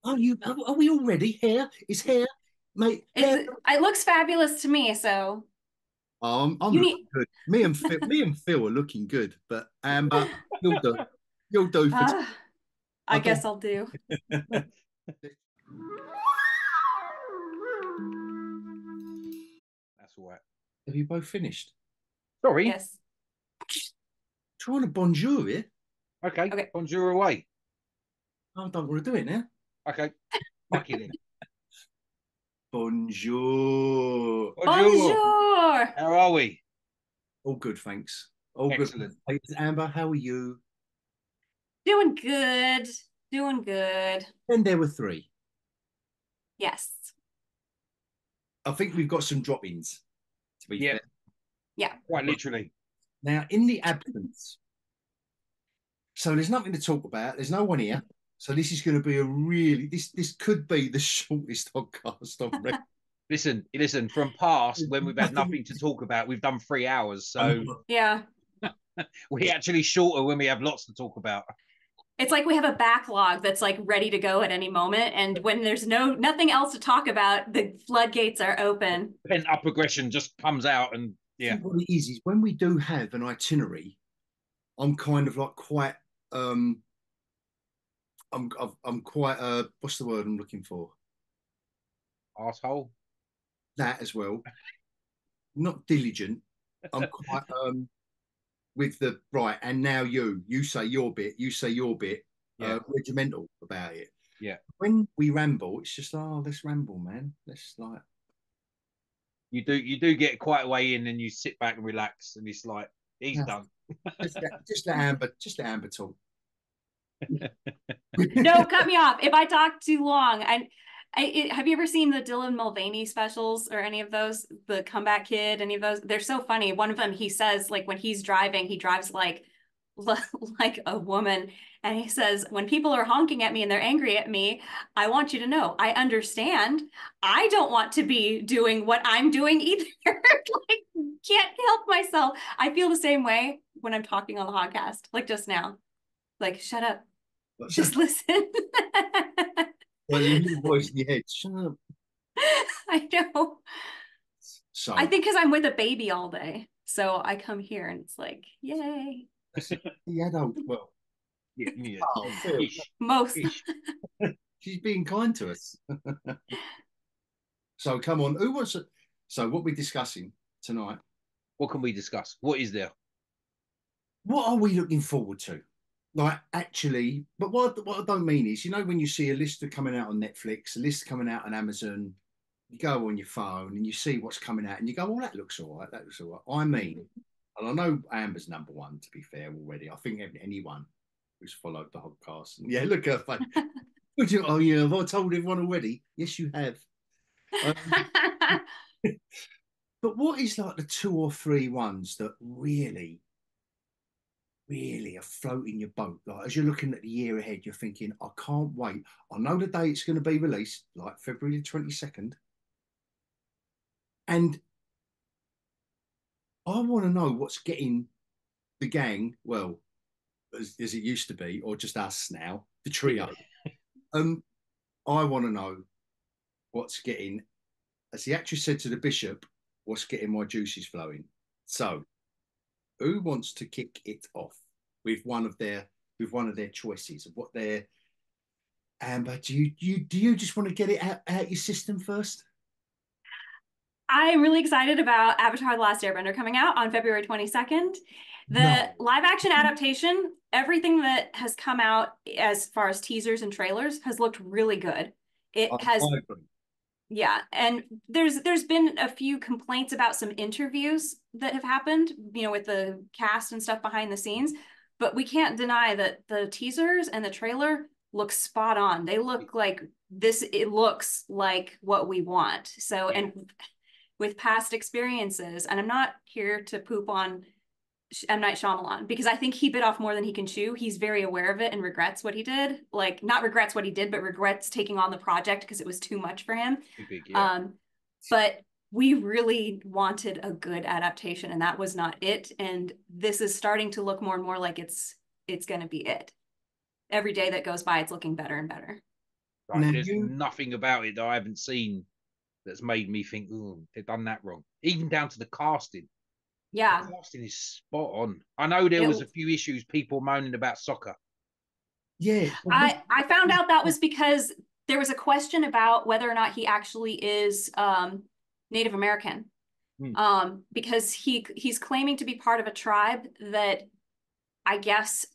Are we all ready? Hair is hair, mate. Hair. It looks fabulous to me, so I'm you looking need good. Me and Phil are looking good, but Amber, you'll do. You'll do for. uh I I don't. guess I'll do. That's all right. Have you both finished? Sorry. Yes. Trying to bonjour here. Okay. Okay. Bonjour away. I don't want to do it now. Okay. Fuck you then. Bonjour. Bonjour. Bonjour. How are we? All good, thanks. All good. Excellent. Hey, Amber, how are you? Doing good. Doing good. Then there were three. Yes. I think we've got some drop-ins, to be Yeah, fair. Yeah. quite literally. Now, in the absence, so there's nothing to talk about. There's no one here. So this is going to be a really this could be the shortest podcast on record. Listen, from past when we've had Nothing. nothing to talk about, we've done 3 hours. So Yeah. we're actually shorter when we have lots to talk about. It's like we have a backlog that's like ready to go at any moment. And when there's nothing else to talk about, the floodgates are open. Pent up aggression just comes out and I yeah. think what it is when we do have an itinerary, I'm kind of like quite um I'm quite what's the word I'm looking for? Asshole. That as well. Not diligent. I'm quite with the right, and now you say your bit, you say your bit, Yeah. regimental about it. Yeah. When we ramble, it's just let's ramble, man. Let's like You do get quite a way in and you sit back and relax and it's like he's yeah, done. just let Amber talk. No, cut me off. If I talk too long, have you ever seen the Dylan Mulvaney specials or any of those? The Comeback Kid, any of those? They're so funny. One of them, he says, like when he's driving, he drives like like a woman, and he says, when people are honking at me and they're angry at me, I want you to know, I understand. I don't want to be doing what I'm doing either. Like, can't help myself. I feel the same way when I'm talking on the hogCAST, like just now. Like, shut up. Just listen. Well, your little voice in your head. Shut up. I know. I So think because I'm with a baby all day. So I come here and it's like, yay. that's the adult. Well, Yeah, yeah. oh, Phil, Ish. Most. Ish. she's being kind to us. So come on, who wants to? So what we're discussing tonight? What can we discuss? What is there? What are we looking forward to? Like actually, but what I don't mean is, when you see a list of coming out on Netflix, a list coming out on Amazon, you go on your phone and you see what's coming out, and you go, "Oh, that looks all right. That looks all right." I mean, and I know Amber's number one. To be fair, already, I think anyone who's followed the podcast, and yeah, look at her face. Oh yeah, have I told everyone already? Yes, you have. Um, but what is like the two or three ones that really are floating your boat? Like as you're looking at the year ahead, you're thinking, I can't wait. I know the day it's going to be released, like February the 22nd. And I want to know what's getting the gang, well, as it used to be, or just us now, the trio. Um, I want to know what's getting, as the actress said to the bishop, what's getting my juices flowing. So, who wants to kick it off with one of their choices of what they're Amber, do you just want to get it out your system first? I'm really excited about Avatar The Last Airbender coming out on February 22nd. The No. live action adaptation, everything that has come out as far as teasers and trailers has looked really good. I, It has, I agree. yeah, and there's been a few complaints about some interviews that have happened, with the cast and stuff behind the scenes, but we can't deny that the teasers and the trailer look spot on. They look like this, it looks like what we want. So, Yeah. and with past experiences, and I'm not here to poop on M. Night Shyamalan because I think he bit off more than he can chew. He's very aware of it and regrets what he did. Like, not regrets what he did, but regrets taking on the project because it was too much for him. Too big, yeah. But we really wanted a good adaptation, and that was not it. And this is starting to look more and more like it's going to be it. Every day that goes by, it's looking better and better. Like, Now there's nothing about it that I haven't seen that's made me think, oh, they've done that wrong. Even down to the casting. Yeah. The casting is spot on. I know there was a few issues, people moaning about soccer. Yeah. I found out that was because there was a question about whether or not he actually is Native American. Because he's claiming to be part of a tribe that I guess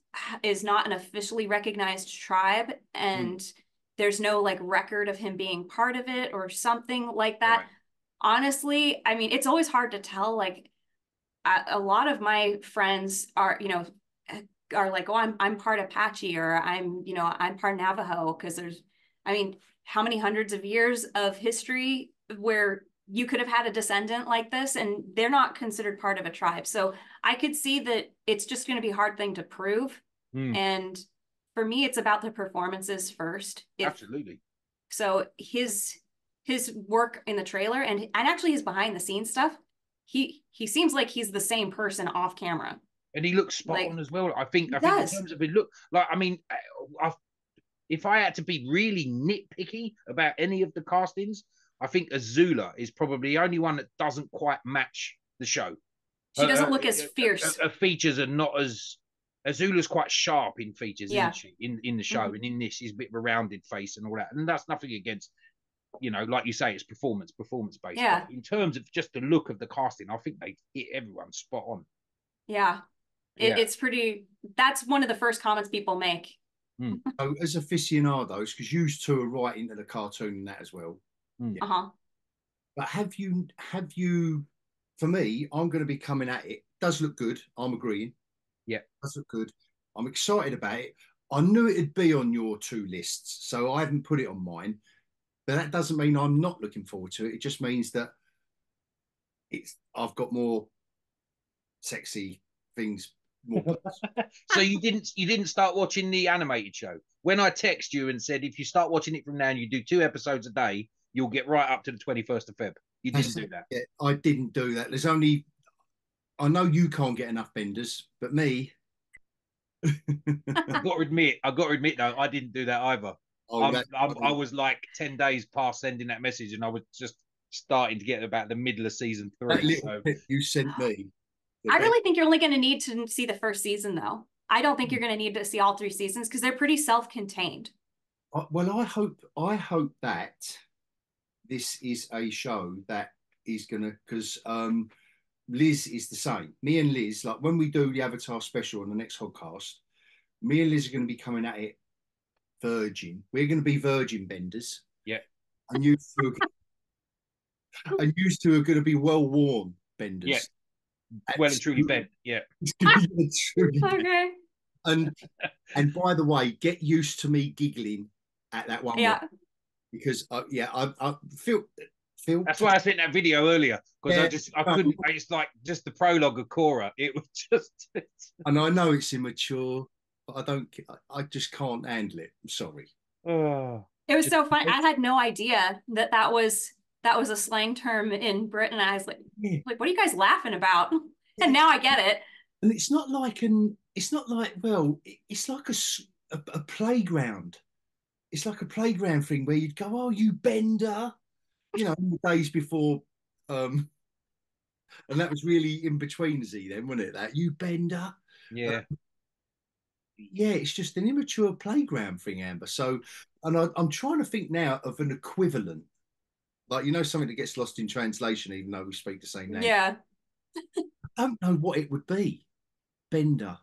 is not an officially recognized tribe, and there's no like record of him being part of it or something like that. Right. Honestly, I mean, it's always hard to tell. Like, a lot of my friends are, are like, oh, I'm part Apache, or I'm part Navajo, because I mean, how many hundreds of years of history where you could have had a descendant like this, and they're not considered part of a tribe. So I could see that it's just going to be a hard thing to prove. And for me, it's about the performances first. Absolutely. So his work in the trailer and actually his behind the scenes stuff, he seems like he's the same person off camera. And he looks spot on as well. I think in terms of his look, like, I mean, if I had to be really nitpicky about any of the castings, I think Azula is probably the only one that doesn't quite match the show. She doesn't look as fierce. Her features are not as... Azula's quite sharp in features, isn't she? In the show. And in this, she's a bit of a rounded face and all that. And that's nothing against, like you say, it's performance-based. Yeah. But in terms of just the look of the casting, I think they hit everyone spot on. Yeah. It's pretty... That's one of the first comments people make. So as aficionados, because you two are right into the cartoon and that as well. But have you, for me, I'm going to be coming at it. Does look good. I'm agreeing. Yeah. Does look good. I'm excited about it. I knew it'd be on your two lists, so I haven't put it on mine. But that doesn't mean I'm not looking forward to it. It just means that I've got more sexy things. So you didn't start watching the animated show? When I text you and said, if you start watching it from now and you do 2 episodes a day, you'll get right up to the 21st of Feb. You didn't do that. Yeah, I didn't do that. I know you can't get enough benders, but me. I've got to admit though, I didn't do that either. I was like 10 days past sending that message, and I was just starting to get about the middle of season 3. That little tip you sent me. I really think you're only going to need to see the first season, though. I don't think you're going to need to see all 3 seasons because they're pretty self-contained. Well, I hope that this is a show that is going to, because Liz is the same. Me and Liz, like when we do the Avatar special on the next hogCAST, me and Liz are going to be coming at it virgin. We're going to be virgin benders. Yeah. And you two are going to be well-worn benders. Yeah. Well and truly bent. Yeah. Okay. And by the way, get used to me giggling at that one. Yeah. Because I feel. That's why I sent that video earlier, because I couldn't. It's like just the prologue of Korra. It was just. And I know it's immature, but I just can't handle it. I'm sorry. It was so funny. I had no idea that was a slang term in Britain. I was like, what are you guys laughing about? And now I get it. And it's not like it's like a playground. It's like a playground thing where you'd go, oh, you bender, in the days before, and that was really in between Z then, wasn't it? That you bender. Yeah. It's just an immature playground thing, Amber. So, and I'm trying to think now of an equivalent. Like, something that gets lost in translation, even though we speak the same name. Yeah. I don't know what it would be. Bender.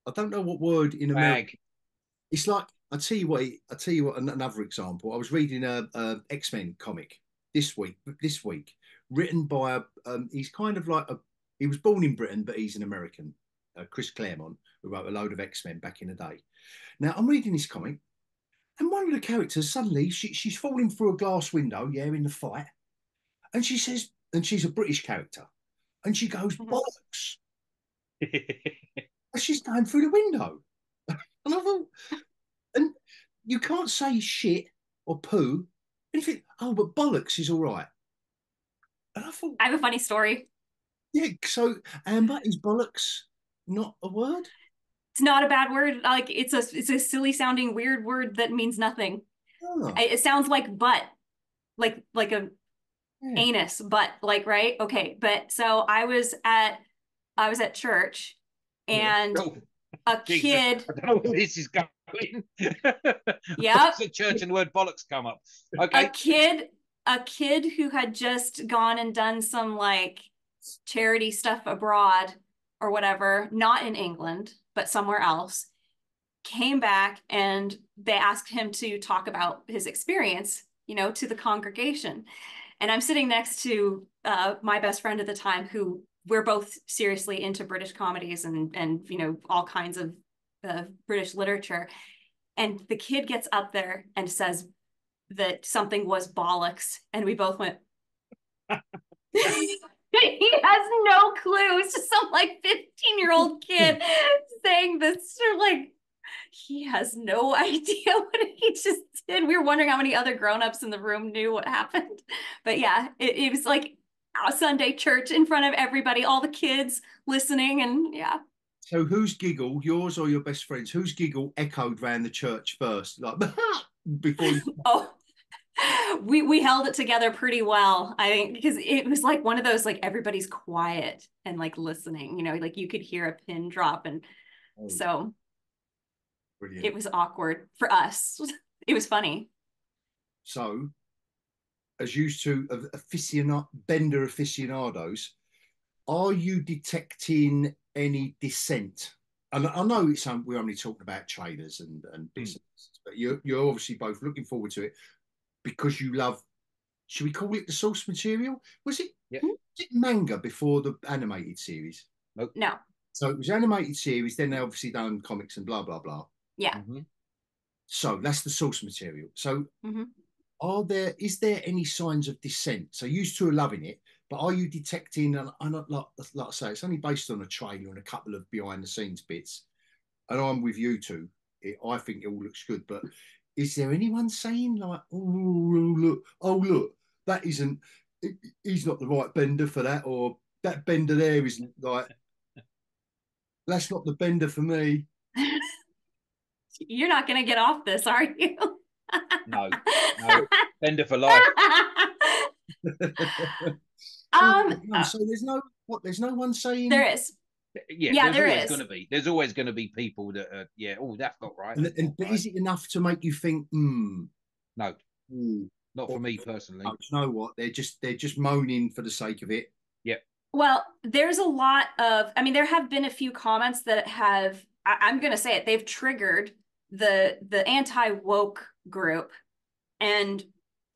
I don't know what word in America. It's like, I'll tell you what, another example. I was reading a X-Men comic this week, written by he's kind of like he was born in Britain, but he's an American, Chris Claremont, who wrote a load of X-Men back in the day. Now, I'm reading this comic, and one of the characters, suddenly, she's falling through a glass window, in the fight. And she says, and she's a British character, and she goes, bollocks. And she's going through the window. And I thought, and you can't say shit or poo. And you think, oh, but bollocks is all right. And I thought, I have a funny story. Yeah, so Amber, is bollocks not a word? It's not a bad word. Like it's a silly sounding weird word that means nothing. Oh. It sounds like butt, like a anus, butt, like, right? Okay, but so I was at church, and a Jesus, kid. I don't know where this is going. Yep. The church and the word bollocks come up. Okay. A kid who had just gone and done some like charity stuff abroad or whatever, not in England, but somewhere else, came back, and they asked him to talk about his experience, to the congregation. And I'm sitting next to my best friend at the time, who we're both seriously into British comedies and all kinds of British literature. And the kid gets up there and says that something was bollocks, and we both went. He has no clue. It's just some like 15-year-old kid saying this. Like, he has no idea what he just did. We were wondering how many other grown-ups in the room knew what happened. But yeah, it was like a Sunday church in front of everybody, all the kids listening, and yeah. So whose giggle, yours or your best friend's, whose giggle echoed around the church first? Like, before you... Oh, we held it together pretty well, I think, because it was like one of those, like, everybody's quiet and like listening, like you could hear a pin drop. And so brilliant. It was awkward for us. It was funny. So, as used to bender aficionados, are you detecting any dissent? And I know we're only talking about trailers and business, but you're obviously both looking forward to it because you love. Should we call it the source material? Was it manga before the animated series? Nope. No. So it was animated series. Then they obviously done comics and blah blah blah. Yeah. So that's the source material. So is there any signs of dissent? So you two are loving it, but are you detecting? And like I say, it's only based on a trailer and a couple of behind the scenes bits. And I'm with you two. I think it all looks good, but is there anyone saying like, oh look, that isn't? He's not the right bender for that, or that bender there isn't like. That's not the bender for me. You're not going to get off this, are you? No. Bender for life. So there's no one saying there is. Yeah, there is going to be. There's always going to be people that are, that's not right. But is it enough to make you think, No. Not for me personally. You know what? They're just moaning for the sake of it. Yep. Well, there's a lot of, there have been a few comments that have, I'm going to say it, they've triggered the anti-woke group. And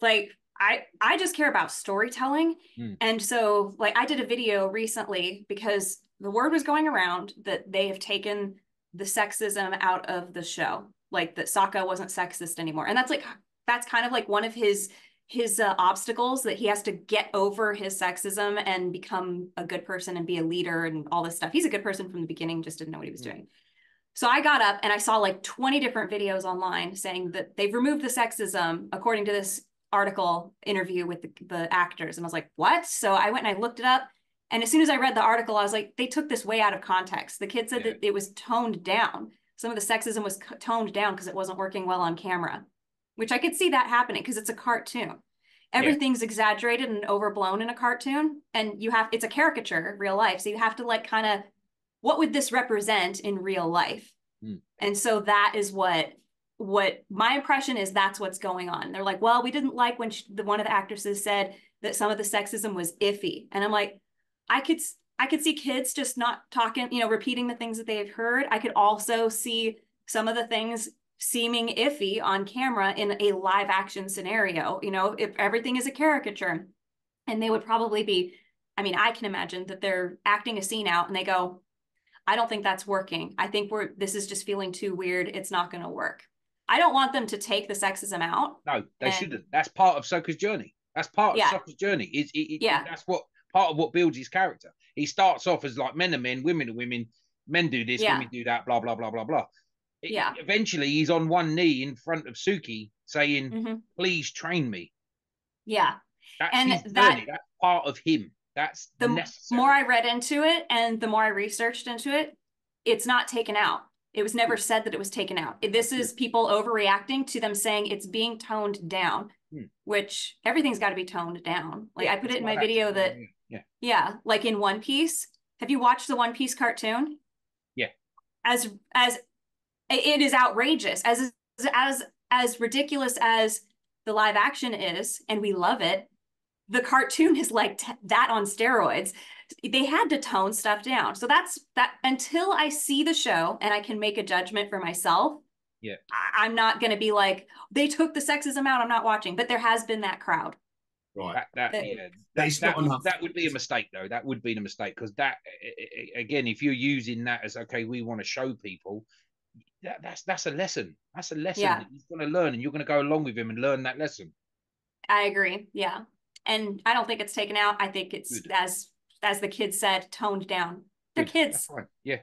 like, I just care about storytelling. And so like I did a video recently because the word was going around that they have taken the sexism out of the show, like that Sokka wasn't sexist anymore. And that's kind of like one of his obstacles, that he has to get over his sexism and become a good person and be a leader and all this stuff. He's a good person from the beginning, just didn't know what he was doing. So I got up and I saw like 20 different videos online saying that they've removed the sexism according to this article interview with the actors. And I was like, what? So I went and I looked it up. And as soon as I read the article, I was like, they took this way out of context. The kid said that it was toned down. Some of the sexism was toned down because it wasn't working well on camera, which I could see that happening because it's a cartoon. Everything's exaggerated and overblown in a cartoon. And it's a caricature, real life. So you have to like kind of, what would this represent in real life? And so that is what my impression is, that's what's going on. They're like, well, we didn't like when one of the actresses said that some of the sexism was iffy. And I'm like, I could see kids just not talking, repeating the things that they've heard. I could also see some of the things seeming iffy on camera in a live action scenario, if everything is a caricature. And they would probably be, I can imagine that they're acting a scene out and they go, I don't think that's working. I think this is just feeling too weird. It's not going to work. I don't want them to take the sexism out. No, they shouldn't. That's part of Sokka's journey. That's part of Sokka's journey. That's part of what builds his character. He starts off as like men are men, women are women, men do this, women do that, blah, blah, blah, blah, blah. Eventually, he's on one knee in front of Suki saying, please train me. Yeah. That's his journey. That's part of him. That's the necessary. more I read into it and the more I researched into it, it's not taken out. It was never said that it was taken out. This is people overreacting to them saying it's being toned down, which everything's got to be toned down. Like I put it in my video that, like in One Piece. Have you watched the One Piece cartoon? Yeah. As it is outrageous, as ridiculous as the live action is, and we love it. The cartoon is like that on steroids. They had to tone stuff down. So that's that. Until I see the show and I can make a judgment for myself, I'm not going to be like, they took the sexism out, I'm not watching. But there has been that crowd. Right. That would be a mistake, though. That would be a mistake, because that, again, if you're using that as, okay, we want to show people, that's a lesson. That's a lesson that he's going to learn, and you're going to go along with him and learn that lesson. I agree. Yeah. And I don't think it's taken out. I think it's, as the kids said, toned down. They're kids. Yeah.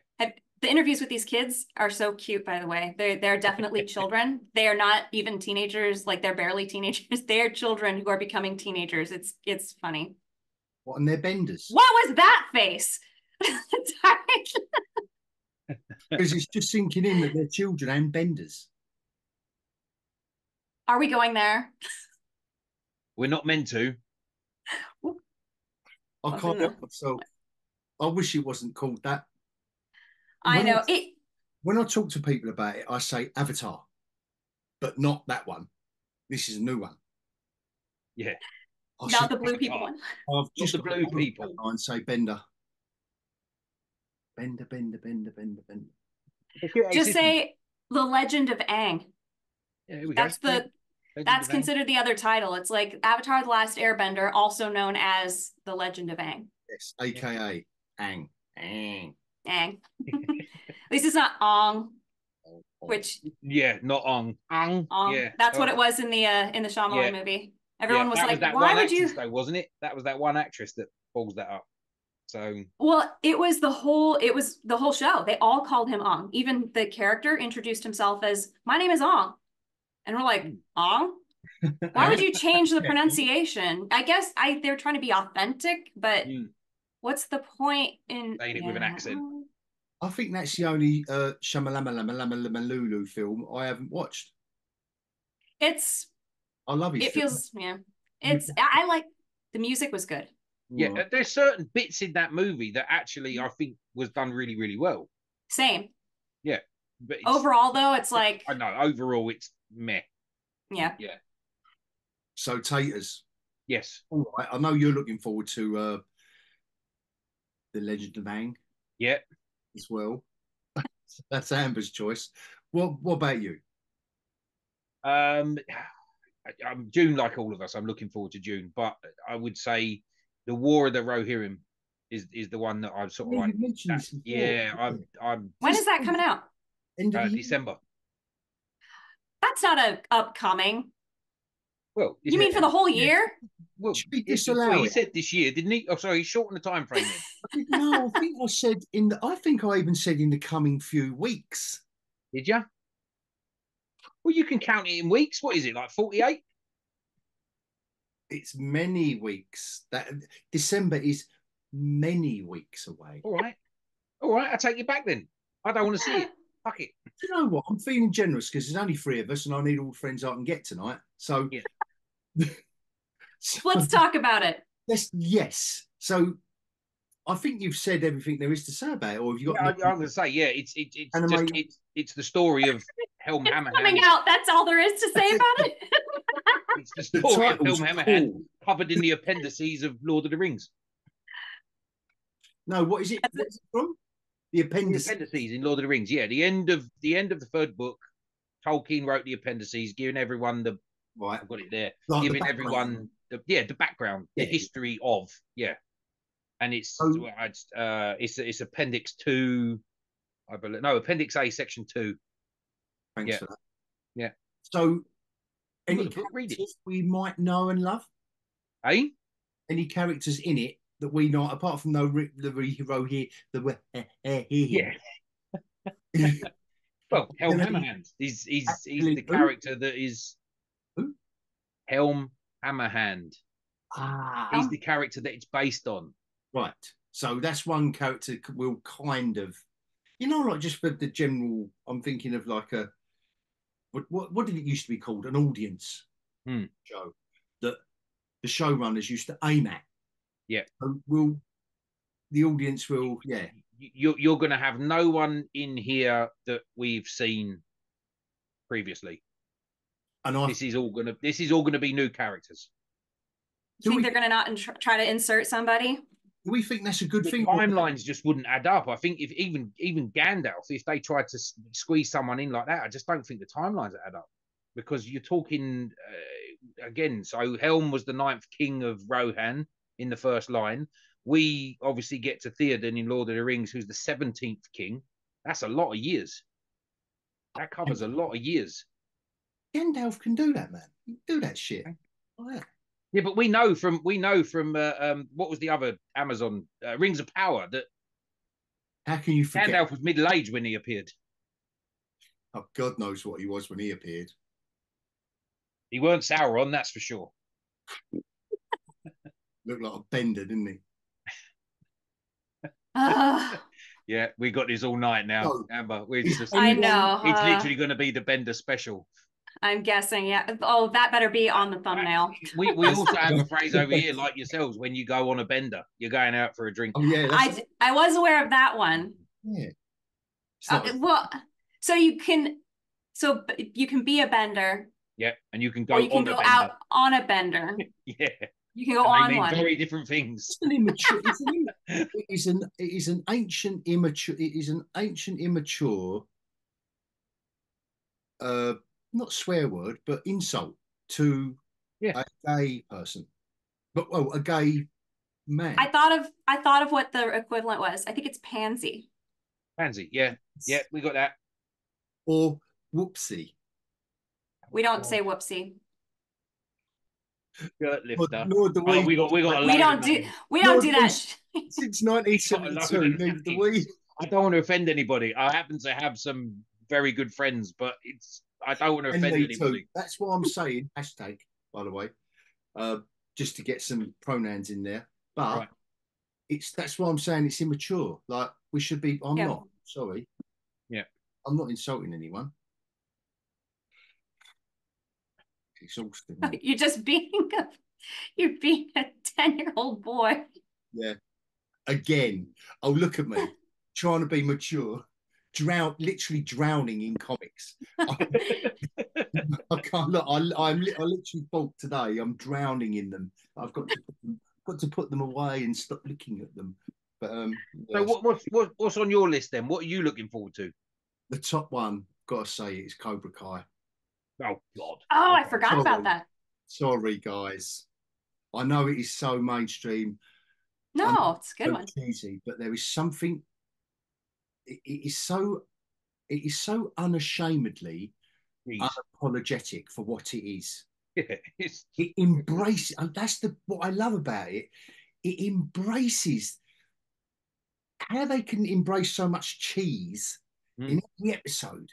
The interviews with these kids are so cute, by the way. They're definitely children. They are not even teenagers. Like, they're barely teenagers. They're children who are becoming teenagers. It's funny. What, and they're benders? What was that face? Because it's just sinking in that they're children and benders. Are we going there? We're not meant to. I can't help myself. I wish it wasn't called that. I know. When I talk to people about it, I say Avatar, but not that one. This is a new one. Yeah. Not the blue people one. I've just the blue people. And say Bender. Bender. Just say The Legend of Aang. Yeah, that's considered the other title. It's like Avatar The Last Airbender, also known as The Legend of Aang. Yes, aka Aang. Aang. At least it's not Ong, which not Ong. Ong. Yeah, that's what it was in the Shyamalan movie. Everyone was like, "Why would you?" Though, wasn't it? That was that one actress that balls that up. So it was the whole show. They all called him Ong. Even the character introduced himself as, "My name is Ong," and we're like, "Ong? Why would you change the pronunciation?" I guess they're trying to be authentic, but. What's the point in saying it with an accent? I think that's the only Shamalama film I haven't watched. I love it. It feels I like the music was good. Yeah, there's certain bits in that movie that actually I think was done really, really well. Same. Yeah, but overall though, it's like I know overall it's meh. Yeah. So Tayters. Yes. All right. I know you're looking forward to The Legend of Aang. Yeah. As well. That's Amber's choice. What about you? I'm Dune, like all of us. I'm looking forward to Dune, but I would say the War of the Rohirrim is the one that I'm sort of like. I'm. When is that coming out? End of December. That's not a upcoming. Well, you mean for the whole year? Well, he said this year, didn't he? Oh, sorry, he shortened the time frame. No, I think I said I think I even said in the coming few weeks. Did you? Well, you can count it in weeks. What is it, like 48? It's many weeks. That December is many weeks away. All right, I'll take you back then. I don't want to see it. Fuck it. Do you know what? I'm feeling generous because there's only 3 of us, and I need all the friends I can get tonight. So. Yeah. So, let's talk about it. Yes. So I think you've said everything there is to say about it, or have you got? I'm going to say, it's the story of Helm Hammerhand coming out. That's all there is to say about it. It's the story of Helm Hammerhand covered in the appendices of Lord of the Rings. No, what is it? What's it from? The appendices. The appendices in Lord of the Rings. Yeah, the end of the 3rd book. Tolkien wrote the appendices, giving everyone the. Right, I've got it there. Like giving everyone the background, the history of, and it's Appendix 2, I believe. No, Appendix A, Section 2. Thanks for that. Yeah. So, any characters we might know and love? Any characters in it that we know, apart from the hero here, yeah. Well, Helm Hammerhand. He's the character that is. Who? Helm Hammerhand. He's the character that it's based on. Right. So that's one character we'll kind of You know, like just for the general, I'm thinking of like a what did it used to be called? An audience show that the showrunners used to aim at. Yeah. So will the audience will You're going to have no one in here that we've seen previously. And this is all going to be new characters. Do you think they're going to not try to insert somebody? Do we think that's a good thing? Timelines just wouldn't add up. I think if even Gandalf, if they tried to squeeze someone in like that, I just don't think the timelines add up, because you're talking again. So Helm was the 9th king of Rohan in the first line. We obviously get to Theoden in Lord of the Rings, who's the 17th king. That's a lot of years. That covers a lot of years. Gandalf can do that, man. He can do that shit. Oh, yeah. Yeah, but we know from what was the other Amazon Rings of Power that how can you forget? Gandalf was middle-aged when he appeared. Oh, God knows what he was when he appeared. He weren't Sauron, that's for sure. Looked like a bender, didn't he? Yeah, we got this all night now, Amber. I know. It's literally going to be the Bender special. I'm guessing, yeah. Oh, that better be on the thumbnail. We also have a phrase over here, like yourselves, when you go on a bender, you're going out for a drink. Oh, yeah. I was aware of that one. Yeah. Well, so you can be a bender. Yeah, and you can go. Or you can go out on a bender. Yeah. You can go on one. Very different things. It is an ancient immature. Not swear word, but insult to a gay person, but a gay man. I thought of what the equivalent was. I think it's pansy. Pansy, yeah, we got that. Or whoopsie. We don't say whoopsie. Shirt lifter. Nor do we. We don't do that. Since 1972, I don't want to offend anybody. I happen to have some very good friends, but I don't want to offend anybody. That's what I'm saying. Hashtag, by the way, just to get some pronouns in there. But that's why I'm saying it's immature. Like we should be. I'm not. Sorry. Yeah. I'm not insulting anyone. It's exhausting. You're being a 10-year-old boy. Yeah. Again. Oh, look at me. Trying to be mature. Literally drowning in comics. I can't look. I literally thought today I'm drowning in them. I've got to put them away and stop looking at them. But so what's on your list then? What are you looking forward to? The top one, gotta say, is Cobra Kai. Oh God! Oh, I forgot about that. Sorry, guys. I know it is so mainstream. No, it's a good one. Cheesy, but there is something. It is so unashamedly unapologetic for what it is. Yeah, it embraces, and that's what I love about it. It embraces how they can embrace so much cheese in every episode.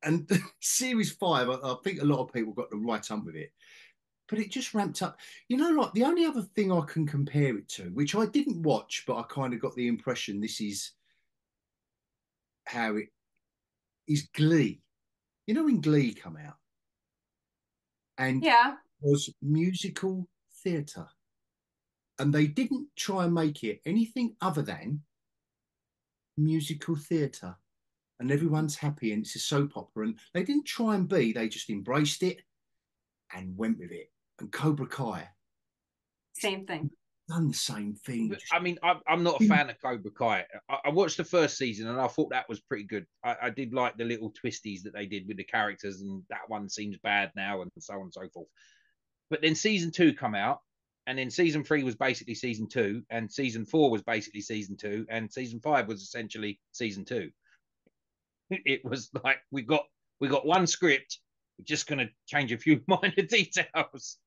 And series 5, I think a lot of people got the right up with it, but it just ramped up. You know, like the only other thing I can compare it to, which I didn't watch, but I kind of got the impression this is how it is, Glee. You know when Glee come out? And it was musical theatre. And they didn't try and make it anything other than musical theatre. And everyone's happy and it's a soap opera. And they didn't try and they just embraced it and went with it. And Cobra Kai. Same thing. Done the same thing. I mean, I'm not a fan of Cobra Kai. I watched the first season and I thought that was pretty good. I did like the little twisties that they did with the characters, and that one seems bad now and so on and so forth. But then season 2 come out, and then season 3 was basically season 2, and season 4 was basically season 2, and season 5 was essentially season 2. It was like we got one script. We're just going to change a few minor details.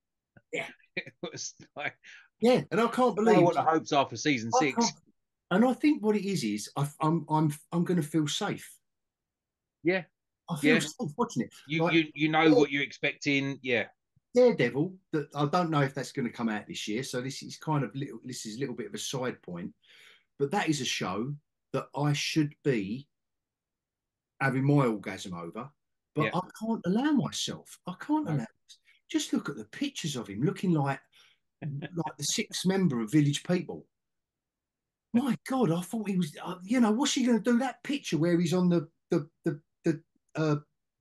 Yeah, it was like. Yeah, and I can't believe what the hopes are for season 6. And I think what it is I'm going to feel safe. Yeah, I feel safe watching it. You know what you're expecting. Yeah, Daredevil. That I don't know if that's going to come out this year. So this is a little bit of a side point, but that is a show that I should be having my orgasm over, but Yeah. I can't allow myself. I can't No. allow. Just look at the pictures of him looking like the sixth member of Village People. My God, I thought he was. What's he going to do? That picture where he's on the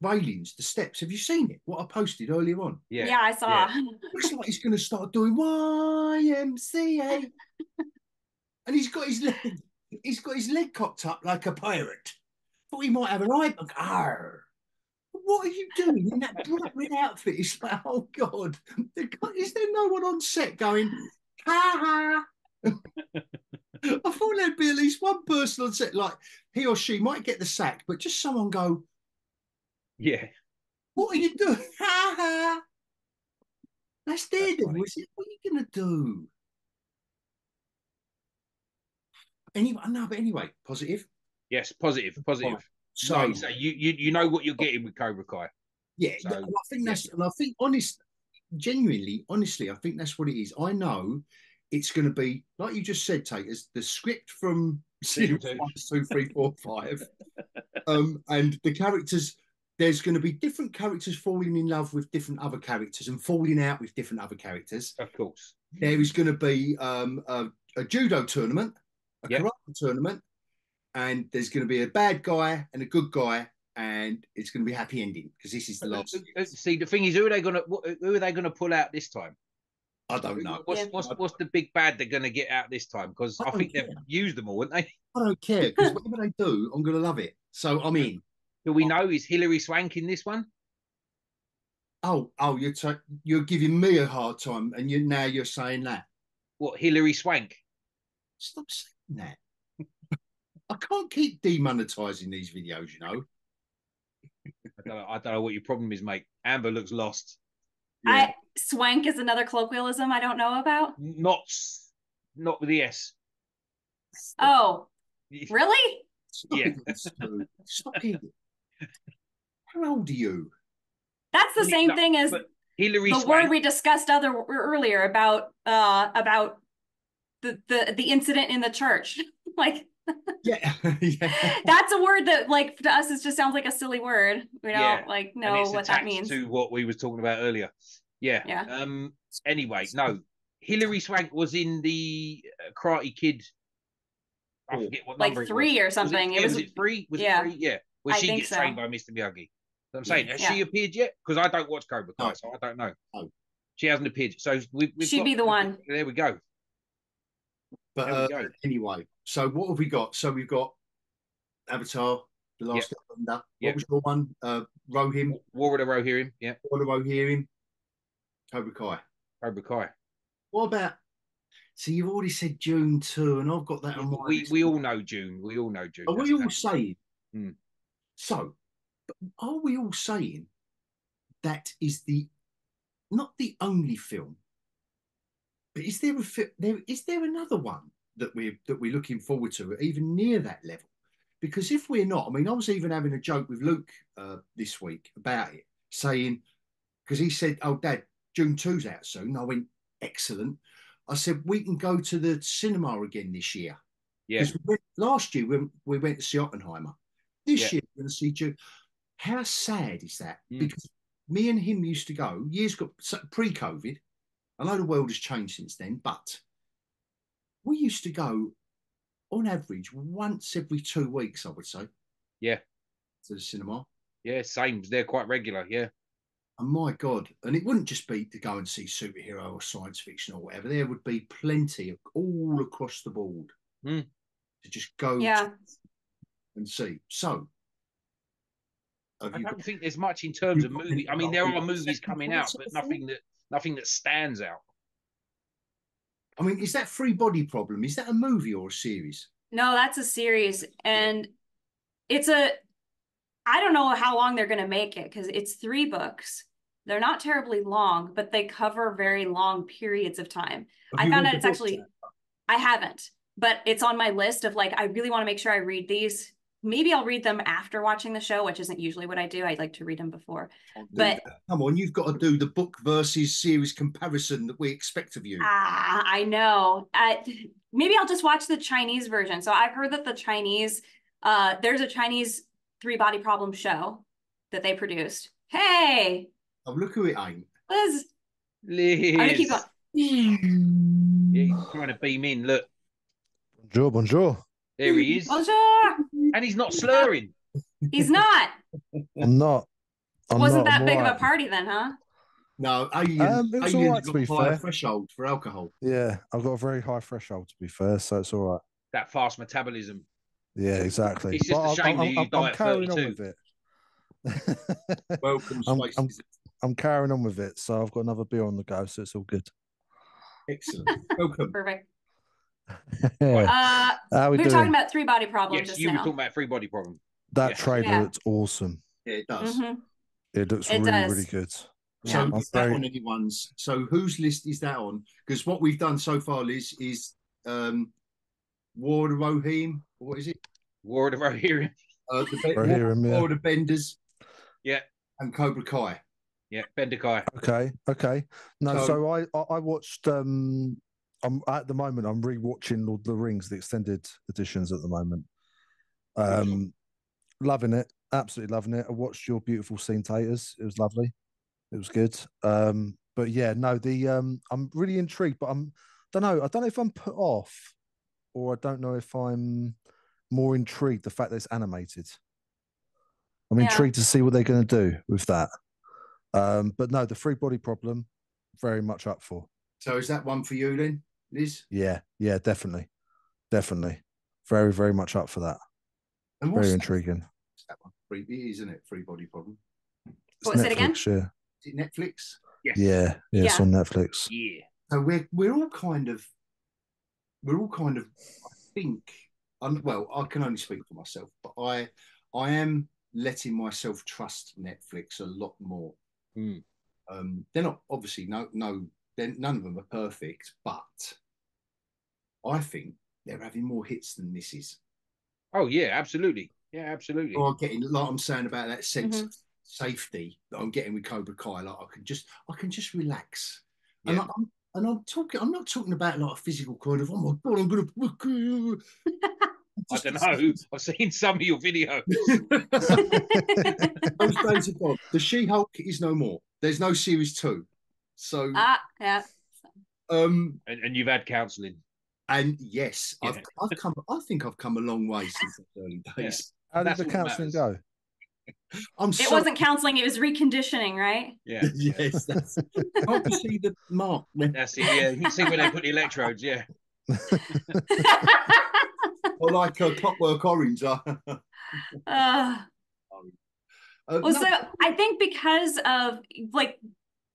railings, the steps. Have you seen it? What I posted earlier on. Yeah. Yeah, I saw. Yeah. Looks like he's going to start doing YMCA, and he's got his leg. He's got his leg cocked up like a pirate. Thought he might have an eye. Arr. What are you doing in that bright red outfit? It's like, oh God, is there no one on set going, ha ha? I thought there'd be at least one person on set, like he or she might get the sack, but just someone go, yeah. What are you doing? Ha ha. That's Daredevil, is it? What are you going to do? Anyway, positive. Yes, positive. Right. So you know what you're getting with Cobra Kai. Yeah, so, I think that's, and I think honestly, I think that's what it is. I know it's going to be like you just said, Taters. The script from series 1, 2, 3, 4, 5, and the characters. There's going to be different characters falling in love with different other characters and falling out with different other characters. Of course, there is going to be a judo tournament, a karate tournament, and there's going to be a bad guy and a good guy. And it's going to be a happy ending because this is the last. See, the thing is, who are they going to pull out this time? I don't know. What's the big bad they're going to get out this time? Because I think they've used them all, haven't they? I don't care because whatever they do, I'm going to love it. So I'm in. Do we know is Hilary Swank in this one? Oh, you're giving me a hard time, and now you're saying that. What, Hilary Swank? Stop saying that. I can't keep demonetizing these videos, you know. I don't know what your problem is, mate. Amber looks lost. Yeah. Swank is another colloquialism I don't know about. Not with the S. Oh, really? Stop it. How old are you? That's the same thing as Hilary the word we discussed earlier about the incident in the church. Like, yeah. That's a word that, like, to us, it just sounds like a silly word. We don't know what that means. To what we was talking about earlier. Yeah. Anyway, no, Hilary Swank was in the Karate Kid. I forget what number, like 3 or something. Was it 3? Was it 3? Yeah. Well, she gets trained by Mr. Miyagi. So I'm saying, has she appeared yet? Because I don't watch Cobra Kai, so I don't know. No. She hasn't appeared. So she'd be the one. There we go. But anyway, so what have we got? So we've got Avatar, The Last Airbender. What was your one? Rohirrim. War of the Rohirrim. Yeah. War of the Rohirrim. Cobra Kai. Cobra Kai. What about? So you've already said Dune 2, and I've got that on my list. We all know Dune. We all know Dune. Are we all saying? So, are we all saying that is not the only film? But is there another one that we're looking forward to, even near that level? Because if we're not, I mean, I was even having a joke with Luke this week about it, saying, because he said, "Oh, Dad, Dune 2's out soon." I went, "Excellent." I said, "We can go to the cinema again this year." Yeah. Because last year we went to see Oppenheimer. This year we're going to see Dune. How sad is that? Because me and him used to go pre-COVID. I know the world has changed since then, but we used to go on average once every 2 weeks, I would say. Yeah. To the cinema. Yeah, same. They're quite regular, yeah. And my God, and it wouldn't just be to go and see superhero or science fiction or whatever. There would be plenty all across the board to just go and see. So, I don't think there's much in terms of movie. I mean, there are movies coming out, but nothing that stands out. I mean, is that Free Body Problem? Is that a movie or a series? No, that's a series, and I don't know how long they're going to make it because it's 3 books. They're not terribly long, but they cover very long periods of time. I found out it's actually, I haven't, but it's on my list of, like, I really want to make sure I read these. Maybe I'll read them after watching the show, which isn't usually what I do. I like to read them before. But come on, you've got to do the book versus series comparison that we expect of you. I know. Maybe I'll just watch the Chinese version. So I've heard that the Chinese, there's a Chinese Three Body Problem show that they produced. Hey, Oh, look who it ain't. Liz. Liz. I'm gonna keep going. Yeah, he's trying to beam in. Look, Bonjour, bonjour. there he is. Bonjour. And he's not slurring. He's not. I'm not. Wasn't that I'm big of alright. a party then, huh? No, It was all right, to be got a higher fair. threshold for alcohol. Yeah, I've got a very high threshold, to be fair, so it's all right. That fast metabolism. Yeah, exactly. It's just a shame that you die at carrying 32. on with it. Welcome, I'm carrying on with it, so I've got another beer on the go, so it's all good. Excellent. Welcome. Perfect. How are we were doing? talking about Three Body Problem Yes, just you were now. talking about Three Body Problem. That trailer Yeah. looks awesome. Yeah, it does. Mm-hmm. It looks It really, does. really good. So Yeah. is that on anyone's? So whose list is that on? Because what we've done so far, Liz, is War of the Rohirrim. What is it? War of the Rohirrim. Rohirrim, yeah. War of the Benders. Yeah. And Cobra Kai. Yeah, Bender Kai. Okay. No, So- so I watched. I'm at the moment. I'm rewatching Lord of the Rings, the extended editions at the moment. Loving it, absolutely loving it. I watched your beautiful scene, Taters. It was lovely. It was good. But yeah, no, I'm really intrigued, but I don't know if I'm put off, or I don't know if I'm more intrigued the fact that it's animated. I'm intrigued to see what they're going to do with that. But no, the Three Body Problem, very much up for. So is that one for you then, Liz? Yeah, definitely. Very, very much up for that. And very intriguing. That one? Isn't it? Free Body Problem. What was it again? Yeah. Is it Netflix? Yes. Yeah, it's on Netflix. Yeah. So we're all kind of, I think, well, I can only speak for myself, but I am letting myself trust Netflix a lot more. They're not, obviously, none of them are perfect, but I think they're having more hits than misses. Oh yeah, absolutely. Yeah, absolutely. Or I'm getting, like I'm saying about that sense of safety that I'm getting with Cobra Kai. Like I can just relax. Yeah. And I'm not talking about like a physical kind of, oh my God, I'm gonna I don't know. I've seen some of your videos. Those days are gone. The She-Hulk is no more. There's no series 2. So yeah. And you've had counselling. And yes, Yeah. I think I've come a long way since the early days. How did That's the what counselling matters. go? It wasn't counseling, it was reconditioning, right? Yeah. Yes, that's. Can't you see the mark? That's it. Yeah, you can see where they put the electrodes. Yeah. Or like a Clockwork Orange. Well, so I think because of like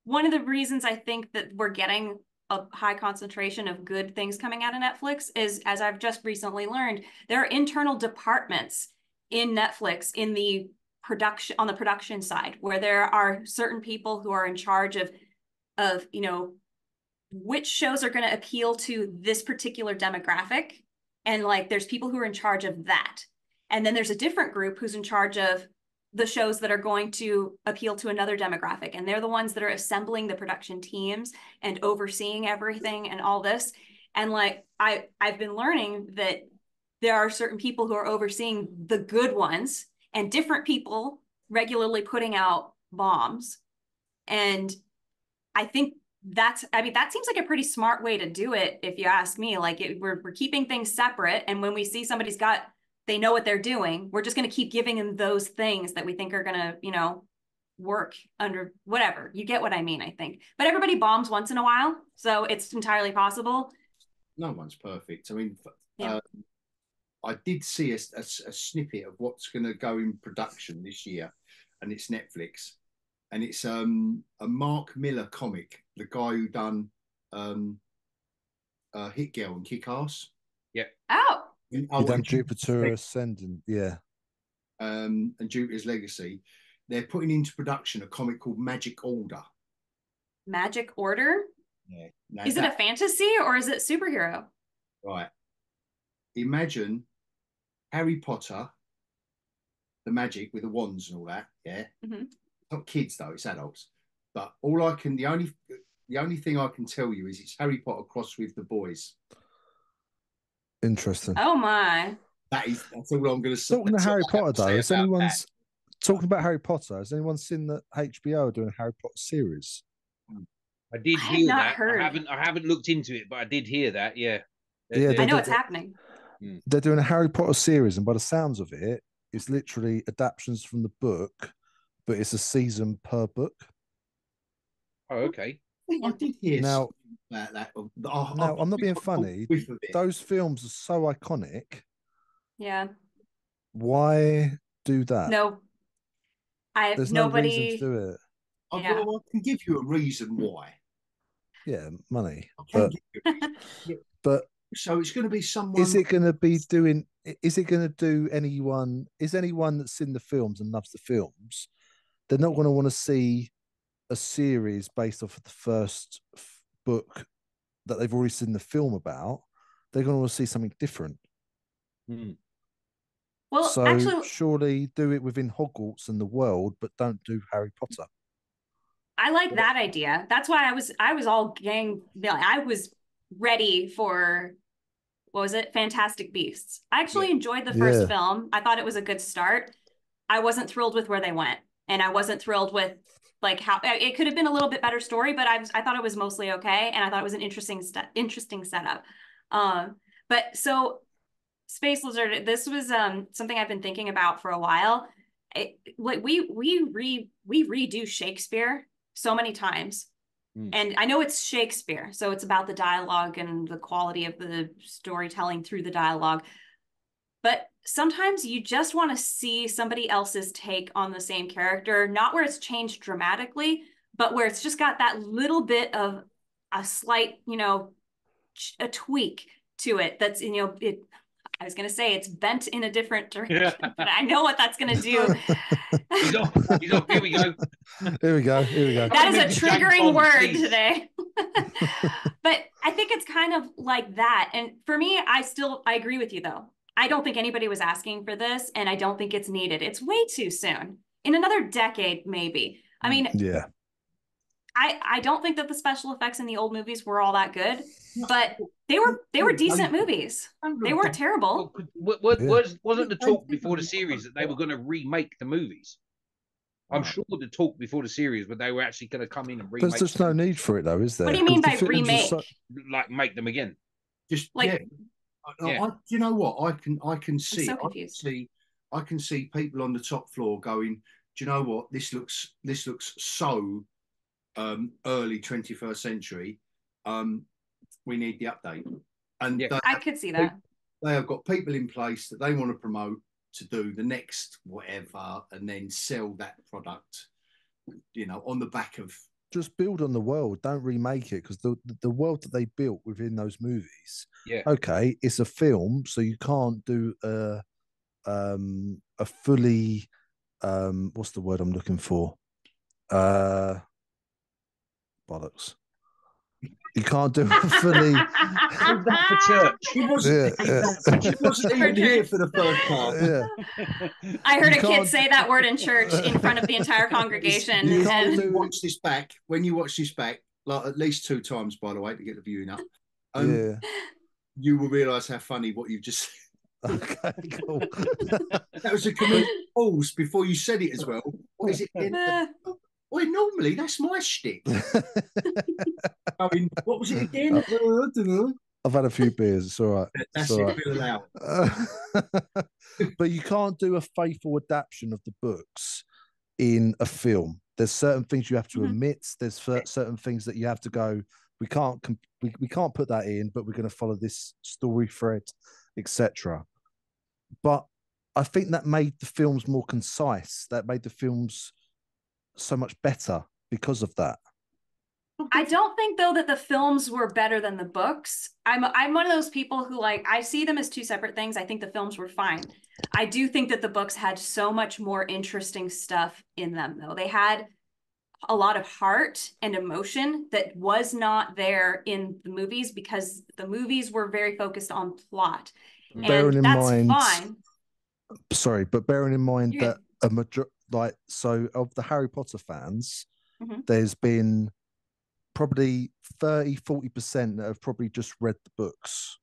one of the reasons I think that we're getting a high concentration of good things coming out of Netflix is, as I've just recently learned, there are internal departments in Netflix in the production, on the production side, where there are certain people who are in charge of you know, which shows are going to appeal to this particular demographic. And like, there's people who are in charge of that. And then there's a different group who's in charge of the shows that are going to appeal to another demographic. And they're the ones that are assembling the production teams and overseeing everything and all this. And like, I've been learning that there are certain people who are overseeing the good ones and different people regularly putting out bombs. And I think that seems like a pretty smart way to do it, if you ask me. Like we're keeping things separate. And when we see somebody's they know what they're doing, we're just going to keep giving them those things that we think are going to, you know, work under whatever. You get what I mean, I think. But everybody bombs once in a while, so it's entirely possible. No one's perfect. I mean, Yeah. I did see a snippet of what's going to go in production this year, and it's Netflix, and it's a Mark Miller comic, the guy who done Hit Girl and Kick-Ass. Yeah. Oh. He done Jupiter Ascending, yeah. And Jupiter's Legacy. They're putting into production a comic called Magic Order. Magic Order? Yeah. Now is it a fantasy or is it superhero? Right. Imagine Harry Potter, the magic with the wands and all that. Yeah. Mm-hmm. Not kids though; it's adults. But the only thing I can tell you is it's Harry Potter crossed with the boys. Interesting. Oh my! That's all I'm going to say. Talking to Harry Potter, though, has anyone's talking about Harry Potter? Has anyone seen that HBO are doing a Harry Potter series? I did hear that. I haven't looked into it, but I did hear that. Yeah. I know it's happening. They're doing a Harry Potter series, and by the sounds of it, it's literally adaptations from the book, but it's a season per book. Oh, okay. I did hear now about that. Now, I'm not being funny. Those films are so iconic. Yeah. Why do that? No. There's no reason to do it. Yeah. Well, I can give you a reason why. Yeah, money. But so it's going to be someone. Is it going to be doing? Is it going to do anyone? Is anyone that's seen the films and loves the films? They're not going to want to see a series based off of the first book that they've already seen the film about. They're going to want to see something different. Well, so actually, surely do it within Hogwarts and the world, but don't do Harry Potter. I like that idea. That's why I was all gang. I was ready for, what was it? Fantastic Beasts. I actually enjoyed the first film. I thought it was a good start. I wasn't thrilled with where they went, and I wasn't thrilled with like how it could have been a little bit better story, but I thought it was mostly okay, and I thought it was an interesting setup. But so Space Lizard, this was something I've been thinking about for a while. Like we redo Shakespeare so many times. And I know it's Shakespeare, so it's about the dialogue and the quality of the storytelling through the dialogue. But sometimes you just want to see somebody else's take on the same character, not where it's changed dramatically, but where it's just got that little bit of a slight, a tweak to it. That's, I was going to say it's bent in a different direction, but I know what that's going to do. He's off. Here we go. Here we go. That is a triggering word today. But I think it's kind of like that. And for me, I agree with you, though. I don't think anybody was asking for this, and I don't think it's needed. It's way too soon. In another decade, maybe. I mean, yeah. I don't think that the special effects in the old movies were all that good, but they were decent movies. They weren't terrible. Wasn't the talk before the series that they were going to remake the movies? I'm sure the talk before the series, but they were actually going to come in and remake. There's just no need for it, though, is there? What do you mean by remake? Like make them again? Just like. Do you know what I can see? I'm so confused. I can see people on the top floor going, do you know what? This looks so early 21st century. We need the update. And I could see that. They have got people in place that they want to promote to do the next whatever, and then sell that product, on the back of. Just build on the world. Don't remake it, because the world that they built within those movies. Yeah. Okay, it's a film, so you can't do a fully what's the word I'm looking for? Bollocks. You can't do a fully. For church. He wasn't even here for the first part. Yeah. I heard a kid say that word in church in front of the entire congregation. When you watch this back, like at least 2 times, by the way, to get the viewing up, you will realise how funny what you've just said. Okay, cool. That was a comedic pause before you said it as well. What is it again? Well, normally that's my shtick. I mean, what was it again? I don't know. I've had a few beers. It's all right. That's it. Fill it out. But you can't do a faithful adaptation of the books in a film. There's certain things you have to omit. There's certain things that you have to go. We can't put that in, but we're going to follow this story thread, etc. But I think that made the films more concise. That made the films so much better because of that. I don't think, though, that the films were better than the books. I'm one of those people who, I see them as 2 separate things. I think the films were fine. I do think that the books had so much more interesting stuff in them, though. They had a lot of heart and emotion that was not there in the movies, because the movies were very focused on plot. And that's fine. Sorry, but bearing in mind that of the Harry Potter fans, there's been probably 30-40% that have probably just read the books.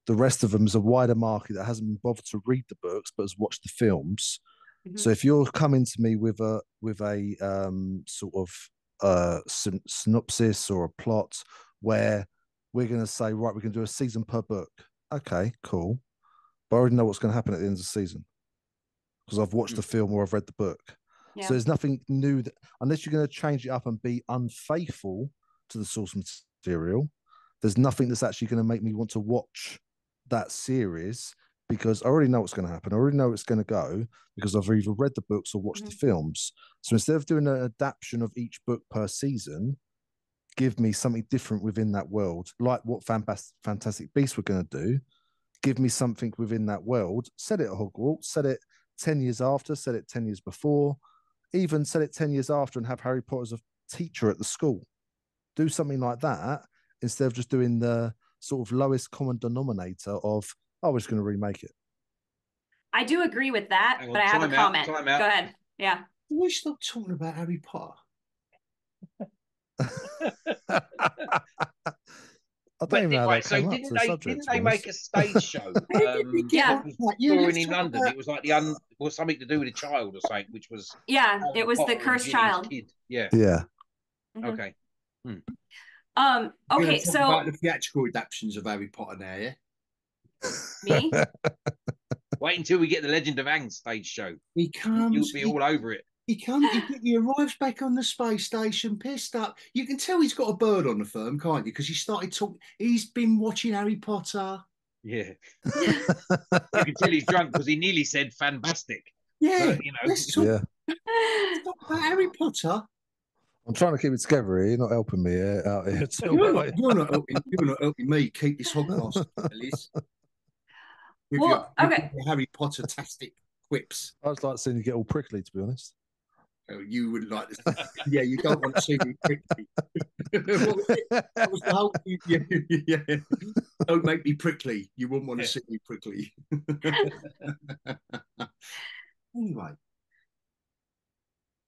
The rest of them is a wider market that hasn't been bothered to read the books but has watched the films. So if you're coming to me with a sort of synopsis or a plot where we're going to say, right, we can do a season per book. Okay, cool. But I already know what's going to happen at the end of the season because I've watched the film or I've read the book. Yeah. So there's nothing new unless you're going to change it up and be unfaithful to the source material. There's nothing that's actually going to make me want to watch that series because I already know what's going to happen. I already know it's going to go because I've either read the books or watched the films. So instead of doing an adaptation of each book per season, give me something different within that world, like what Fantastic Beasts were going to do. Give me something within that world. Set it at Hogwarts. Set it 10 years after. Set it 10 years before. Even set it 10 years after and have Harry Potter as a teacher at the school. Do something like that instead of just doing the sort of lowest common denominator of, oh, we're just going to remake it. I do agree with that, but I have a comment. Go ahead. Yeah. Can we stop talking about Harry Potter? I don't even know how that came up to the subject. Didn't they make a stage show? Yeah. Touring in London. It was like something to do with a child or something, which was it was the cursed child. Kid. Yeah. Yeah. Okay. Okay, so about the theatrical adaptations of Harry Potter now, yeah? Me? Wait until we get the Legend of Aang stage show. He comes. You'll be all over it. He arrives back on the space station, pissed up. You can tell he's got a bird on the firm, can't you? Because he started talking. He's been watching Harry Potter. Yeah. You can tell he's drunk because he nearly said fantastic. Yeah. But, let's talk about Harry Potter. I'm trying to keep it together here. You're not helping me out here. You're not helping me keep this hogCAST, Liz. With your Harry Potter-tastic quips. I was like seeing you get all prickly, to be honest. Oh, you would like this. Yeah, you don't want to see me prickly. That was the whole yeah. Don't make me prickly. You wouldn't want to see me prickly. Anyway.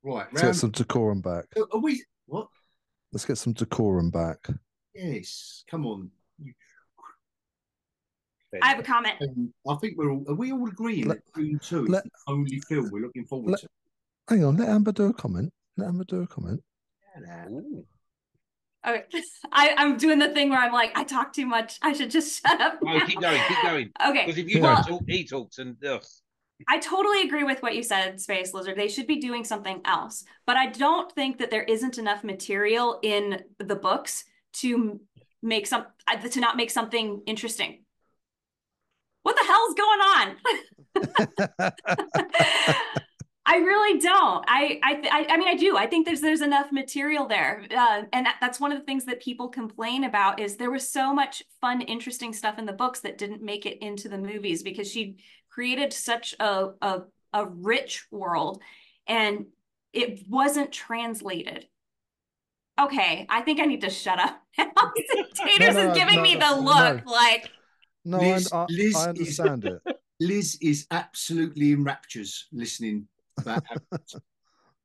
Right. Let's get some decorum back. Are we what? Let's get some decorum back. Yes. Come on. I have a comment. I think are we all agreeing that Dune 2 is the only film we're looking forward to? Hang on, let Amber do a comment. Okay. I'm doing the thing where I'm like, I talk too much. I should just shut up. No, keep going. Okay. Because if you don't talk, he talks and I totally agree with what you said, Space Lizard. They should be doing something else. But I don't think that there isn't enough material in the books to not make something interesting. What the hell's going on? I really don't. I mean, I do. I think there's enough material there. And that's one of the things that people complain about is there was so much fun, interesting stuff in the books that didn't make it into the movies because she created such a rich world and it wasn't translated. Okay, I think I need to shut up. Taters is giving me the look like... No, Liz, I understand it. Liz is absolutely in raptures listening about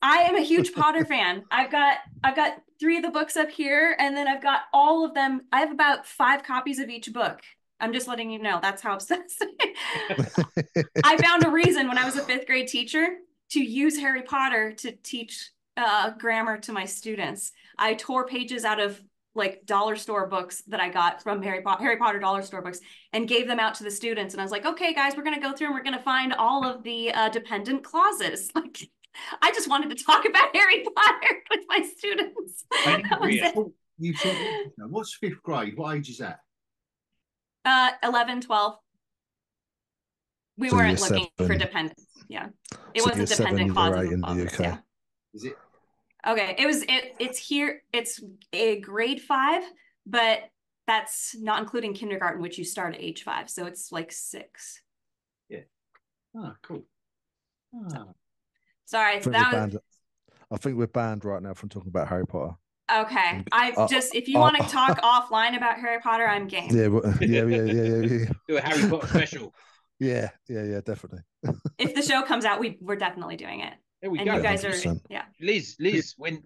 I am a huge Potter fan. I've got 3 of the books up here, and then I've got all of them. I have about 5 copies of each book. I'm just letting you know that's how obsessed I found a reason when I was a 5th grade teacher to use Harry Potter to teach grammar to my students. I tore pages out of like dollar store books that I got from Harry Potter dollar store books and gave them out to the students. And I was like, okay, guys, we're going to go through and we're going to find all of the dependent clauses. Like, I just wanted to talk about Harry Potter with my students. What's 5th grade? What age is that? 11, 12. We weren't looking for dependents. Yeah. It wasn't dependent clauses. In the UK. Yeah. Is it? Okay, it's here. It's a grade 5, but that's not including kindergarten, which you start at age 5. So it's like 6. Yeah. Ah, cool. Sorry, I think we're banned right now from talking about Harry Potter. Okay, if you want to talk offline about Harry Potter, I'm game. Yeah. Do a Harry Potter special. Yeah, definitely. If the show comes out, we're definitely doing it. There we and go. You guys 100%. Liz, when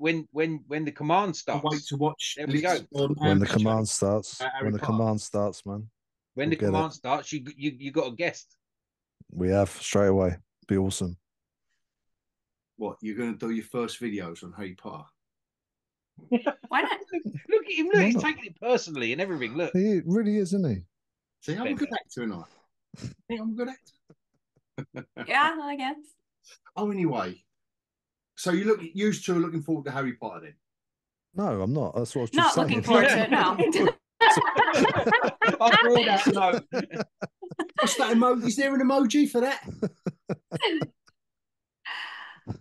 the command starts. I wait to watch. There we go. When the command starts. When the command starts, man. When the command starts, you got a guest. We have straight away. Be awesome. What, you're going to do your first videos on Harry Potter? Why not? Look at him. Look, he's taking it personally and everything. Look, He really is, isn't he? See, I'm a good actor, and I think I'm a good actor. Yeah, I guess. Oh, anyway. So you two are looking forward to Harry Potter then? No, I'm not. That's what I was just Not saying. looking forward to it, no. I draw that note. What's that emoji? Is there an emoji for that?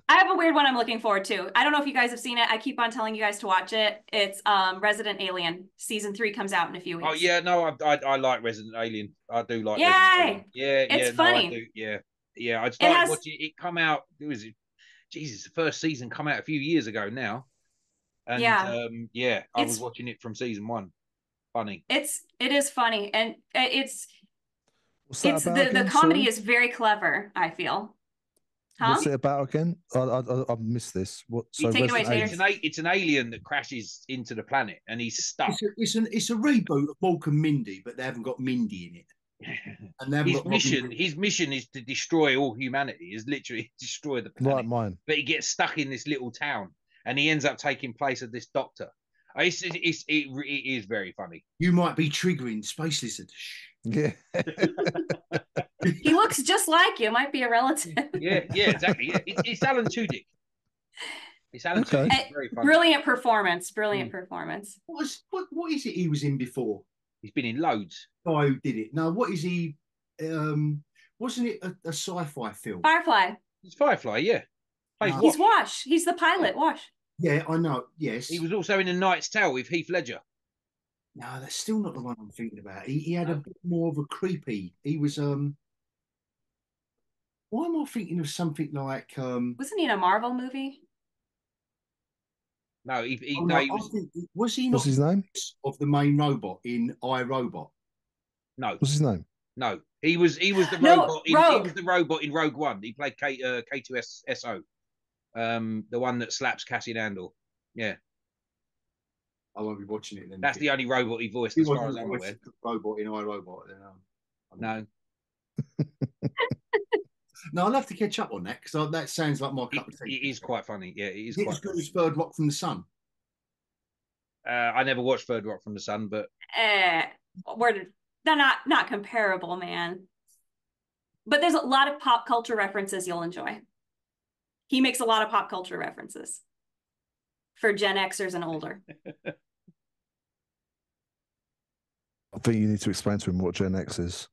I have a weird one I'm looking forward to. I don't know if you guys have seen it. I keep on telling you guys to watch it. It's Resident Alien. Season 3 comes out in a few weeks. Oh yeah, no, I like Resident Alien. I do like. Yay! Resident Alien. Yeah, it's yeah, funny. No, I do. Yeah. I started watching it. It come out. It was, Jesus, the first season come out a few years ago now. And I was watching it from season 1. Funny. It is funny, and it's the comedy is very clever, I feel. Huh? What's it about again? I missed this. What? So take it away, it's an alien that crashes into the planet, and he's stuck. It's a reboot of Mork and Mindy, but they haven't got Mindy in it. And his mission is to destroy all humanity. Is literally destroy the planet. Like mine. But he gets stuck in this little town, and he ends up taking place of this doctor. It is very funny. You might be triggering Space Lizard. Yeah. He looks just like you. Might be a relative. Yeah, exactly. Yeah. It's Alan Tudyk. It's Alan Tudyk. It's very funny. Brilliant performance. Performance. What is it he was in before? He's been in loads. Oh, who did it? No, what is he? Wasn't it a sci-fi film? Firefly. It's Firefly, yeah. He's Wash. He's the pilot, Wash. Yeah, I know. Yes. He was also in A Knight's Tale with Heath Ledger. No, that's still not the one I'm thinking about. He had a bit more of a creepy. He was Why am I thinking of something like Wasn't he in a Marvel movie? No, was he not What's his name? Of the main robot in iRobot? No. What's his name? No. He was the robot he was the robot in Rogue One. He played K2SO. The one that slaps Cassian Andor. Yeah. I won't be watching it then. That's the only robot he voiced, as far as I'm aware. Robot in iRobot. No. No, I'll have to catch up on that because that sounds like my cup of tea. It is quite funny. Yeah, it is quite. As good as Third Rock from the Sun. I never watched Third Rock from the Sun, but they're not comparable, man. But there's a lot of pop culture references you'll enjoy. He makes a lot of pop culture references for Gen Xers and older. I think you need to explain to him what Gen X is.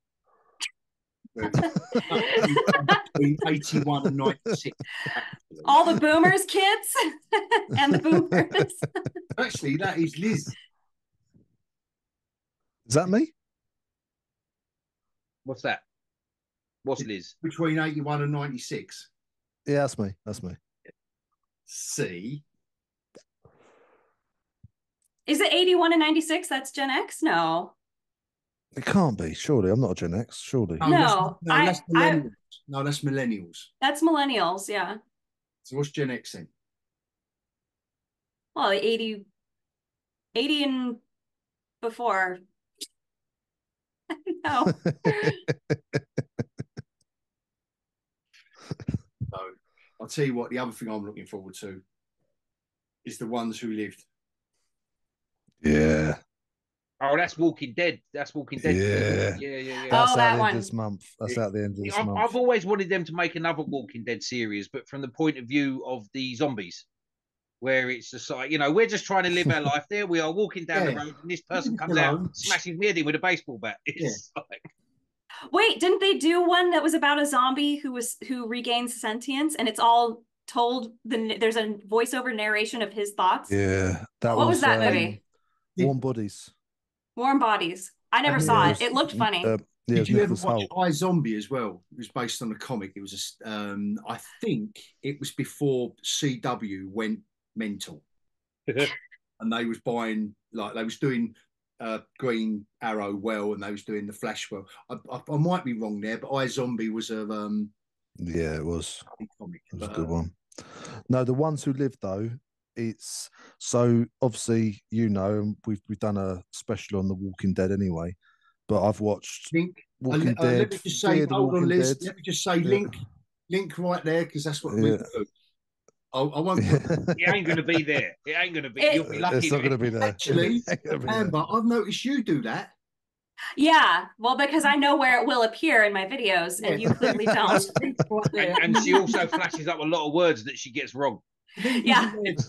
Between 81 and 96. All the boomers, kids, and the boomers. Actually, that is Liz. Is that me? What's that? What's Liz? Between 81 and 96. Yeah, that's me. That's me. See? Is it 81 and 96? That's Gen X? No. It can't be, surely. I'm not a Gen X, surely. That's millennials. No, that's millennials. That's millennials, yeah. So what's Gen X then? Well, 80 and before. No. So I'll tell you what, the other thing I'm looking forward to is The Ones Who Lived. Yeah. Oh, that's Walking Dead. That's Walking Dead. Yeah. That's that out one. This month. That's out the end of this month. I've always wanted them to make another Walking Dead series, but from the point of view of the zombies, where it's just like, we're just trying to live our life. There we are walking down the road, and this person comes out, smashes me head in with a baseball bat. It's like... Wait, didn't they do one that was about a zombie who regains sentience, and it's all told? There's a voiceover narration of his thoughts. Yeah, what was that movie? Warm Bodies. Warm Bodies. I never saw it. It looked funny. Did you ever watch iZombie as well? It was based on a comic. It was I think it was before CW went mental, and they was buying they was doing Green Arrow well, and they was doing the Flash well. I might be wrong there, but iZombie was a yeah, it was comic. It was a good one. No, The Ones Who Live though. It's so obviously and we've done a special on The Walking Dead anyway. but I've watched Link. Walking Dead. Let me just say, hold on, Liz. Dead. Let me just say, link right there, because that's what we do. I won't. It ain't going to be there. It ain't going to be. You'll be lucky. It's not going to be there. Actually, Amber, I've noticed you do that. Yeah, well, because I know where it will appear in my videos, and you clearly don't. And she also flashes up a lot of words that she gets wrong. Yeah. It's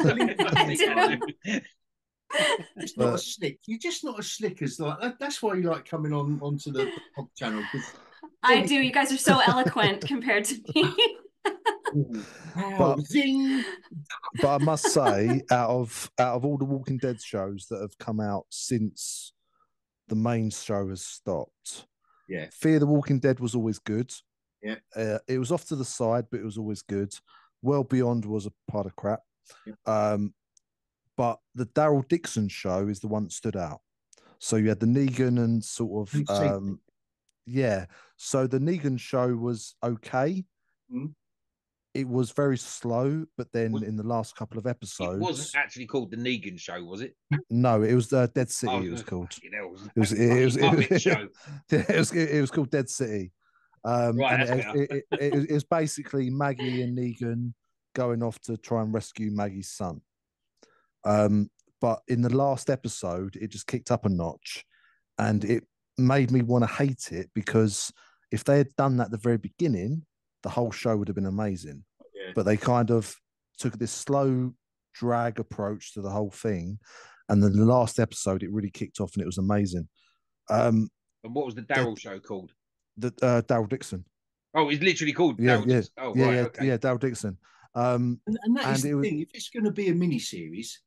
not as slick. You're just not as slick as like. That's why you like coming onto the pop channel. I do. You guys are so eloquent compared to me. Wow, zing! But I must say, out of all the Walking Dead shows that have come out since the main show has stopped, yeah, Fear the Walking Dead was always good. Yeah, it was off to the side, but it was always good. Well Beyond was a part of crap. Yeah. But the Daryl Dixon show is the one that stood out. So you had the Negan and sort of yeah. So the Negan show was okay. Mm. It was very slow, but then in the last couple of episodes, it wasn't actually called the Negan show, was it? No, it was Dead City. It was called. It was called Dead City. Right, and it was basically Maggie and Negan going off to try and rescue Maggie's son. But in the last episode, it just kicked up a notch, and it made me want to hate it, because if they had done that at the very beginning, the whole show would have been amazing. Yeah. But they kind of took this slow drag approach to the whole thing, and then the last episode, it really kicked off, and it was amazing. And what was the Daryl show called? The Daryl Dixon. Oh, it's literally called Daryl Dixon. Oh, right, okay. Yeah, Daryl Dixon. And that is the thing. If it's going to be a mini series,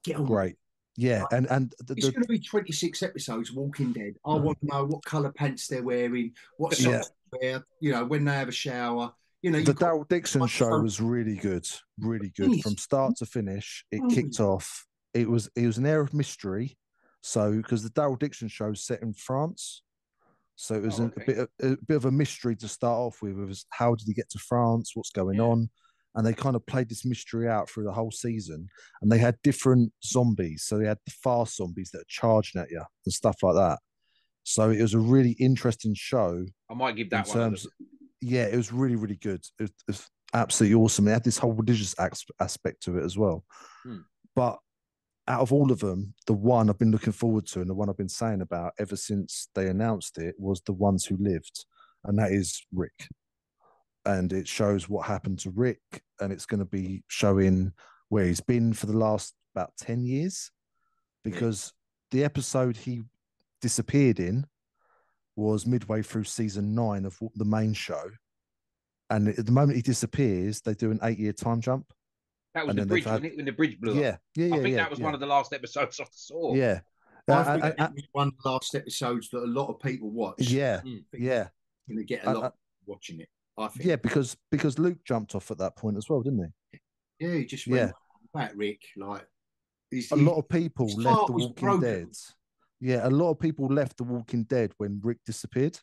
get on. Great. Yeah, and it's going to be 26 episodes. Walking Dead. I want to know what color pants they're wearing, what socks they wear. You know, when they have a shower. You know, the Daryl Dixon show was really good from start to finish. It kicked off. It was an air of mystery. So because the Daryl Dixon show is set in France, so it was a bit of a mystery to start off with. It was, how did he get to France? What's going on? And they kind of played this mystery out through the whole season. And they had different zombies. So they had the fast zombies that are charging at you and stuff like that. So it was a really interesting show. I might give that one. Yeah, it was really, really good. It was absolutely awesome. It had this whole religious aspect to it as well. But out of all of them, the one I've been looking forward to, and the one I've been saying about ever since they announced it, was The Ones Who Lived. And that is Rick. And it shows what happened to Rick, and it's going to be showing where he's been for the last about 10 years, because the episode he disappeared in was midway through season 9 of the main show. And at the moment he disappears, they do an 8-year time jump. That was the bridge, wasn't it? When the bridge blew up. I think that was one of the last episodes I saw. Yeah. I think it was one of the last episodes that a lot of people watched. Yeah. You're going to get a lot watching it. I think. Yeah, because Luke jumped off at that point as well, didn't he? Yeah, he just went back, Rick. Like a lot of people left The Walking Dead. Yeah, a lot of people left The Walking Dead when Rick disappeared.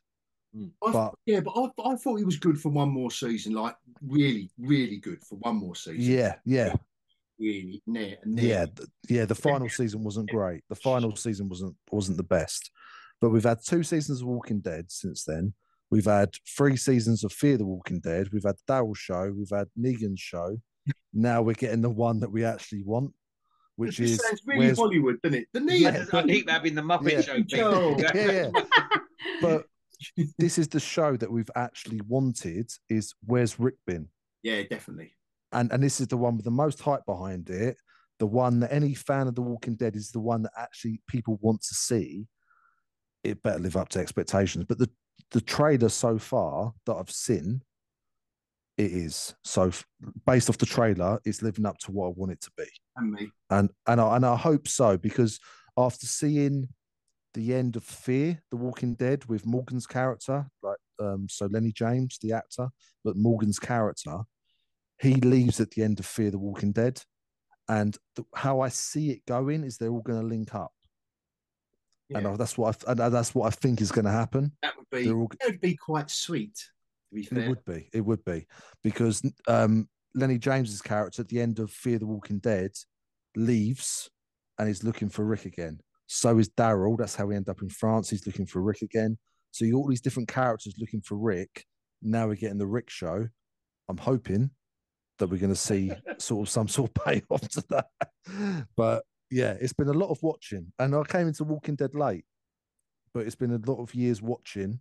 I thought he was good for one more season. Like really, really good for one more season. Yeah. Really, the final season wasn't great. The final season wasn't the best. But we've had 2 seasons of Walking Dead since then. We've had 3 seasons of Fear the Walking Dead. We've had Daryl show. We've had Negan's show. Now we're getting the one that we actually want, which is sounds really Hollywood, doesn't it? The Negan. I keep having the Muppet show. Yeah. But this is the show that we've actually wanted. Is Where's Rick been? Yeah, definitely. And this is the one with the most hype behind it. The one that any fan of The Walking Dead is the one that actually people want to see. It better live up to expectations. But the trailer so far that I've seen, it is. So based off the trailer, it's living up to what I want it to be. And me. And I hope so, because after seeing the end of Fear the Walking Dead with Morgan's character, so Lenny James, the actor, but Morgan's character, he leaves at the end of Fear the Walking Dead. And how I see it going is they're all going to link up. Yeah. And that's what I think is going to happen. That would be quite sweet. To be fair. It would be because Lenny James's character at the end of Fear the Walking Dead leaves and is looking for Rick again. So is Daryl. That's how we end up in France. He's looking for Rick again. So you got all these different characters looking for Rick. Now we're getting the Rick show. I'm hoping that we're going to see some sort of payoff to that. But yeah, it's been a lot of watching. And I came into Walking Dead late, but it's been a lot of years watching.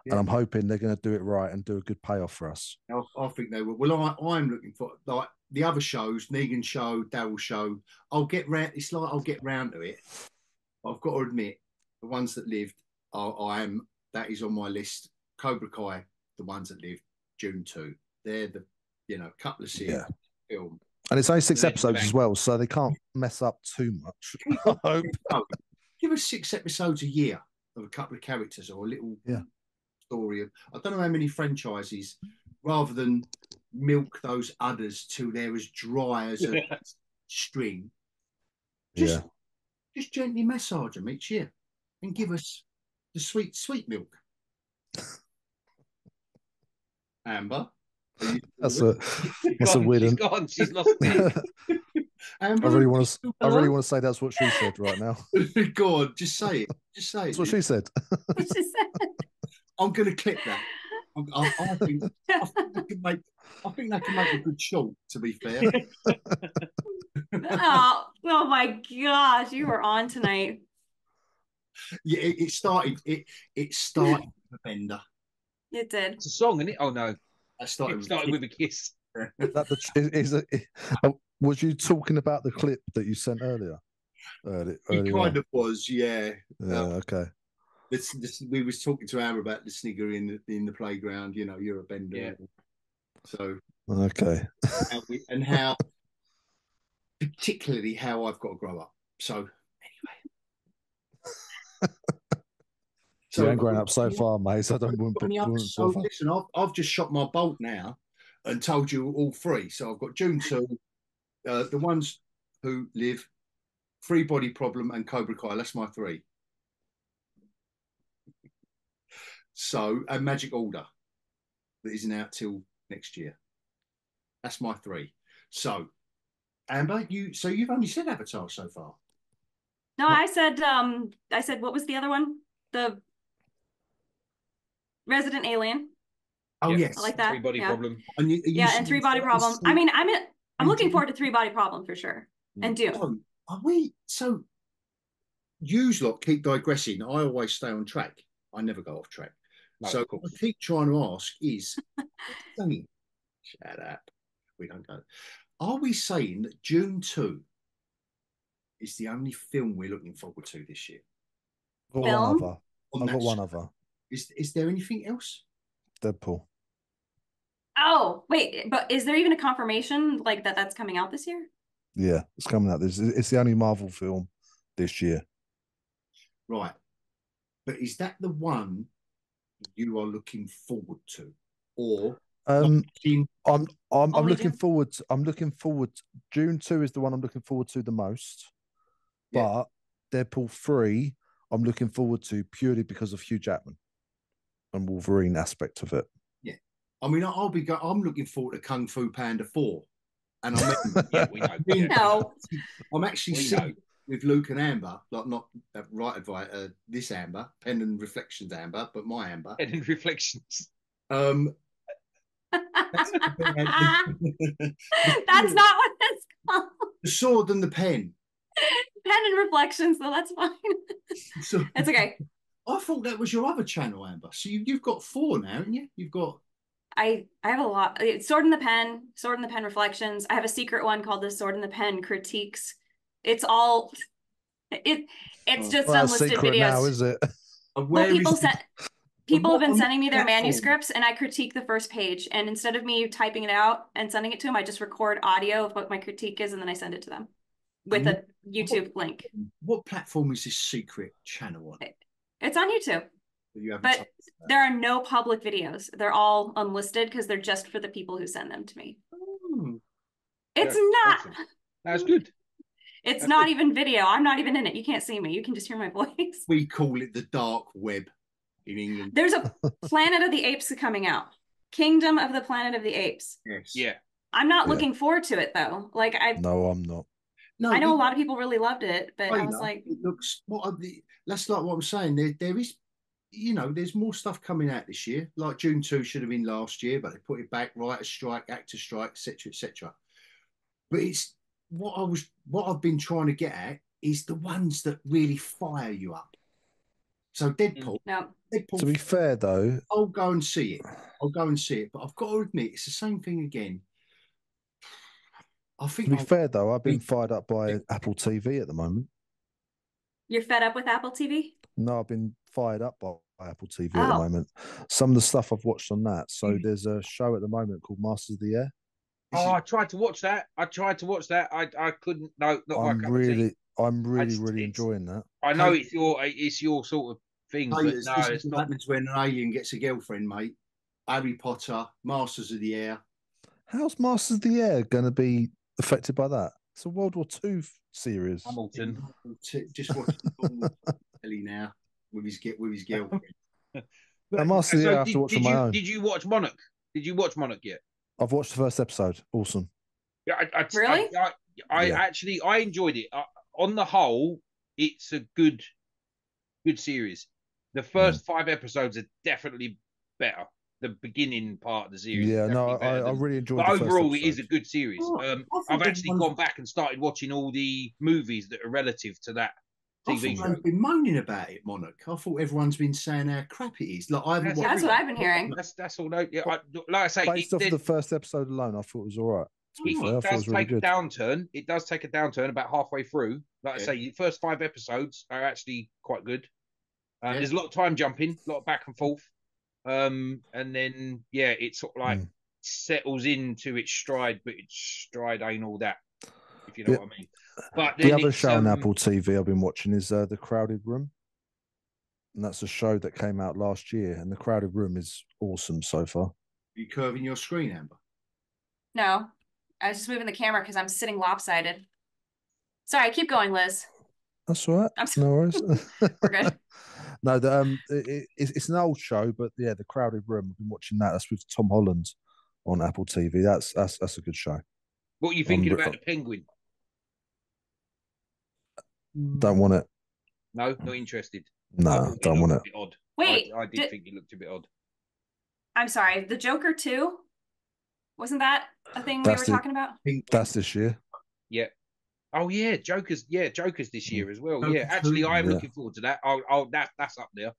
Yeah. And I'm hoping they're going to do it right and do a good payoff for us. I think they will. Well, I'm looking for, like, the other shows, Negan show, Daryl show. I'll get round. It's like I'll get round to it. I've got to admit, the ones that lived, that is on my list. Cobra Kai, the ones that lived, Dune 2. They're the, couple of series film. And it's only 6 episodes as well, so they can't mess up too much. I hope. Give us 6 episodes a year of a couple of characters or a little story of, I don't know how many franchises, rather than milk those others till they're as dry as a string. Just gently massage them each year and give us the sweet milk. Amber, that's a weird. She's gone. She's lost it. Amber, I really want to say that's what she said right now. Go on, just say it. Just say it. That's what she said. I'm going to clip that. I think that can make a good short, to be fair. oh my gosh, you were on tonight. Yeah, it started with a bender. It did. It's a song, isn't it? Oh no. It started with a kiss. Was you talking about the clip that you sent earlier? It kind of was, yeah. Okay. We was talking to Amber about the snigger in the playground. You're a bender. Yeah. So okay. how particularly how I've got to grow up. So anyway. You ain't grown up so far, mate. So I wouldn't listen, I've just shot my bolt now and told you all 3. So I've got Dune 2, the ones who live, Free Body Problem, and Cobra Kai. That's my 3. So, a Magic Order that isn't out till next year. That's my 3. So, Amber, you've only said Avatar so far. No, what? I said what was the other one? The Resident Alien. Oh yes, I like that. 3 Body Problem. And 3 Body Problem. I mean, I'm looking forward to 3 Body Problem for sure. And Dune. Are we? So, you lot keep digressing. I always stay on track. I never go off track. No, so what I keep trying to ask is, shut up. We don't go. Are we saying that Dune 2 is the only film we're looking forward to this year? I've got one other. Is there anything else? Deadpool. Oh, wait, but is there even a confirmation like that's coming out this year? Yeah, it's coming out. It's the only Marvel film this year. Right. But is that the one you are looking forward to? Or I'm looking forward June 2 is the one I'm looking forward to the most. Yeah. But Deadpool 3 I'm looking forward to purely because of Hugh Jackman and Wolverine aspect of it. Yeah. I mean, I'm looking forward to Kung Fu Panda 4. And we know. I'm actually seeing with Luke and Amber, like not right advice, this Amber, Pen and Reflections Amber, but my Amber. Pen and Reflections. That's not what that's called. The Sword and the Pen. Pen and Reflections, so that's fine. So, it's okay. I thought that was your other channel, Amber. So you've got 4 now, haven't you? You've got. I have a lot. Sword in the Pen Reflections. I have a secret one called the Sword in the Pen Critiques. It's all it's just unlisted videos. Now, is it? People have been sending me their manuscripts and I critique the first page. And instead of me typing it out and sending it to them, I just record audio of what my critique is and then I send it to them with a YouTube link. What platform is this secret channel on? It's on YouTube. But there are no public videos. They're all unlisted because they're just for the people who send them to me. It's not. Awesome. That's good. It's not even video. I'm not even in it. You can't see me. You can just hear my voice. We call it the dark web in England. There's a Planet of the Apes coming out. Kingdom of the Planet of the Apes. Yes. Yeah. I'm not looking forward to it though. No, I'm not. No, I know a lot of people really loved it, but I was like, it looks that's like what I'm saying. There is, there's more stuff coming out this year. Like June 2 should have been last year, but they put it back. Writer strike, actor strike, etc., etc. But it's what I've been trying to get at is the ones that really fire you up. So Deadpool. no. Deadpool. To be fair, though, I'll go and see it. But I've got to admit, it's the same thing again. I think. To be fair, though, I've been fired up by Apple TV at the moment. You're fed up with Apple TV? No, I've been fired up by Apple TV at the moment. Some of the stuff I've watched on that. So there's a show at the moment called Masters of the Air. Oh, I tried to watch that. I couldn't. No, not my cup of tea. I'm really enjoying that. I know it's your sort of thing, but no, it's what not. happens when an alien gets a girlfriend, mate. Harry Potter, Masters of the Air. How's Masters of the Air going to be affected by that? It's a World War II series. Hamilton. Just watch Ellie now with his girlfriend. Masters of the Air, I have to watch on my own. Did you watch Monarch? Did you watch Monarch yet? I've watched the first episode. Awesome. Yeah, really? Actually I enjoyed it. On the whole, it's a good series. The first 5 episodes are definitely better. The beginning part of the series. Yeah, no, I really enjoyed it. But overall, it is a good series. I've actually gone back and started watching all the movies that are relative to that TV show. I've been moaning about it, Monarch. I thought everyone's been saying how crap it is. Like that's what I've been hearing. That's all. Yeah, like I say, based off the first episode alone, I thought it was all right. It does take a downturn. It does take a downturn about halfway through. Like I say, the first 5 episodes are actually quite good. There's a lot of time jumping, a lot of back and forth. And then it sort of like settles into its stride, but its stride ain't all that, if you know what I mean. But the other show on Apple TV I've been watching is The Crowded Room, and that's a show that came out last year. And The Crowded Room is awesome so far. Are you curving your screen, Amber? No, I was just moving the camera because I'm sitting lopsided. Sorry, keep going, Liz. That's all right. No worries. We're good. No, it's an old show, but The Crowded Room. I've been watching that. That's with Tom Holland on Apple TV. That's a good show. What are you thinking about the Penguin? Don't want it. No, not interested. No, don't want it. Odd. Wait, I did think it looked a bit odd. I'm sorry. The Joker 2? Wasn't that a thing we were talking about? That's this year. Yeah. Oh yeah, Joker's this year as well. Yeah, actually, I'm looking forward to that. That's up there.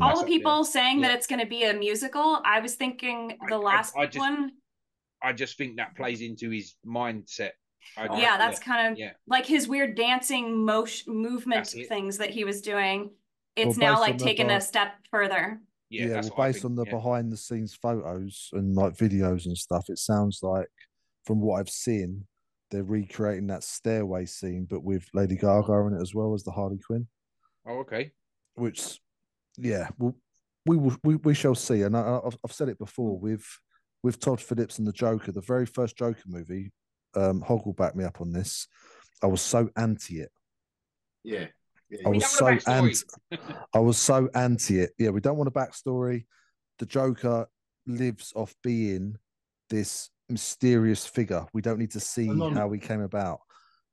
All the people saying that it's going to be a musical. I was thinking the last one. I just think that plays into his mindset. That's kind of like his weird dancing movement things that he was doing. It's now like taken a step further. Based on the behind the scenes photos and like videos and stuff, it sounds like, from what I've seen, they're recreating that stairway scene, but with Lady Gaga in it as well as the Harley Quinn. Oh, okay. Which, we shall see. And I've said it before with Todd Phillips and the Joker, the very first Joker movie. Hog will back me up on this. I was so anti it. Yeah. I was so anti it. Yeah, we don't want a backstory. The Joker lives off being this mysterious figure. We don't need to see how he came about.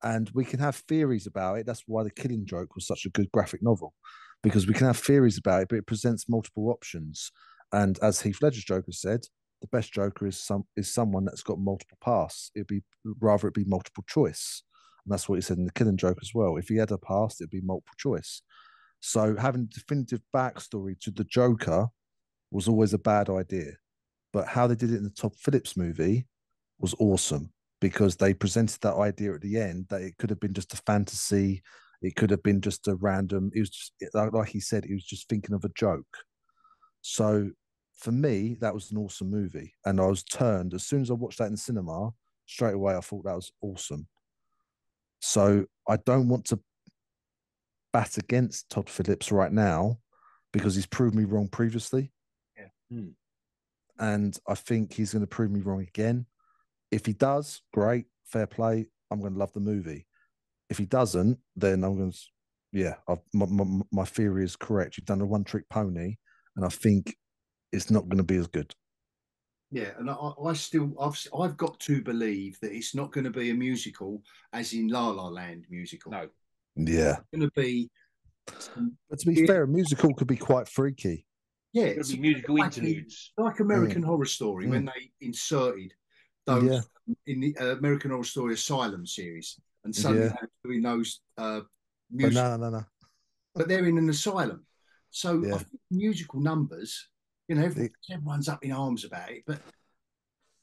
And we can have theories about it. That's why The Killing Joke was such a good graphic novel, because we can have theories about it, but it presents multiple options. And as Heath Ledger's Joker said, the best Joker is someone that's got multiple paths. It'd be multiple choice. And that's what he said in The Killing Joke as well. If he had a past, it'd be multiple choice. So having a definitive backstory to the Joker was always a bad idea. But how they did it in the Todd Phillips movie was awesome, because they presented that idea at the end that it could have been just a fantasy. It could have been just a random. It was just, like he said, he was just thinking of a joke. So for me, that was an awesome movie. And I was turned, as soon as I watched that in cinema, straight away, I thought that was awesome. So I don't want to bat against Todd Phillips right now, because he's proved me wrong previously. Yeah. And I think he's going to prove me wrong again. If he does, great, fair play. I'm going to love the movie. If he doesn't, then I'm going to, my theory is correct. You've done a one-trick pony, and I think it's not going to be as good. Yeah, and I've got to believe that it's not going to be a musical, as in La La Land musical. No. Yeah. It's going to be. But to be fair, a musical could be quite freaky. Yeah, it's be musical interludes, like American Horror Story when they inserted those in the American Horror Story Asylum series, and suddenly they're doing those music. No. But they're in an asylum, so I think musical numbers. You know, everyone's up in arms about it, but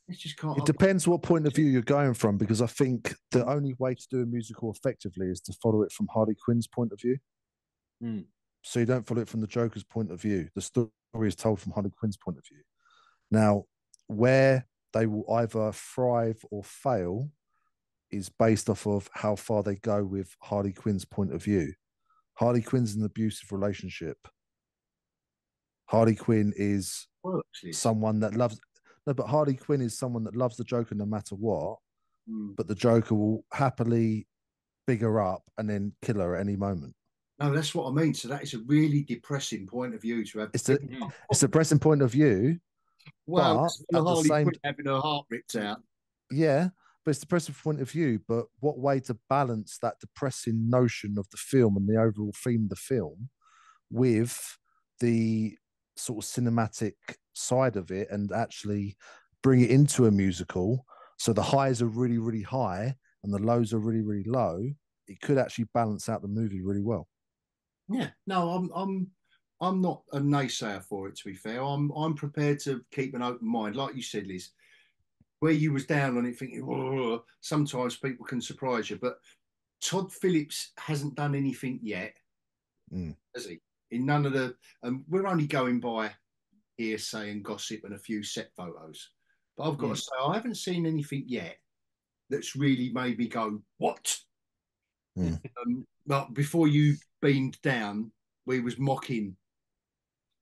it's just can't. It depends what point of view you're going from, because I think the only way to do a musical effectively is to follow it from Harley Quinn's point of view. So you don't follow it from the Joker's point of view. The story is told from Harley Quinn's point of view. Now, where they will either thrive or fail is based off of how far they go with Harley Quinn's point of view. Harley Quinn's in an abusive relationship. Harley Quinn is someone that loves... No, but Harley Quinn is someone that loves the Joker no matter what, but the Joker will happily big her up and then kill her at any moment. No, that's what I mean. So that is a really depressing point of view to have. It's a depressing point of view. Well, Harley Quinn having her heart ripped out. Yeah, but it's a depressing point of view. But what way to balance that depressing notion of the film and the overall theme of the film with the sort of cinematic side of it, and actually bring it into a musical so the highs are really, really high and the lows are really, really low? It could actually balance out the movie really well. Yeah, no, I'm not a naysayer for it, to be fair. I'm prepared to keep an open mind, like you said, Liz. Where you was down on it thinking, sometimes people can surprise you, but Todd Phillips hasn't done anything yet, has he? In none of the, we're only going by hearsay and gossip and a few set photos. But I've got to say, I haven't seen anything yet that's really made me go, what? But before you beamed down, we was mocking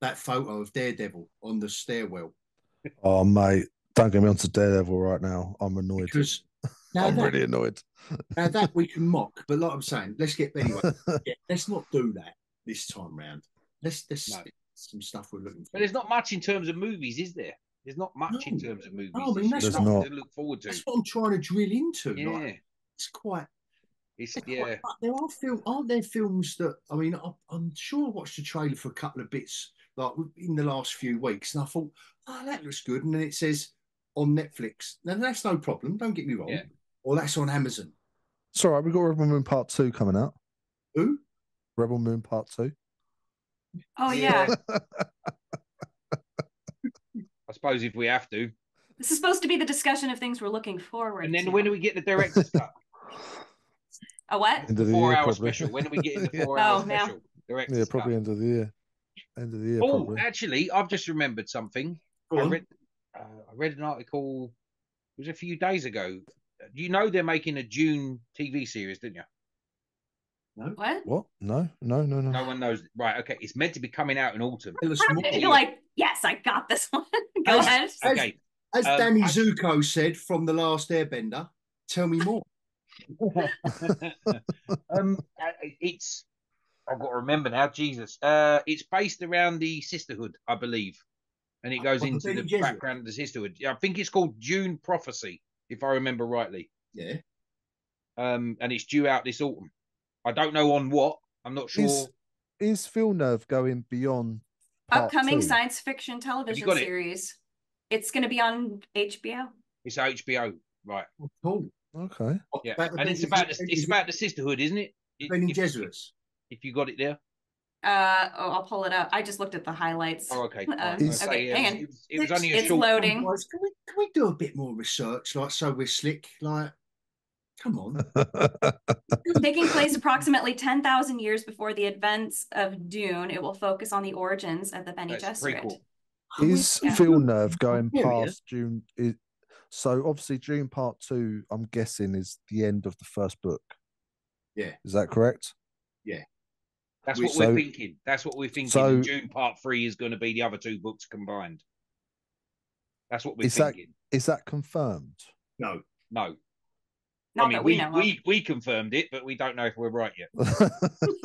that photo of Daredevil on the stairwell. Oh, mate, don't get me onto Daredevil right now. I'm annoyed. Because I'm really annoyed. Now that we can mock, but like I'm saying, let's get anyway. Let's not do that this time round. Let's some stuff we're looking for. But there's not much in terms of movies, is there? There's not much in terms of movies. No, I mean, that's not to look forward to. That's what I'm trying to drill into. Yeah, like, it's quite. Yeah. There aren't there films that, I mean, I'm sure I watched a trailer for a couple of bits like in the last few weeks, and I thought, oh, that looks good, and then it says on Netflix. Now that's no problem. Don't get me wrong. Or that's on Amazon. It's all right. We've got Rebel Moon Part 2 coming out. Who? Rebel Moon Part 2. Oh, yeah. I suppose if we have to. This is supposed to be the discussion of things we're looking forward to. And then when do we get the director's cut? A what? The 4-hour special. When do we get in the 4-hour special? Yeah, probably end of the year. End of the year. Oh, probably. Actually, I've just remembered something. I read an article, it was a few days ago. You know they're making a Dune TV series, didn't you? No. What? No. No one knows. Right, okay. It's meant to be coming out in autumn. You're like, yes, I got this one. Go ahead. Okay. As Danny Zuko said from The Last Airbender, tell me more. It's, I've got to remember now, Jesus. It's based around the sisterhood, I believe. And it goes into the background of the sisterhood. I think it's called Dune Prophecy, if I remember rightly. Yeah. And it's due out this autumn. I don't know on what. I'm not sure. Is Villeneuve going beyond upcoming science fiction television series? It's going to be on HBO. It's HBO, right? Oh, cool. Okay. Yeah, and it's about the sisterhood, isn't it? Bene Gesserits. If you got it there. I'll pull it up. I just looked at the highlights. Oh, okay. Okay, hang on. It was only a short. Loading. Can we do a bit more research? Like, so we're slick. Like, come on. Taking place approximately 10,000 years before the events of Dune, it will focus on the origins of the Bene Gesserit. Cool. Is Villeneuve going past Dune? So obviously Dune Part 2, I'm guessing, is the end of the first book. Yeah. Is that correct? Yeah. That's what we're thinking. That's what we're thinking. So, Dune Part 3 is going to be the other two books combined. That's what we're thinking. Is that confirmed? No. Not I mean, that we know of. we confirmed it, but we don't know if we're right yet.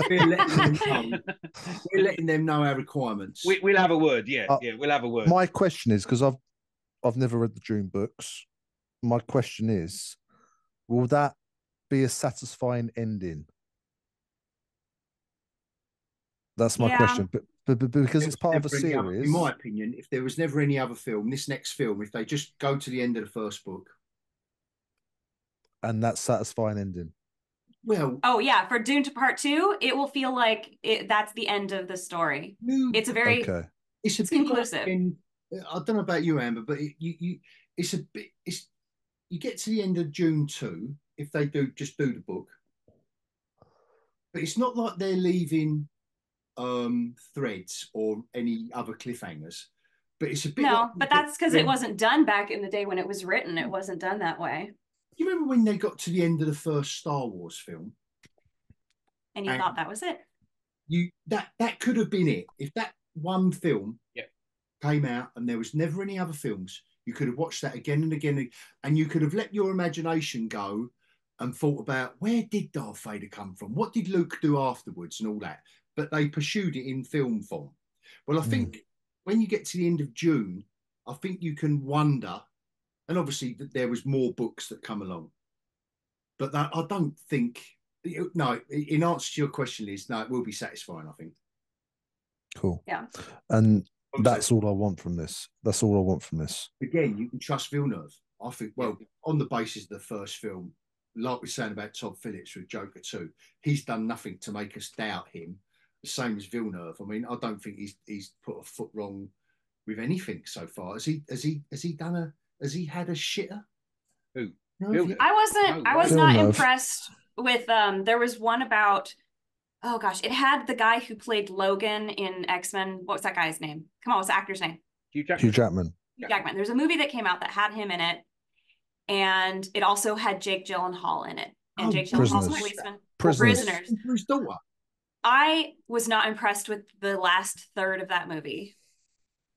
We're letting them know our requirements. We'll have a word, yeah. We'll have a word. My question is, because I've never read the Dune books. My question is, will that be a satisfying ending? That's my question. But because it's part of a series. In my opinion, if there was never any other film, this next film, if they just go to the end of the first book. And that's satisfying ending. Well, oh yeah, for Dune to Part 2, it will feel like that's the end of the story. It's a very it's conclusive. I don't know about you, Amber, but it's a bit. You get to the end of Dune 2 if they just do the book, but it's not like they're leaving threads or any other cliffhangers. But it's a bit. But that's because it wasn't done back in the day when it was written. It wasn't done that way. You remember when they got to the end of the first Star Wars film? And you thought that was it? That could have been it. If that one film came out and there was never any other films, you could have watched that again and again, and you could have let your imagination go and thought about, where did Darth Vader come from? What did Luke do afterwards and all that? But they pursued it in film form. Well, I think when you get to the end of Dune, I think you can wonder. And obviously, there was more books that come along, but I don't think. No, in answer to your question, Liz, no, it will be satisfying. I think. Cool. Yeah. And that's all I want from this. That's all I want from this. Again, you can trust Villeneuve. I think. Well, on the basis of the first film, like we're saying about Todd Phillips with Joker 2, he's done nothing to make us doubt him. The same as Villeneuve. I mean, I don't think he's put a foot wrong with anything so far. Has he done a? Has he had a shitter? Who? No, I was not impressed with there was one about, oh gosh, it had the guy who played Logan in X-Men. What's that guy's name? Come on, what's the actor's name? Hugh Jackman. There's a movie that came out that had him in it, and it also had Jake Gyllenhaal in it. And Jake Gyllenhaal's a policeman. Prisoners. His daughter. I was not impressed with the last third of that movie.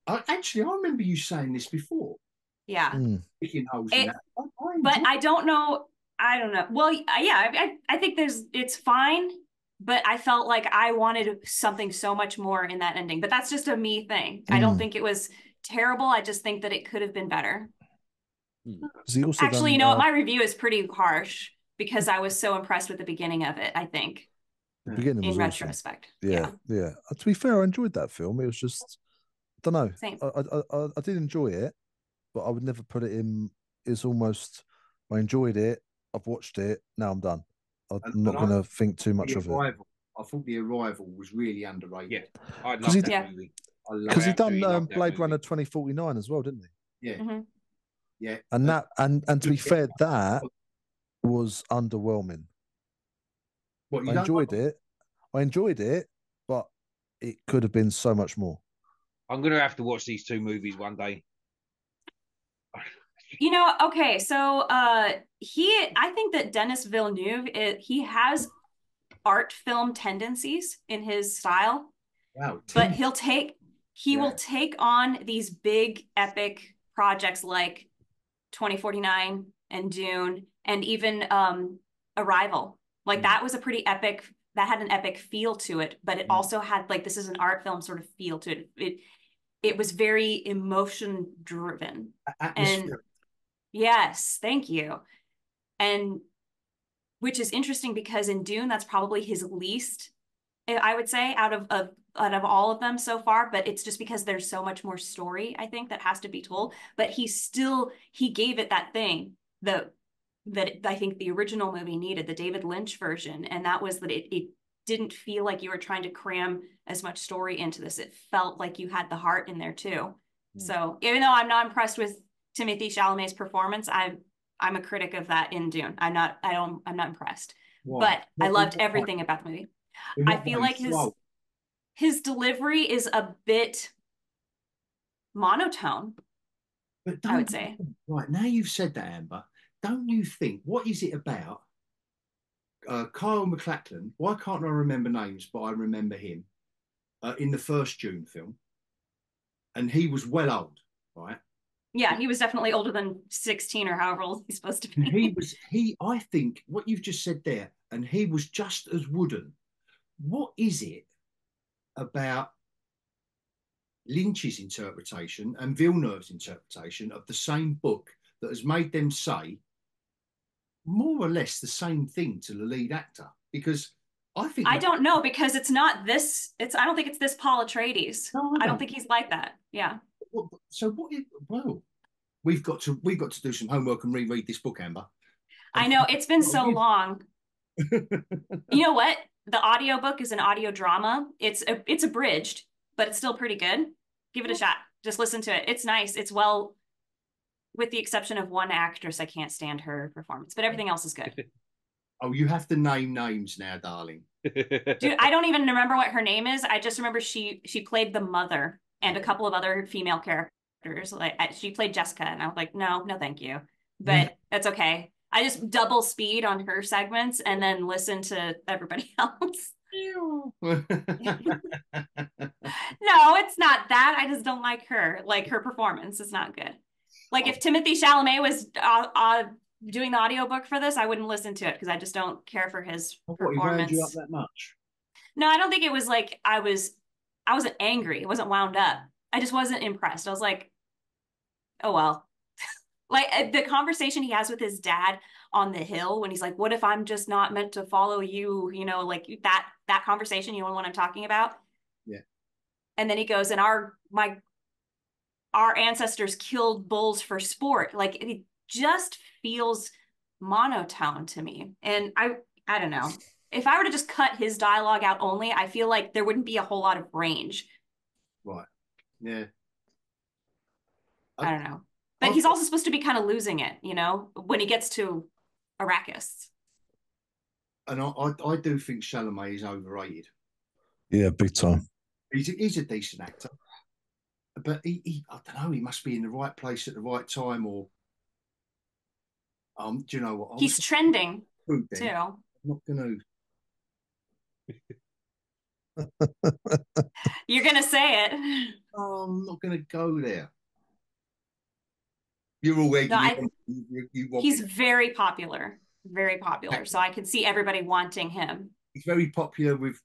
Actually, I remember you saying this before. Yeah. But I don't know. I don't know. Well, yeah, I think it's fine, but I felt like I wanted something so much more in that ending. But that's just a me thing. I don't think it was terrible. I just think that it could have been better. Actually, you know what? My review is pretty harsh because I was so impressed with the beginning of it, I think. The beginning was in retrospect. Awesome. Yeah. To be fair, I enjoyed that film. It was just, I don't know. Same. I did enjoy it, but I would never put it in. It's almost, I enjoyed it. I've watched it. Now I'm done. I'm not going to think too much of it. I thought The Arrival was really underrated. Yeah, I love that movie. Because he done Blade Runner 2049 as well, didn't he? Yeah. Mm-hmm. Yeah. And that, and to be fair, that was underwhelming. What, I enjoyed it, but it could have been so much more. I'm going to have to watch these two movies one day. You know, okay, so I think that Denis Villeneuve, he has art film tendencies in his style. Wow. But he will take on these big epic projects like 2049 and Dune and even Arrival. Like that was a pretty epic, that had an epic feel to it, but it also had like, this is an art film sort of feel to it. It was very emotion driven. And yes, thank you. And which is interesting because in Dune, that's probably his least, I would say, out of all of them so far, but it's just because there's so much more story, I think, that has to be told. But he gave it that thing that I think the original movie needed, the David Lynch version. And that was that it didn't feel like you were trying to cram as much story into this. It felt like you had the heart in there too. So even though I'm not impressed with Timothée Chalamet's performance, I'm a critic of that in Dune. I'm not impressed. But I loved everything about the movie. I feel like his delivery is a bit monotone, but I would say. Right, now you've said that, Amber, don't you think, what is it about Kyle MacLachlan? Why can't I remember names, but I remember him in the first Dune film. And he was well old, right? Yeah, he was definitely older than 16 or however old he's supposed to be. I think what you've just said there, and he was just as wooden. What is it about Lynch's interpretation and Villeneuve's interpretation of the same book that has made them say more or less the same thing to the lead actor? Because I don't know, because it's not this. I don't think it's this Paul Atreides. No, I don't think he's like that. Yeah. So what? Well, we've got to do some homework and reread this book, Amber. I know, it's been so long. You know what? The audiobook is an audio drama. It's abridged, but it's still pretty good. Give it a shot. Just listen to it. It's nice. It's well, with the exception of one actress, I can't stand her performance, but everything else is good. Oh, you have to name names now, darling. Dude, I don't even remember what her name is. I just remember she played the mother and a couple of other female characters. Like she played Jessica, and I was like, no, thank you. But that's okay. I just double speed on her segments and then listen to everybody else. No, it's not that. I just don't like her. Like, her performance is not good. Like, if Timothée Chalamet was doing the audiobook for this, I wouldn't listen to it because I just don't care for his performance. He wound you up that much? No, I don't think it was like I wasn't angry. It wasn't wound up. I just wasn't impressed. I was like, oh well. Like, the conversation he has with his dad on the hill when he's like, what if I'm just not meant to follow you? You know, like that conversation, you know what I'm talking about? Yeah. And then he goes, and our ancestors killed bulls for sport. Like, it just feels monotone to me. And I don't know. If I were to just cut his dialogue out only, I feel like there wouldn't be a whole lot of range. Right. Yeah. I don't know. But he's also supposed to be kind of losing it, you know, when he gets to Arrakis. And I do think Chalamet is overrated. Yeah, big time. He's a decent actor, but he I don't know. He must be in the right place at the right time, or do you know what? He's trending too. I'm not gonna. You're gonna say it. I'm not gonna go there. You're all you want he's very popular, very popular. So I can see everybody wanting him. He's very popular with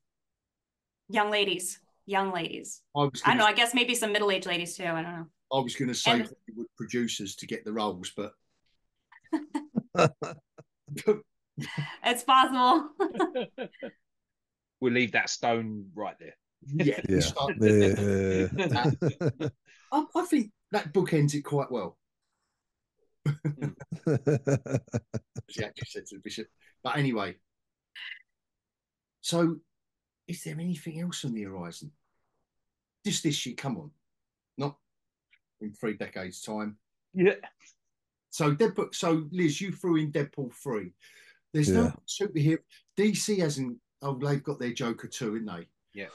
young ladies. I don't know. I guess maybe some middle-aged ladies too. I don't know. I was going to say with producers to get the roles, but it's possible. We'll leave that stone right there. Yeah. I think that book ends it quite well. She actually said to the bishop. But anyway, so is there anything else on the horizon? Just this year, come on. Not in 3 decades' time. Yeah. So Deadpool, Liz, you threw in Deadpool 3. There's no superhero. DC hasn't. Oh, they've got their Joker 2, haven't they? Yeah.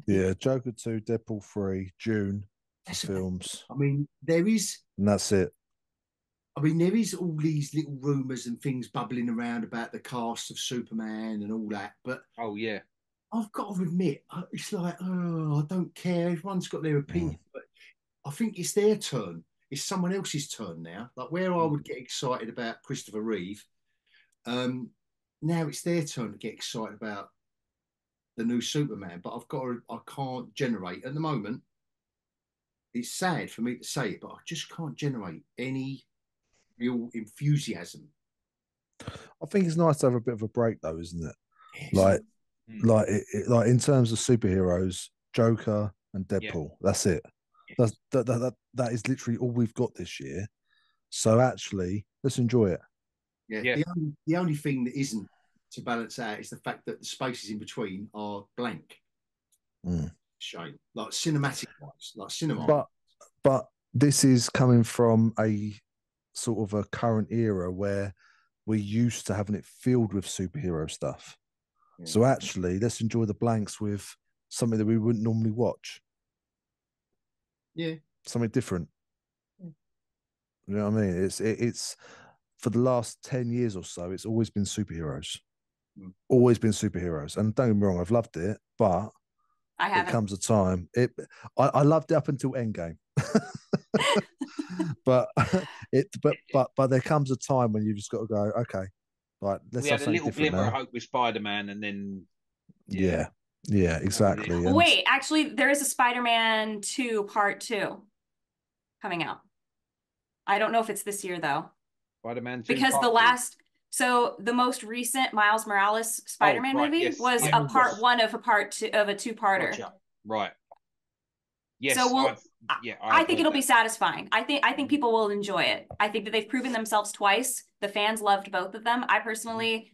Yeah, Joker 2, Deadpool 3, Dune films. I mean, there is. And that's it. I mean, there is all these little rumours and things bubbling around about the cast of Superman and all that. But oh yeah, I've got to admit, it's like, oh, I don't care. Everyone's got their opinion, but I think it's their turn. It's someone else's turn now. Like where I would get excited about Christopher Reeve, now it's their turn to get excited about the new Superman. But I can't generate at the moment. It's sad for me to say it, but I just can't generate any real enthusiasm. I think it's nice to have a bit of a break, though, isn't it? Yes. Like in terms of superheroes, Joker and Deadpool. Yeah. That's it. Yes. That is literally all we've got this year. So actually, let's enjoy it. Yeah. The only thing that isn't to balance out is the fact that the spaces in between are blank. Shame, like cinematic wise, like cinema. But this is coming from a sort of a current era where we're used to having it filled with superhero stuff. Yeah. So actually, let's enjoy the blanks with something that we wouldn't normally watch. Yeah. Something different. Yeah. You know what I mean? It's for the last 10 years or so, it's always been superheroes. Always been superheroes. And don't get me wrong, I've loved it, but it comes a time. I loved it up until Endgame. but there comes a time when you just got to go, okay, right, let's we have had a little glimmer now. of hope with Spider-Man, and then yeah, Yeah, exactly. And wait, actually, there is a Spider-Man 2 Part 2 coming out. I don't know if it's this year though. Spider-Man 2 because Part the 2. last, so the most recent Miles Morales Spider-Man movie was a part one of a part two of a two-parter. Gotcha. Right. Yes. So I think it'll be satisfying. I think people will enjoy it. I think that they've proven themselves twice. The fans loved both of them. I personally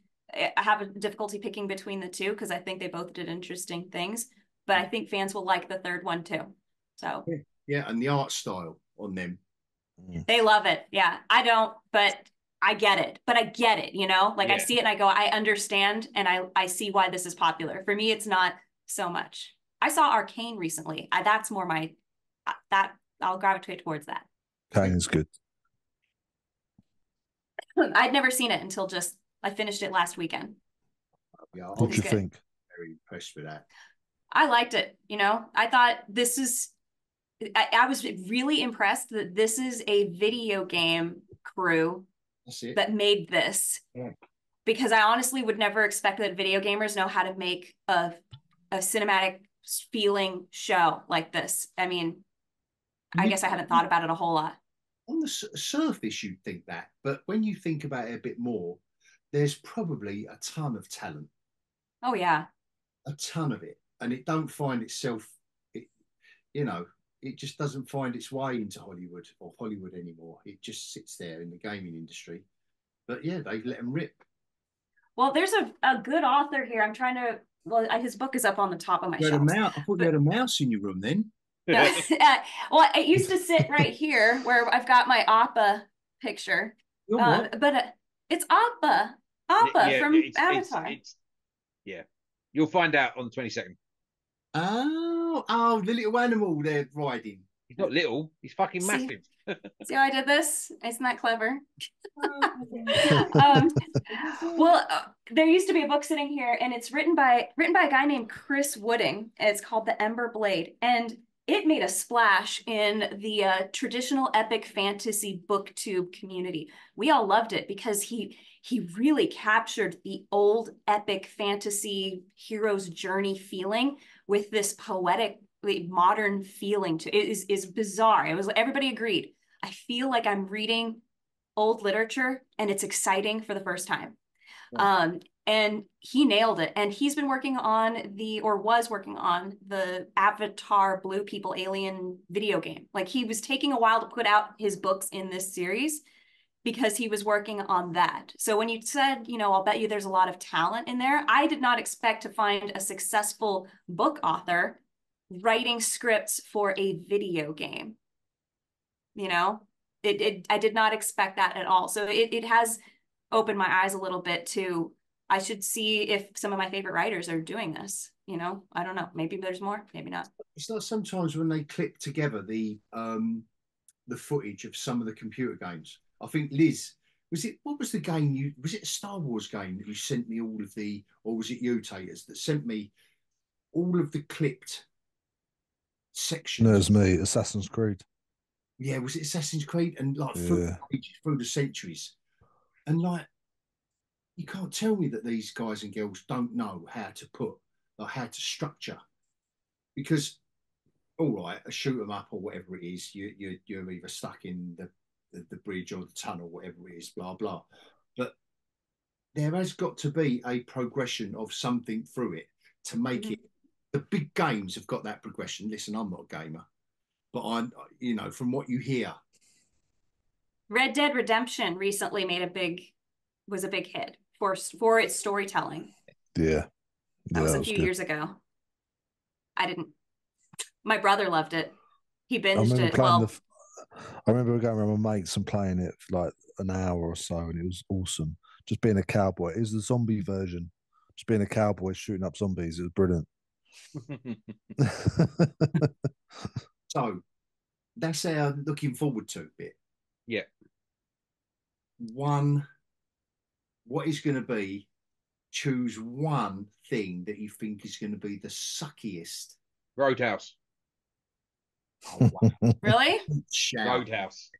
have a difficulty picking between the two because I think they both did interesting things. But I think fans will like the third one too. So yeah, and the art style on them. They love it. Yeah, I don't, but I get it. But I get it. You know, like I see it and I go, I understand, and I see why this is popular. For me, it's not so much. I saw Arcane recently. That's more my that I'll gravitate towards that. Arcane is good. I'd never seen it until just I finished it last weekend. Yeah, what do you think? Very impressed with that. I liked it. You know, I thought this is. I was really impressed that this is a video game crew that made this. Yeah. Because I honestly would never expect that video gamers know how to make a cinematic feeling show like this. I mean, I guess I haven't thought about it a whole lot. On the surface, you'd think that, but when you think about it a bit more, there's probably a ton of talent. Oh yeah, a ton of it, and it don't find itself. It just doesn't find its way into Hollywood or Hollywood anymore. It just sits there in the gaming industry. But yeah, they've let them rip. Well, there's a good author here. I'm trying to. Well, his book is up on the top of my shelf. I thought you had a mouse in your room then. No, well, it used to sit right here where I've got my Appa picture. But it's Appa from Avatar. Yeah, you'll find out on the 22nd. Oh, the little animal they're riding. He's not little. He's fucking massive. See how I did this? Isn't that clever? Well, there used to be a book sitting here, and it's written by a guy named Chris Wooding. It's called The Ember Blade, and it made a splash in the traditional epic fantasy booktube community. We all loved it because he really captured the old epic fantasy hero's journey feeling with this poetic modern feeling to it. Is bizarre. It was, everybody agreed. I feel like I'm reading old literature and it's exciting for the first time. Yeah. And he nailed it. And he's been working on was working on the Avatar Blue People Alien video game. Like, he was taking a while to put out his books in this series because he was working on that. So when you said, I'll bet you there's a lot of talent in there, I did not expect to find a successful book author writing scripts for a video game. I did not expect that at all. So it has opened my eyes a little bit to, I should see if some of my favorite writers are doing this. I don't know. Maybe there's more, maybe not. It's like sometimes when they clip together the footage of some of the computer games. I think Liz, what was the game was it a Star Wars game that you sent me all of the, or was it you, Taters, that sent me all of the clipped sections? No, it was me, Assassin's Creed. Yeah, was it Assassin's Creed? And like through the centuries. And like, you can't tell me that these guys and girls don't know how to structure. Because, all right, a shoot 'em up or whatever it is, you're either stuck in the bridge or the tunnel, whatever it is, blah, blah. But there has got to be a progression of something through it to make it. The big games have got that progression. Listen, I'm not a gamer, but I'm, from what you hear. Red Dead Redemption recently was a big hit for its storytelling. Yeah. That was a few years ago. My brother loved it. He binged it. I remember going around my mates and playing it for like an hour or so, and it was awesome. Just being a cowboy. It was the zombie version. Just being a cowboy shooting up zombies. It was brilliant. So that's our looking forward to bit. Yeah. What is going to be, choose one thing that you think is going to be the suckiest. Roadhouse. Oh, wow. Really? Roadhouse.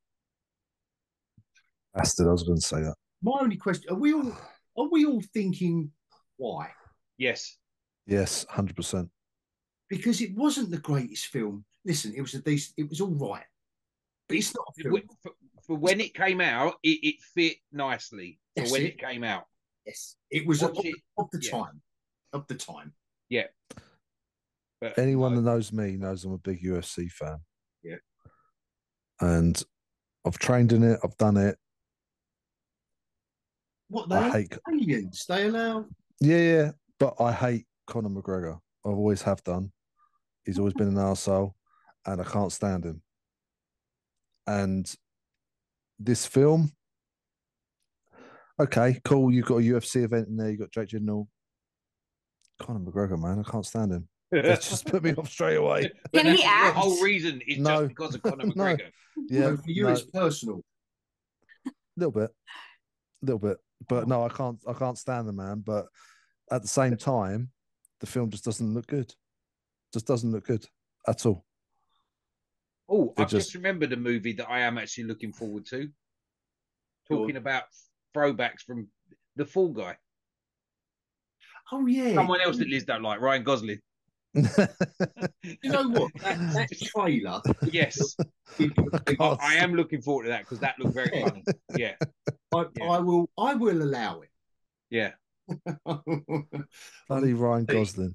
Bastard, I was going to say that. My only question, are we all thinking why? Yes. Yes, 100%. Because it wasn't the greatest film. Listen, it was a decent. It was all right, but it's not a film. For when it came out, it fit nicely for when it came out. Yes, it was of the time. Of the time. Yeah. But anyone that knows me knows I'm a big UFC fan. Yeah. And I've trained in it. I've done it. What they hate aliens? They allow. Yeah, but I hate Conor McGregor. I always have done. He's always been an arsehole, and I can't stand him. And this film, okay, cool. You've got a UFC event in there. You've got Jake Gyllenhaal. Conor McGregor, man, I can't stand him. That just put me off straight away. Can he act? The whole reason is just because of Conor McGregor. Yeah, so for you it's personal. A little bit. But no, I can't stand the man. But at the same time, the film just doesn't look good. Just doesn't look good at all. Oh, I've just remembered a movie that I am actually looking forward to. Talking about throwbacks from The Fall Guy. Oh yeah. Someone else that Liz don't like, Ryan Gosling. You know what? That trailer. Yes. I am looking forward to that because that looked very funny. Yeah. I will allow it. Yeah. Bloody Ryan Gosling.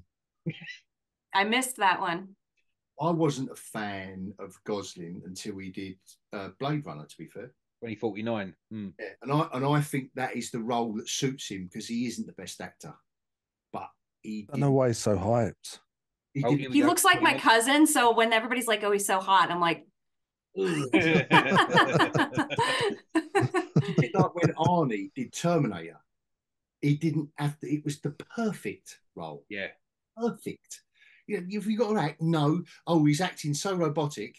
I missed that one. I wasn't a fan of Gosling until he did Blade Runner, to be fair. 2049. Yeah, and I think that is the role that suits him because he isn't the best actor. But I don't know why he's so hyped. He looks like my cousin, so when everybody's like, "Oh, he's so hot," I'm like, like when Arnie did Terminator, he didn't have to. It was the perfect role. Yeah, perfect. You know, if you got to act, no. Oh, he's acting so robotic.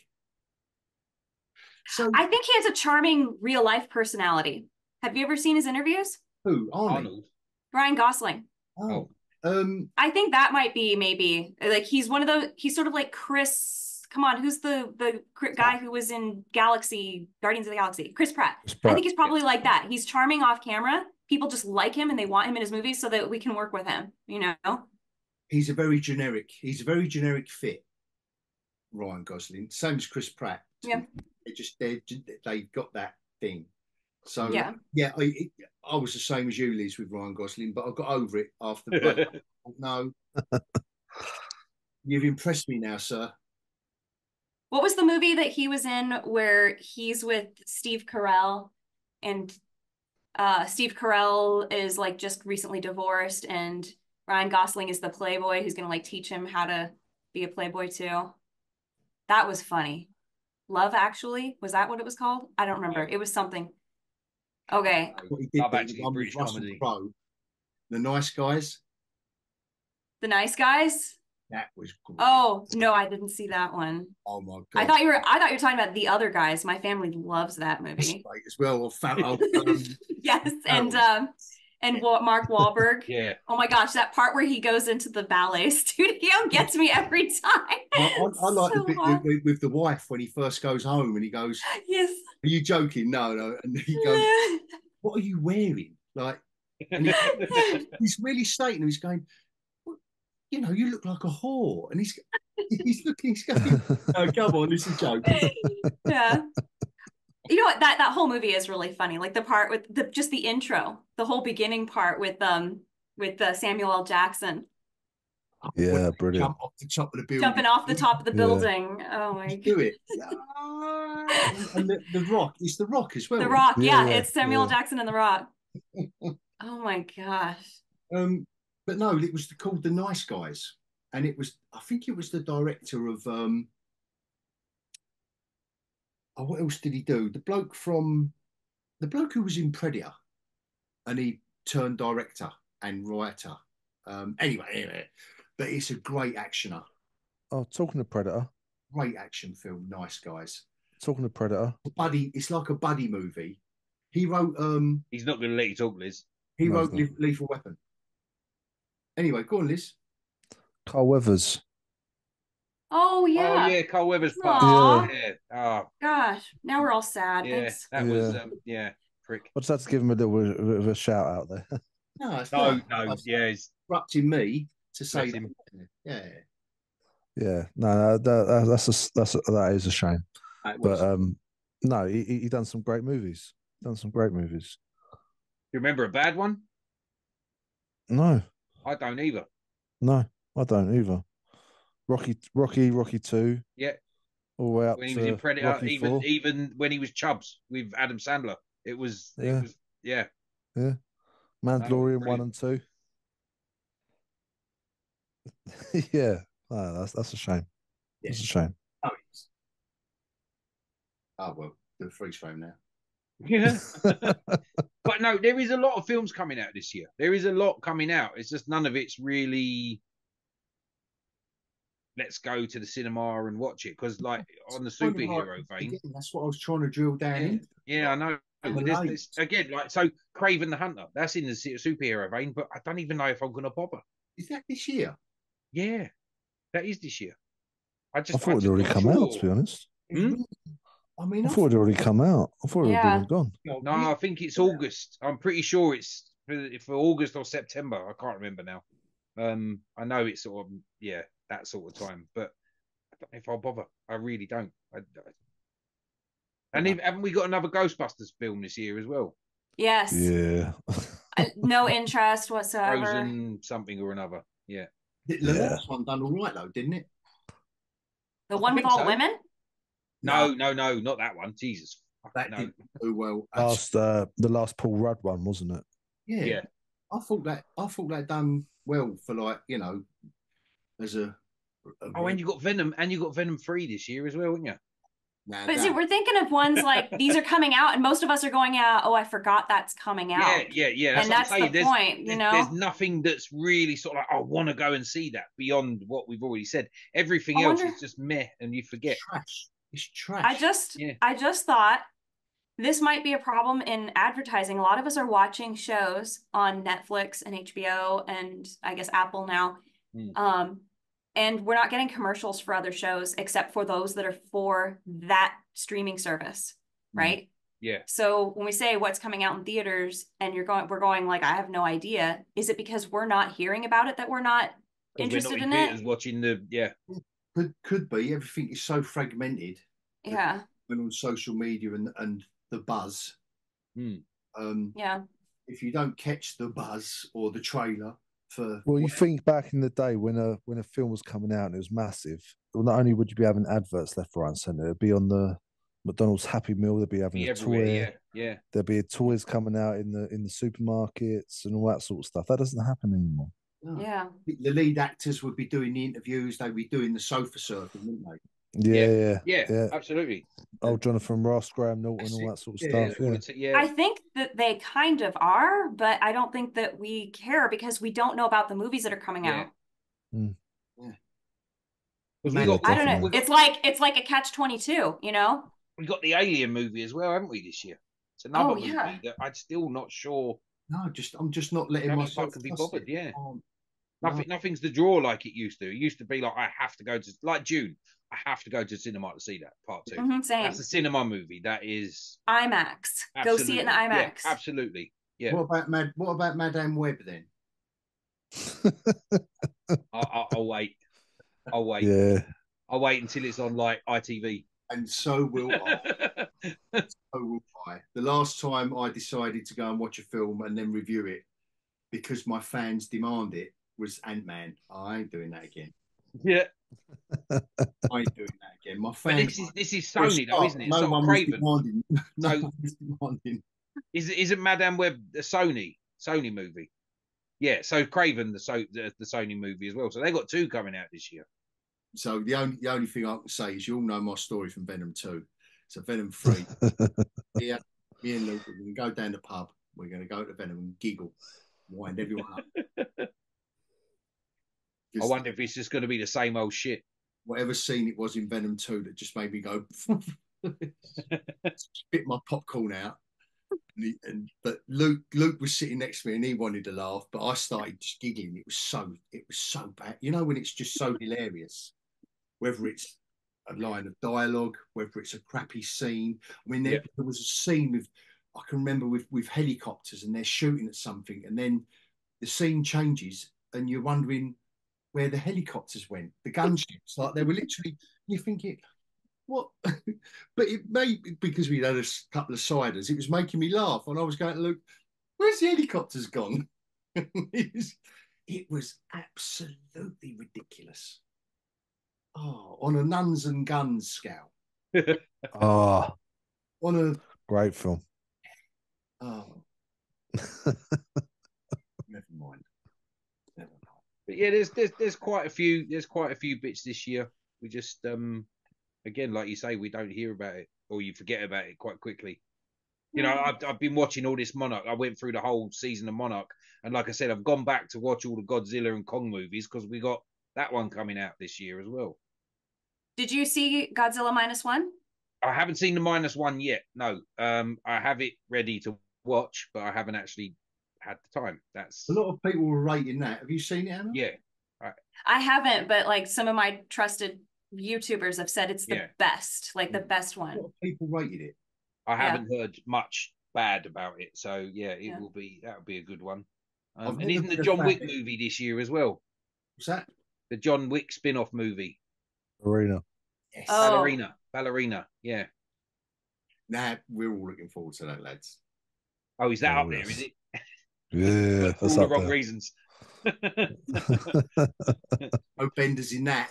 So I think he has a charming real life personality. Have you ever seen his interviews? Who? Arnold? Ryan Gosling. Oh. I think that might be maybe like he's one of those. He's sort of like Chris. Come on, who's the guy who was in Guardians of the Galaxy? Chris Pratt. I think he's probably like that. He's charming off camera. People just like him and they want him in his movies so that we can work with him. You know. He's a very generic fit. Ryan Gosling, same as Chris Pratt. Yeah. They've got that thing. So yeah, I was the same as you, Liz, with Ryan Gosling, but I got over it after the No. You've impressed me now, sir. What was the movie that he was in where he's with Steve Carell and Steve Carell is like just recently divorced and Ryan Gosling is the playboy who's gonna like teach him how to be a playboy too? That was funny. Love Actually? Was that what it was called? I don't remember. It was something. Okay. What he did British comedy. Crowe, The Nice Guys. The Nice Guys? That was great. Oh no, I didn't see that one. Oh my god! I thought you were talking about The Other Guys. My family loves that movie. That's great as well. Yes, and Mark Wahlberg. Yeah. Oh my gosh, that part where he goes into the ballet studio gets me every time. I like the bit with the wife when he first goes home and he goes, "Yes." Are you joking? No. And he goes, "What are you wearing?" Like, and he's really stating. He's going, you know, you look like a whore, and he's looking. He's going, "Oh, come on, this is a joke." Yeah. You know what? That whole movie is really funny. Like the part with just the intro, the whole beginning part with Samuel L. Jackson. Yeah, brilliant. Jump off the top of the building. Jumping off the top of the building. Oh my god. Do it. And the Rock. It's The Rock as well. The Rock. Yeah. It's Samuel L. Jackson and The Rock. Oh my gosh. But no, it was called The Nice Guys, and I think it was the director of what else did he do? The bloke who was in Predator, and he turned director and writer. Anyway, but it's a great actioner. Oh, talking of Predator. Great action film, Nice Guys. Talking of Predator. It's like a buddy movie. He wrote He's not gonna let you talk, Liz. He wrote Lethal Weapon. Anyway, go on, Liz. Carl Weathers. Oh yeah. Oh yeah, Carl Weathers part. Yeah. Oh gosh, now we're all sad. Yeah, Thanks. that was prick. I just had to give him a little bit of a shout out there. No, yeah, he's interrupting me to say Bless that. Yeah, no, that is a shame. But no, he done some great movies. Done some great movies. You remember a bad one? No, I don't either. no, I don't either. Rocky 2. Yeah. All the way up When he to was in Predator, Rocky 4. even when he was Chubs with Adam Sandler, it was Yeah. Mandalorian 1 and 2. Yeah, no, that's a shame. Yeah. That's a shame. Oh well, the freeze frame now. Yeah. But no, there is a lot of films coming out this year. There is a lot coming out. It's just none of it's really let's go to the cinema and watch it, because like on the superhero vein, again, that's what I was trying to drill down into. Yeah, I know. There's, again, like, so Kraven the Hunter, that's in the superhero vein, but I don't even know if I'm going to bother. Is that this year? Yeah, that is this year. I thought it had already come out, to be honest. I mean, I thought it had already come out. I thought it had been gone. No, I think it's August. I'm pretty sure it's for August or September. I can't remember now. I know it's sort of, that sort of time, but I don't know if I'll bother. I really don't. And haven't we got another Ghostbusters film this year as well? Yes. Yeah. No interest whatsoever. Frozen something or another. Yeah. The last one done all right though, didn't it? The one with all the women? No, not that one. Jesus. That didn't do well. The last Paul Rudd one, wasn't it? Yeah. I thought that done well for, like, you know, as a and you got Venom, and you got Venom 3 this year as well, haven't you? But see, we're thinking of ones like these are coming out, and most of us are going out. Oh, I forgot that's coming out. Yeah. That's the point, you know. There's nothing that's really sort of like, I want to go and see that beyond what we've already said. Everything else is just meh, and you forget. Trash. It's trash. I just thought this might be a problem in advertising. A lot of us are watching shows on Netflix and HBO and I guess Apple now. And we're not getting commercials for other shows except for those that are for that streaming service, right? Yeah. So when we say what's coming out in theaters and we're going like, I have no idea. Is it because we're not hearing about it that we're not interested in it? Watching Could be. Everything is so fragmented. Yeah. When on social media and the buzz. If you don't catch the buzz or the trailer. Well, you think back in the day when a film was coming out and it was massive, well, not only would you be having adverts left, right, and centre, it'd be on the McDonald's Happy Meal, they'd be having a toy. Yeah. There'd be toys coming out in the supermarkets and all that sort of stuff. That doesn't happen anymore. No. Yeah. The lead actors would be doing the interviews, they'd be doing the sofa surfing, wouldn't they? Yeah, absolutely. Oh, Jonathan Ross, Graham Norton, all that sort of stuff. Yeah. I think that they kind of are, but I don't think that we care because we don't know about the movies that are coming out. Yeah. I don't know. It's like a catch-22, you know? We got the Alien movie as well, haven't we, this year? It's another movie that I'm still not sure. No, I'm just not letting myself be bothered. Nothing's the draw like it used to. It used to be like I have to go to, like Dune. I have to go to the cinema to see that part 2. Same. That's a cinema movie. That is IMAX. Go see it in IMAX. Yeah, absolutely. Yeah. What about Madame Web then? I'll wait. Yeah. I'll wait until it's on like ITV. And so will I. The last time I decided to go and watch a film and then review it because my fans demand it was Ant-Man. I ain't doing that again. Yeah. I ain't doing that again. My fans. This is Sony though, isn't it? No one was demanding. No one was demanding. Isn't Madame Web a Sony movie? Yeah. So Craven the Sony movie as well. So they got 2 coming out this year. So the only thing I can say is you all know my story from Venom 2. So Venom 3. Yeah, me and Luke, we're going to go down the pub. We're going to go to Venom and giggle, wind everyone up. I wonder if it's just going to be the same old shit. Whatever scene it was in Venom 2 that just made me go, spit my popcorn out. But Luke was sitting next to me and he wanted to laugh, but I started just giggling. It was so bad. You know, when it's just so hilarious, whether it's a line of dialogue, whether it's a crappy scene. I mean, there was a scene I can remember with helicopters and they're shooting at something and then the scene changes and you're wondering where the helicopters went, the gunships, like they were literally. You're thinking, what? But it made because we had a couple of ciders, it was making me laugh, and I was going, look, where's the helicopters gone? It was absolutely ridiculous. Oh, on a nuns and guns scale. Oh, On a great film. oh, never mind. Never mind. But yeah, there's quite a few bits this year. We just again, like you say, we don't hear about it, or you forget about it quite quickly. You know, I've been watching all this Monarch. I went through the whole season of Monarch, and like I said, I've gone back to watch all the Godzilla and Kong movies because we got that one coming out this year as well. Did you see Godzilla -1? I haven't seen the -1 yet. No, I have it ready to watch, but I haven't actually had the time. That's a lot of people were rating that. Have you seen it, Anna? Yeah, I haven't, but like some of my trusted YouTubers have said it's the best, like the best one. A lot of people rated it. I haven't heard much bad about it, so yeah, that'll be a good one. And isn't the John Wick movie this year as well? What's that? The John Wick spin-off movie. Ballerina. Yes. Oh. Ballerina, yeah. Nah, we're all looking forward to that, lads. Oh, is that up there, is it? Yeah, for all the wrong reasons. No benders in that.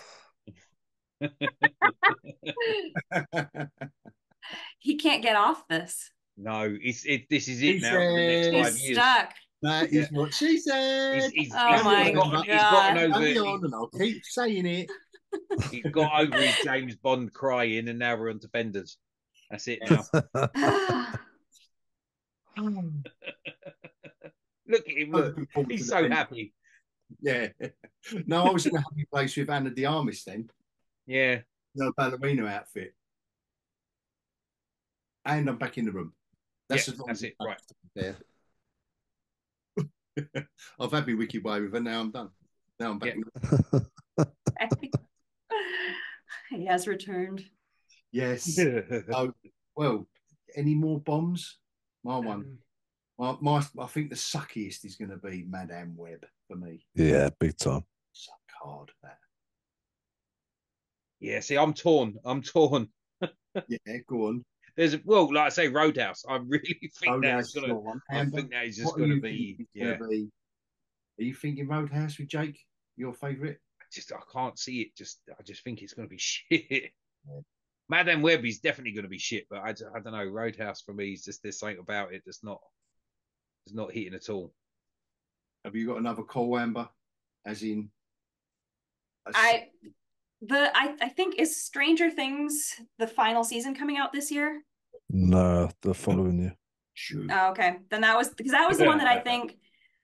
He can't get off this. No, this is it now for the next 5 years. He's stuck. That is what she said. He's my gotten over Carry on, and I'll keep saying it. He's got over his James Bond crying, and now we're on to Benders. That's it now. Look at him, look. He's so happy. Yeah. No, I was in a happy place with Anna de Armas then. Yeah. No ballerina outfit. And I'm back in the room. That's it. Right. There. I've had my wicked way with her. Now I'm done. Now I'm back. He has returned. Yes. Oh, well, any more bombs? My one. I think the suckiest is going to be Madame Web for me. Yeah, big time. Suck hard, that. Yeah, see, I'm torn. Yeah, go on. Like I say, Roadhouse. I really think that's going to. I think that is just going to be. Yeah. Are you thinking Roadhouse with Jake? Your favourite? I can't see it. I just think it's going to be shit. Yeah. Madame Web is definitely going to be shit, but I don't know. Roadhouse for me is just there's something about it that's not hitting at all. Have you got another call, Amber? As in, I think is Stranger Things the final season coming out this year? No, the following year. Sure. Oh, okay, then that was the one that I think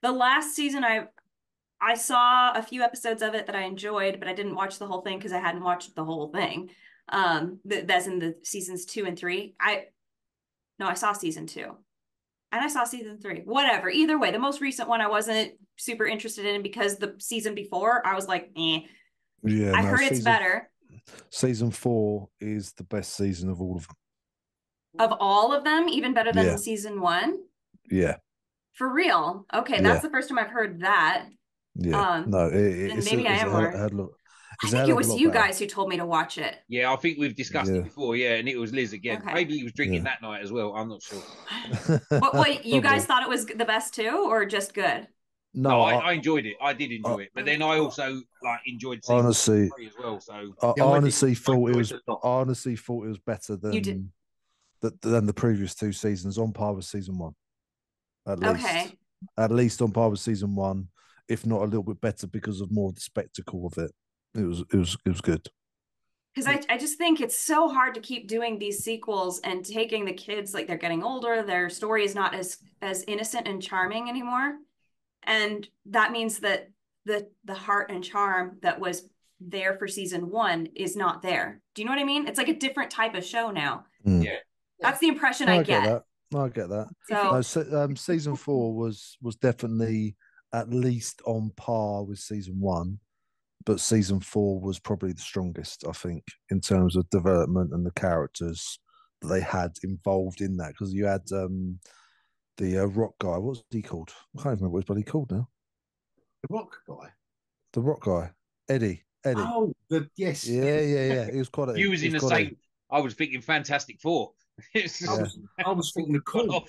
the last season I saw a few episodes of it that I enjoyed, but I didn't watch the whole thing because I hadn't watched the whole thing. That's in the seasons 2 and 3. I saw season 2. And I saw season 3. Whatever. Either way, the most recent one I wasn't super interested in because the season before I was like, eh. Yeah, I heard it's better. Season 4 is the best season of all of them. Of all of them, even better than season 1? Yeah. For real? Okay, that's the first time I've heard that. Yeah. No, maybe I am more. I think it was you guys who told me to watch it. Yeah, I think we've discussed it before. Yeah, and it was Liz again. Okay. Maybe he was drinking that night as well. I'm not sure. What you guys thought it was the best too, or just good? No, I enjoyed it. I did enjoy it, but then I also enjoyed season 3 as well. So I honestly thought it was better than the previous 2 seasons, on par with season 1. At least on par with season 1, if not a little bit better because of more of the spectacle of it. It was good. Because I just think it's so hard to keep doing these sequels and taking the kids, like they're getting older, their story is not as innocent and charming anymore. And that means that the heart and charm that was there for season 1 is not there. Do you know what I mean? It's like a different type of show now. Yeah. That's the impression I get. I get that. So season 4 was definitely at least on par with season 1. But season 4 was probably the strongest, I think, in terms of development and the characters that they had involved in that. Because you had the rock guy. What's he called? I can't even remember what he's bloody called now. The rock guy. The rock guy. Eddie. Oh, yes. Yeah. He was quality. You was in the same. I was thinking Fantastic Four. I was thinking of cool.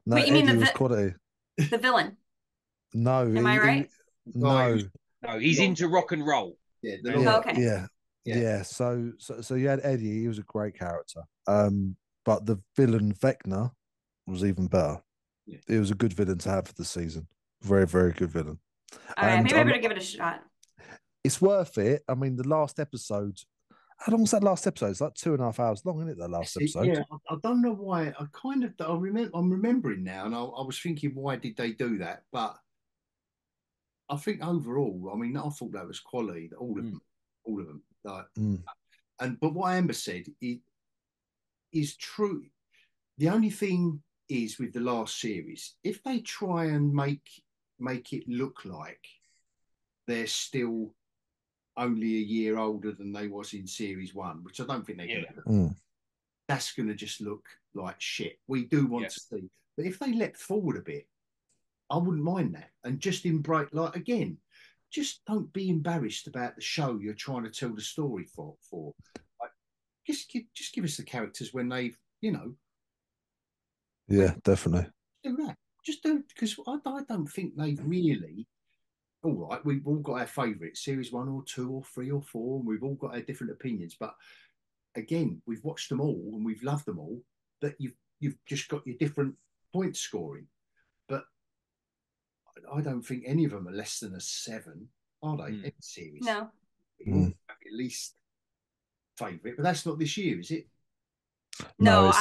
No, wait, you mean Eddie was quality. The villain? No, am I right? No, he's into rock and roll. Yeah, okay. Yeah. So you had Eddie. He was a great character. But the villain Vecna was even better. Yeah. It was a good villain to have for the season. Very, very good villain. All right, maybe I better give it a shot. It's worth it. I mean, the last episode. How long was that last episode? It's like 2.5 hours long, isn't it? That last episode. Yeah, I don't know why. I'm remembering now, and I was thinking, why did they do that? But I think overall, I mean, I thought that was quality. All of them. Like, but what Amber said is true. The only thing is with the last series, if they try and make it look like they're still only a year older than they was in series 1, which I don't think they're going to do. That's going to just look like shit. We do want to see, but if they leapt forward a bit, I wouldn't mind that. And just embrace, like, again, just don't be embarrassed about the show you're trying to tell the story for. Like, just give us the characters when they've, Yeah, definitely. Do that. Just do, because I don't think they've really. All right, we've all got our favourites, series 1 or 2 or 3 or 4, and we've all got our different opinions. But again, we've watched them all and we've loved them all. But you've just got your different point scoring. But I don't think any of them are less than a 7, are they? Any series? No. At least favourite, but that's not this year, is it? No,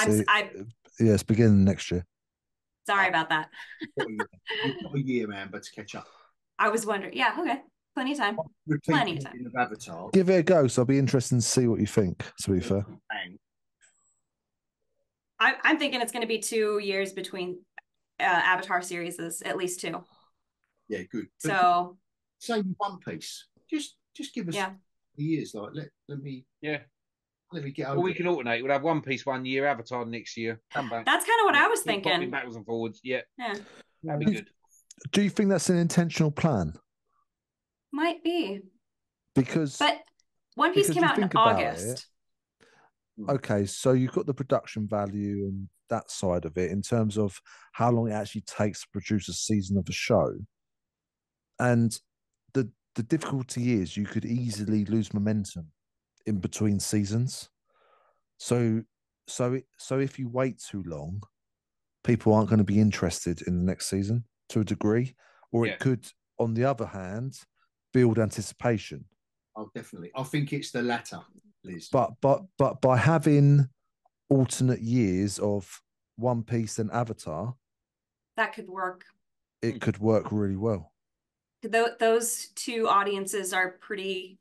it's beginning next year. Sorry about that. You've got a year, man, but to catch up. I was wondering. Yeah, okay. Plenty of time. Plenty of time. Of Avatar. Give it a go, so I'll be interested to see what you think, to be fair. I'm thinking it's going to be 2 years between Avatar series, at least 2. Yeah, good. So same One Piece. Just give us years. Like let me get over. Well, we can alternate. We'll have One Piece 1 year, Avatar next year. Come back. That's kind of what I was thinking. Backwards and forwards. Yeah. That'd be good. Do you think that's an intentional plan? Might be. But One Piece came out in August. Okay, so you've got the production value and that side of it in terms of how long it actually takes to produce a season of a show. And the difficulty is you could easily lose momentum in between seasons. So if you wait too long, people aren't going to be interested in the next season to a degree, or it could, on the other hand, build anticipation. Oh, definitely. I think it's the latter, Liz. But by having alternate years of One Piece and Avatar, that could work. It could work really well. Those two audiences are pretty.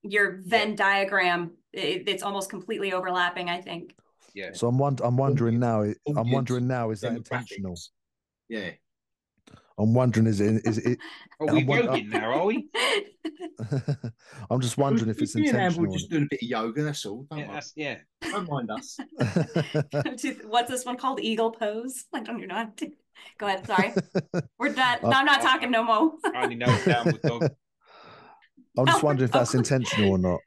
Your Venn diagram, it's almost completely overlapping, I think. Yeah. So I'm wondering now. I'm wondering now, is that intentional? Yeah. I'm wondering, is it? Are we joking now? Are we? I'm just wondering if it's intentional. We're just doing a bit of yoga. That's all. Don't mind us. What's this one called? Eagle pose. I don't know. Go ahead. Sorry, we're done. No, I'm not talking no more. I only know it's downward dog. I'm just wondering if that's intentional or not.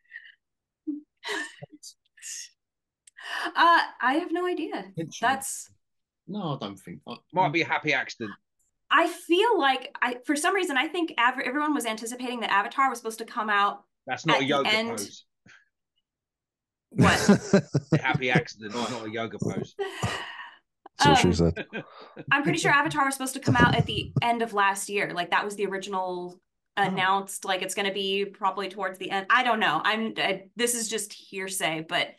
I have no idea. No, I don't think. Might be a happy accident. I feel like for some reason I think everyone was anticipating that Avatar was supposed to come out. That's not a yoga pose. What? A happy accident, not a yoga pose. That's what she said. I'm pretty sure Avatar was supposed to come out at the end of last year. Like that was the original announced. Like it's going to be probably towards the end. I don't know. This is just hearsay, but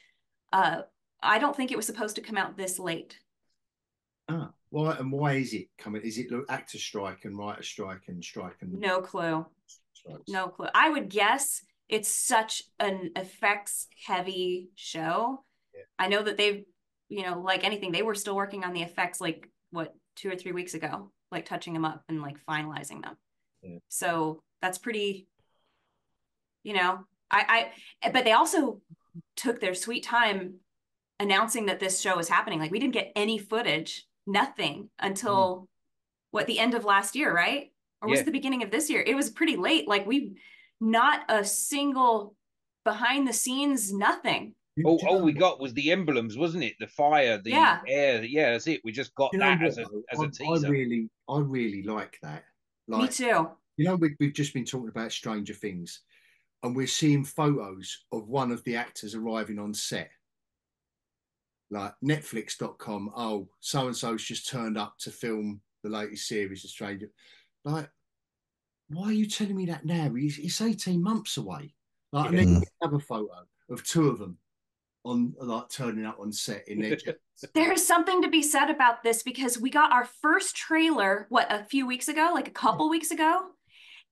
I don't think it was supposed to come out this late. Why is it coming? Is it actor strike and writer strike and no clue. Strikes? No clue. I would guess it's such an effects heavy show. Yeah. I know that they've, like anything, they were still working on the effects like 2 or 3 weeks ago, like touching them up and like finalizing them. Yeah. So that's pretty, but they also took their sweet time announcing that this show is happening. Like we didn't get any footage, nothing until the end of last year, right? Or was it the beginning of this year? It was pretty late. Like not a single behind the scenes, nothing. All we got was the emblems, wasn't it? The fire, the air. Yeah, that's it. We just got that as a teaser. I really like that. Like, me too. You know, we've just been talking about Stranger Things, and we're seeing photos of one of the actors arriving on set. Like Netflix.com, oh, so and so's just turned up to film the latest series of Stranger. Like, why are you telling me that now? It's 18 months away. Like, and then you have a photo of two of them on, like, turning up on set in their There's something to be said about this, because we got our first trailer, what, a few weeks ago, like a couple weeks ago.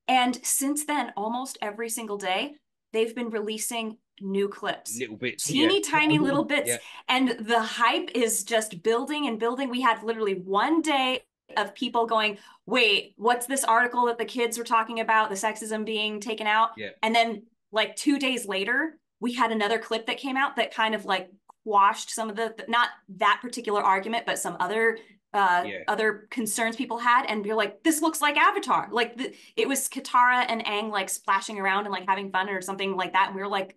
And since then, almost every single day, they've been releasing new clips, little bits, teeny tiny little bits. And the hype is just building and building. We had literally one day of people going, wait, what's this article that the kids were talking about, the sexism being taken out? And then like 2 days later, we had another clip that came out that kind of like quashed some of the, not that particular argument, but some other other concerns people had. And we're like, this looks like Avatar. Like it was Katara and Aang like splashing around and like having fun or something like that. And we were like,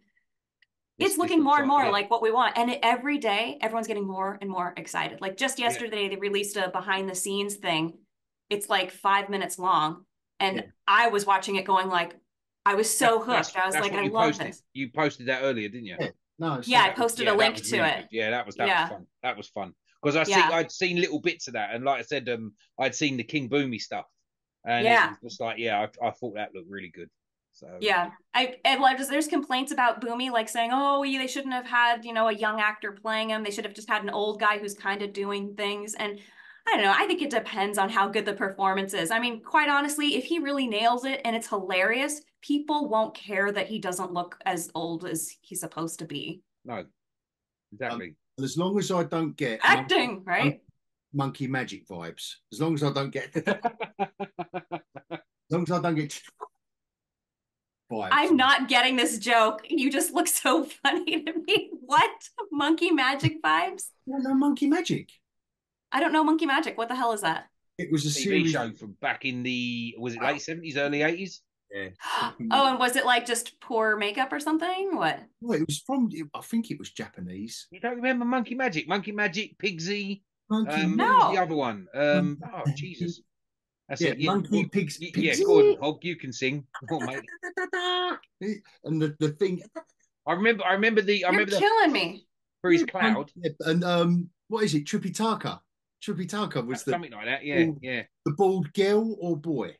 it's looking more and more like what we want. And every day, everyone's getting more and more excited. Like just yesterday, they released a behind the scenes thing. It's like 5 minutes long. And I was watching it going like, I was so hooked. I was like, I love this. You posted that earlier, didn't you? I posted a link to it. Yeah, that was fun. That was fun. Because I'd seen little bits of that. And like I said, I'd seen the King Boomy stuff. And it was just like, I thought that looked really good. So there's complaints about Boomy, like saying, oh, they shouldn't have had, a young actor playing him. They should have just had an old guy who's kind of doing things. And I don't know. I think it depends on how good the performance is. I mean, quite honestly, if he really nails it and it's hilarious, people won't care that he doesn't look as old as he's supposed to be. No, exactly. As long as I don't get acting, right? Monkey magic vibes. As long as I don't get vibes. I'm not getting this joke. You just look so funny to me. What? Monkey magic vibes? No, monkey magic. I don't know monkey magic. What the hell is that? It was a TV show from back in the, was it late 70s, early 80s? Yeah. Oh, and was it like just poor makeup or something? What? Well, it was from, I think it was Japanese. You don't remember Monkey Magic? Monkey Magic, Pigsy. No. What was the other one? Oh, Jesus. That's it. Monkey, Pigs. Yeah, go on, Hog, you can sing. Go on, mate. And the thing. I remember the. You're killing me. For his cloud. And what is it? Tripitaka. Tripitaka was something like that. Yeah. The bald girl or boy?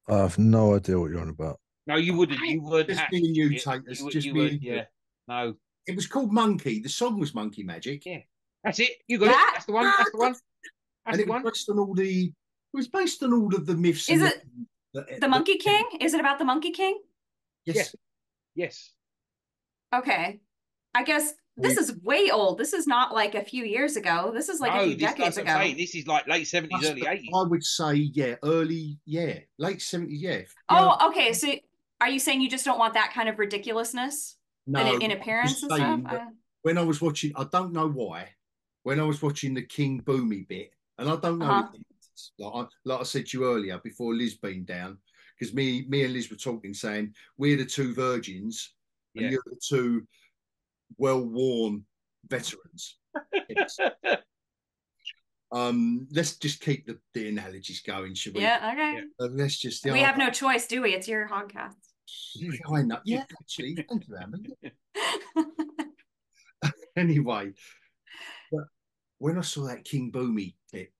I have no idea what you're on about. No, you wouldn't. You would. Just me and you, Tayters. Just me and you. Yeah. No. It was called Monkey. The song was Monkey Magic. Yeah. That's it. You got it. That's the one. That's the one. And it was based on all the. It was based on all of the myths. Is it the Monkey King? Is it about the Monkey King? Yes. Yes. Okay. I guess this is way old. This is not like a few years ago. This is like a few decades ago. This is like late 70s, early 80s. I would say, late 70s, yeah. Oh, okay. So are you saying you just don't want that kind of ridiculousness in appearance and stuff? When I was watching, I don't know why, when I was watching the King Boomy bit, and I don't know, like I said to you earlier, before Liz being down, because me and Liz were talking, saying, we're the two virgins, and you're the two well-worn veterans. Let's just keep the analogies going, should we? Yeah, okay. Let's just. We have no choice, do we? It's your hogCAST. I know. Yeah, actually, thank you, Amber. Anyway, but when I saw that King Boomy clip,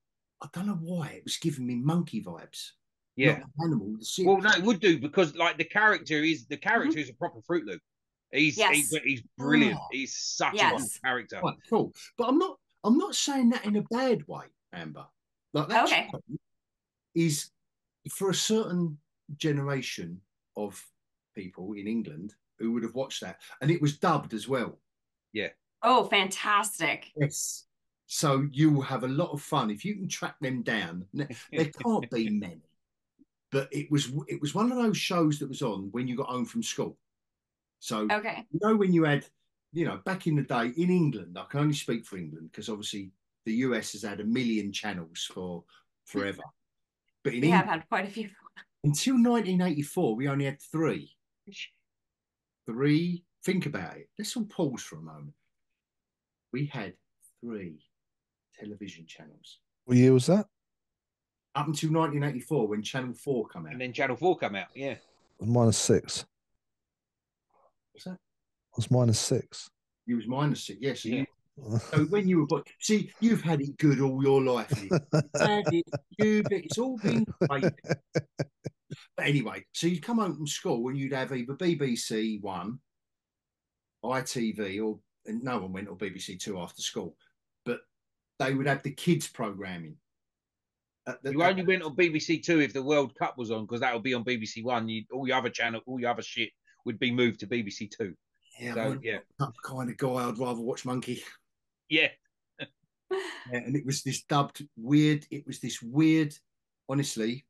I don't know why it was giving me monkey vibes. Yeah, animal. Well, no, it would do, because like the character is a proper Fruit Loop. He's brilliant. He's such a good character. Quite cool. But I'm not saying that in a bad way, Amber. Like that show is for a certain generation of people in England who would have watched that, and it was dubbed as well. Yeah. Oh, fantastic. Yes. So you will have a lot of fun if you can track them down. There can't be many, but it was one of those shows that was on when you got home from school. So when you had, back in the day in England, I can only speak for England because obviously the US has had a million channels for forever. But in England, have had quite a few. Until 1984, we only had 3. Think about it. Let's all pause for a moment. We had 3 television channels. What year was that? Up until 1984 when Channel 4 came out. And then Channel 4 come out, yeah. It was -6. What's that? It was -6. You was -6, yes. Yeah. So when you were born, see, you've had it good all your life. It's all been great. But anyway, so you'd come home from school and you'd have either BBC One, ITV, and no one went, or BBC Two after school. But they would have the kids programming. You only went on BBC Two if the World Cup was on, because that would be on BBC One. All your other shit would be moved to BBC Two. Yeah, so, yeah. That kind of guy. I'd rather watch Monkey. Yeah. Yeah, and it was this dubbed weird. It was this weird. Honestly,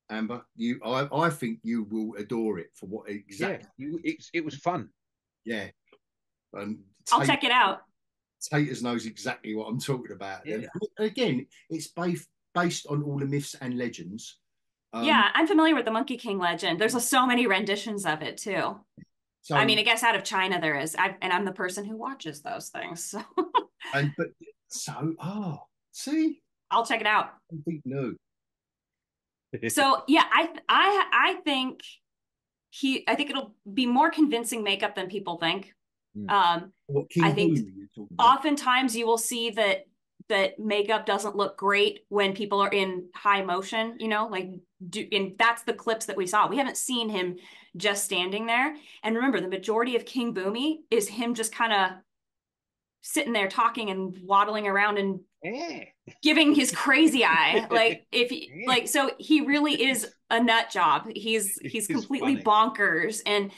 Amber, I think you will adore it for what exactly. Yeah, it was fun. Yeah, I'll check it out. Tayters knows exactly what I'm talking about. Yeah. And again, it's based on all the myths and legends. Yeah, I'm familiar with the Monkey King legend. There's so many renditions of it too. So, I mean, I guess out of China there is, and I'm the person who watches those things. So. See, I'll check it out. No. So yeah, I think it'll be more convincing makeup than people think. I think oftentimes you will see that makeup doesn't look great when people are in high motion, and that's the clips that we saw. We haven't seen him just standing there. And remember, the majority of King Boomy is him just kind of sitting there talking and waddling around and giving his crazy eye. So he really is a nut job. He's completely bonkers, and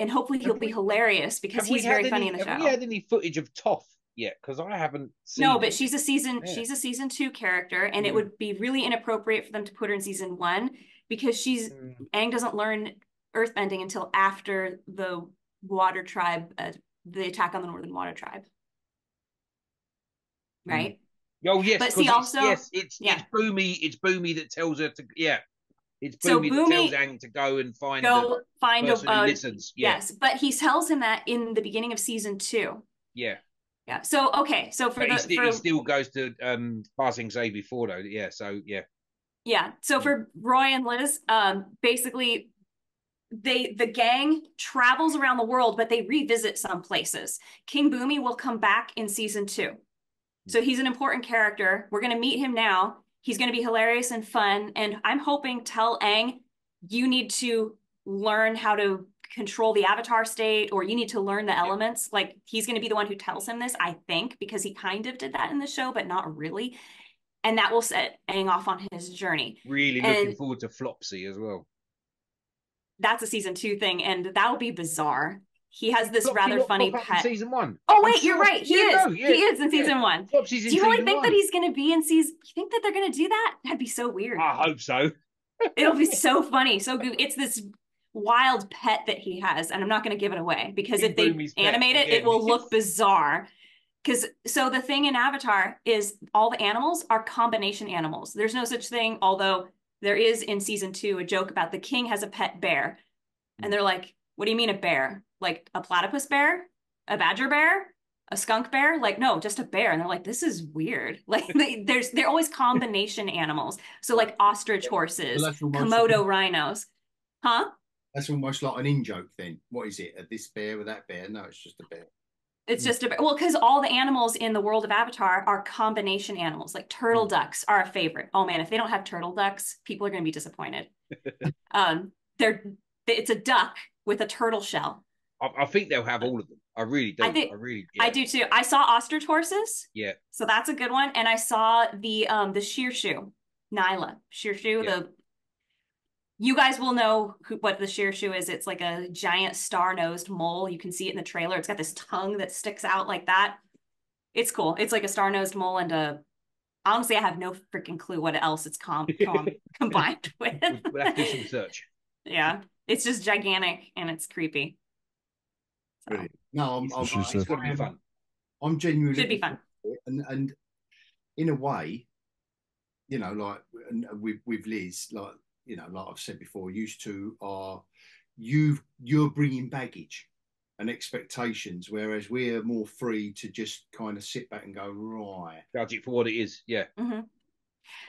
hopefully he'll be hilarious because he's very funny in the show. Have we had any footage of Toph yet? Because I haven't seen. No, but she's a season 2 character, and it would be really inappropriate for them to put her in season 1 because Aang doesn't learn earthbending until after the Water Tribe, the attack on the Northern Water Tribe. Right? Oh yes, but see, it's Boomy. It's Boomy that tells her to. Yeah, it's Boomy that tells Aang to go and find the person who listens. Yeah. Yes, but he tells him that in the beginning of season 2. Yeah. Yeah. So okay. So he still goes to Ba Sing Se before though. Yeah. So yeah. Yeah. So for Roy and Liz, basically, the gang travels around the world, but they revisit some places. King Boomy will come back in season 2. So he's an important character. We're going to meet him now. He's going to be hilarious and fun. And I'm hoping tell Aang, you need to learn how to control the avatar state, or you need to learn the elements. Like, he's going to be the one who tells him this, I think, because he kind of did that in the show, but not really. And that will set Aang off on his journey. Really looking forward to Flopsy as well. That's a season 2 thing, and that'll be bizarre. He has this rather funny pet. Season 1. Oh wait, you're right. He is in season 1. Do you really think that he's going to be in season? You think that they're going to do that? That'd be so weird. I hope so. It'll be so funny, so good. It's this wild pet that he has, and I'm not going to give it away because if they animate it, it will look bizarre. So the thing in Avatar is all the animals are combination animals. There's no such thing, although there is in season 2 a joke about the king has a pet bear, and they're like, "What do you mean a bear? Like a platypus bear, a badger bear, a skunk bear? Like, no, just a bear." And they're like, "This is weird." Like they're always combination animals. So like ostrich horses, Komodo rhinos. Huh? That's almost like an in-joke then. What is it? This bear with that bear? No, it's just a bear. It's just a bear. Well, because all the animals in the world of Avatar are combination animals. Like turtle ducks are a favorite. Oh man, if they don't have turtle ducks, people are going to be disappointed. It's a duck with a turtle shell. I think they'll have all of them. I really do. I do too. I saw ostrich horses. Yeah. So that's a good one. And I saw the Shearshu, Nyla. Shearshu, you guys will know what the Shearshu is. It's like a giant star-nosed mole. You can see it in the trailer. It's got this tongue that sticks out like that. It's cool. It's like a star-nosed mole, and honestly, I have no freaking clue what else it's combined with. We'll have to do some research. Yeah. It's just gigantic and it's creepy. So. No, it's going to be fun. I'm genuinely should be fun. And in a way, like with Liz, like like I've said before, used to our you're bringing baggage and expectations, whereas we're more free to just kind of sit back and go, right, judge it for what it is. Yeah. Mm-hmm.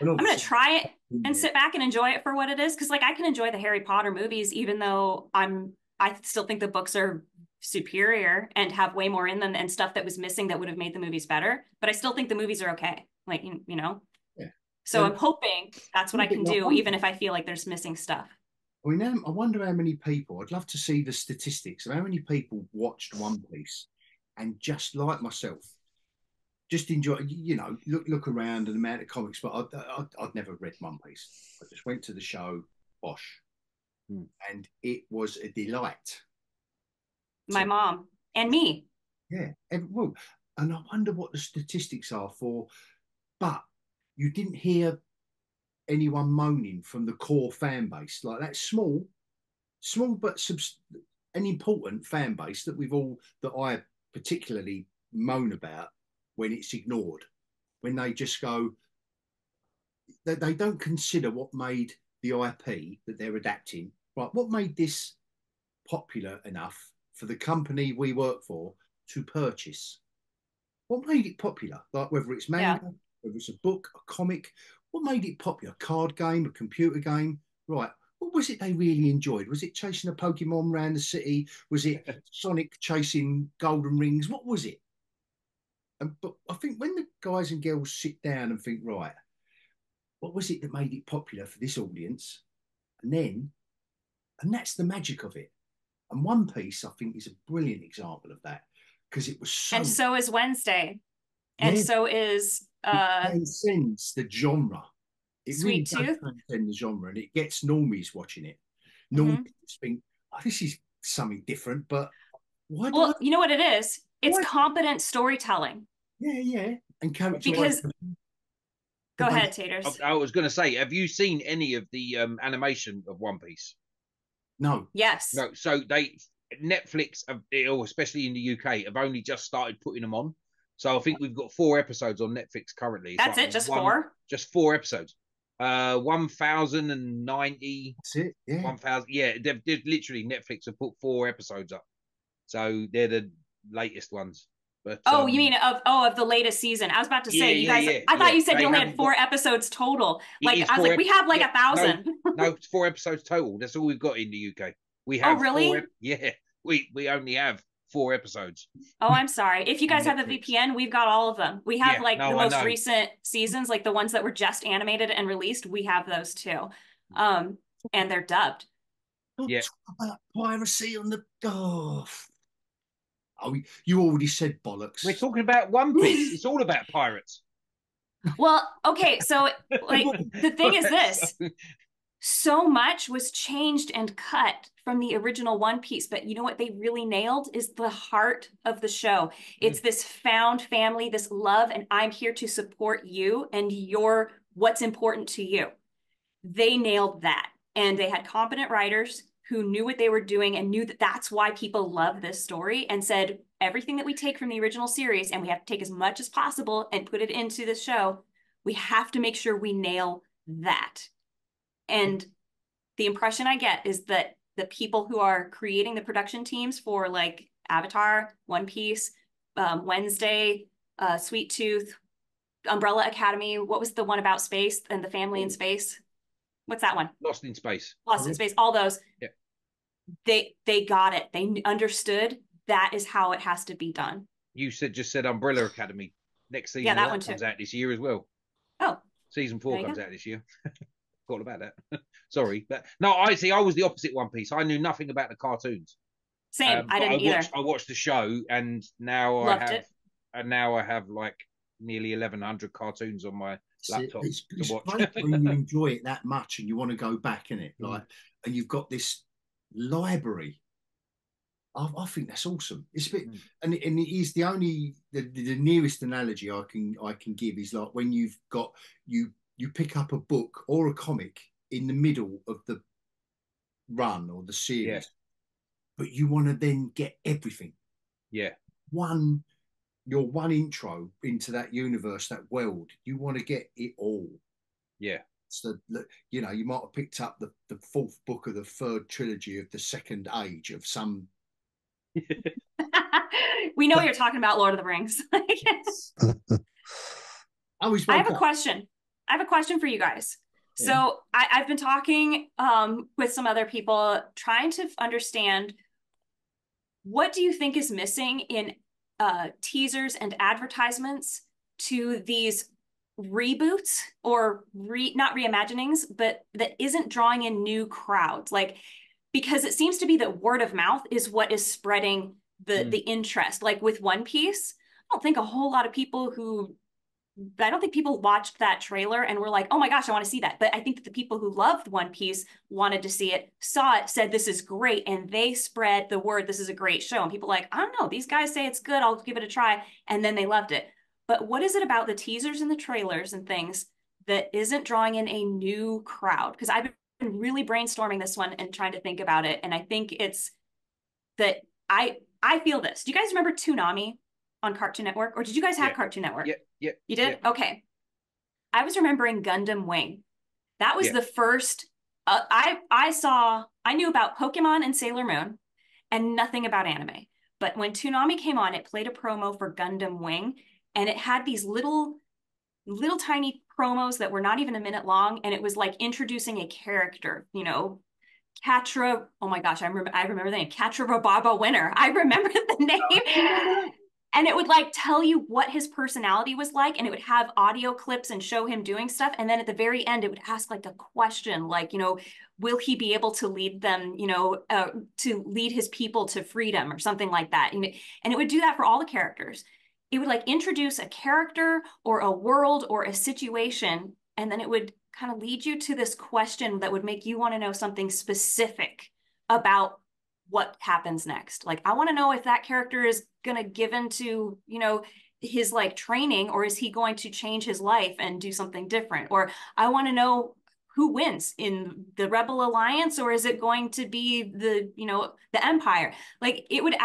I'm going to try it and sit back and enjoy it for what it is. Cause like I can enjoy the Harry Potter movies, even though I still think the books are superior and have way more in them and stuff that was missing that would have made the movies better. But I still think the movies are okay. Like, you know? Yeah. So I'm hoping that's what I can do, even if I feel like there's missing stuff. I mean, I wonder how many people, I'd love to see the statistics of how many people watched One Piece and just like myself, just enjoy, you know, look around and the amount of comics, but I'd never read One Piece. I just went to the show, bosh, and it was a delight. My mom and me. Yeah. Well, and I wonder what the statistics are for, but you didn't hear anyone moaning from the core fan base, like that small but an important fan base that I particularly moan about when it's ignored, when they just go, they don't consider what made the IP that they're adapting, right? What made this popular enough for the company we work for to purchase? What made it popular? Like whether it's manga, whether it's a book, a comic, what made it popular? A card game, a computer game, right? What was it they really enjoyed? Was it chasing a Pokemon around the city? Was it Sonic chasing golden rings? What was it? But I think when the guys and girls sit down and think, right, what was it that made it popular for this audience? And that's the magic of it. And One Piece, I think, is a brilliant example of that because it was so. And so is Wednesday. And so is it transcends the genre. It Sweet really Tooth does transcend the genre, and it gets normies watching it. Normies think, oh, this is something different, but why? Well, you know what it is? It's competent storytelling. Yeah, and character. Because go ahead, Taters. I was going to say, have you seen any of the animation of One Piece? No. Yes. No. So Netflix, especially in the UK, have only just started putting them on. So I think we've got 4 episodes on Netflix currently. That's like it, just 4? Just 4 episodes. 1,090. That's it. Yeah. 1,000. Yeah, they've literally Netflix have put 4 episodes up. So they're the latest ones. But you mean of the latest season? I was about to say, you guys. I thought you said you only had 4 episodes total. Like I was like, we have like 1,000. No, it's 4 episodes total. That's all we've got in the UK. We have. Oh, really? We only have 4 episodes. Oh, I'm sorry. If you guys have a VPN, we've got all of them. We have the most recent seasons, like the ones that were just animated and released. We have those too, and they're dubbed. Don't talk about piracy on the Oh, you already said bollocks. We're talking about One Piece. It's all about pirates. Well, okay, so like the thing is this. So much was changed and cut from the original One Piece, but you know what they really nailed is the heart of the show. It's this found family, this love, and I'm here to support you and what's important to you. They nailed that. And they had competent writers who knew what they were doing and knew that that's why people love this story and said, everything that we take from the original series, and we have to take as much as possible and put it into the show, we have to make sure we nail that. And the impression I get is that the people who are creating the production teams for like Avatar, One Piece, Wednesday, Sweet Tooth, Umbrella Academy, what was the one about space and the family in space? What's that one? Lost in Space. Lost in Space, all those. Yeah. They got it. They understood that is how it has to be done. You just said Umbrella Academy. Next season that one comes out this year as well. Oh. Season 4 comes out this year. Forgot about that. Sorry. But no, I was the opposite One Piece. I knew nothing about the cartoons. Same. I didn't either. I watched the show and now I have like nearly 1,100 cartoons on my laptop to watch. Great when you enjoy it that much and you want to go back in it, like, and you've got this library. I think that's awesome. It's a bit, and it is the nearest analogy I can give is like when you've got you pick up a book or a comic in the middle of the run or the series, but you want to then get everything. Yeah. Your one intro into that universe, that world, you want to get it all. Yeah. So, you know, you might have picked up the fourth book of the third trilogy of the Second Age of some. We know you're talking about Lord of the Rings. I have a question. I have a question for you guys. Yeah. So I've been talking with some other people, trying to understand, what do you think is missing in teasers and advertisements to these reboots, or not reimaginings, but that isn't drawing in new crowds? Like, because it seems to be that word of mouth is what is spreading the interest. Like with One Piece, I don't think a whole lot of people watched that trailer and were like, oh my gosh, I want to see that. But I think that the people who loved One Piece, wanted to see it, saw it, said this is great, and they spread the word, this is a great show. And people like, I don't know, these guys say it's good, I'll give it a try. And then they loved it. But what is it about the teasers and the trailers and things that isn't drawing in a new crowd? Because I've been really brainstorming this one and trying to think about it. And I think it's that I feel this. Do you guys remember Toonami on Cartoon Network? Or did you guys have Cartoon Network? Yeah. You did? Yeah. Okay. I was remembering Gundam Wing. That was the first, I knew about Pokemon and Sailor Moon and nothing about anime. But when Toonami came on, it played a promo for Gundam Wing, and it had these little tiny promos that were not even a minute long. And it was like introducing a character, you know, Catra. Oh my gosh, I remember the name, Catra Rababa Winner. I remember the name. And it would like tell you what his personality was like, and it would have audio clips and show him doing stuff. And then at the very end, it would ask like a question, like, you know, will he be able to lead them, you know, to lead his people to freedom or something like that. And it would do that for all the characters. It would like introduce a character or a world or a situation, and then it would kind of lead you to this question that would make you want to know something specific about what happens next. Like, I want to know if that character is going to give into, you know, his like training, or is he going to change his life and do something different? Or I want to know who wins in the Rebel Alliance, or is it going to be the, you know, the Empire? Like, it would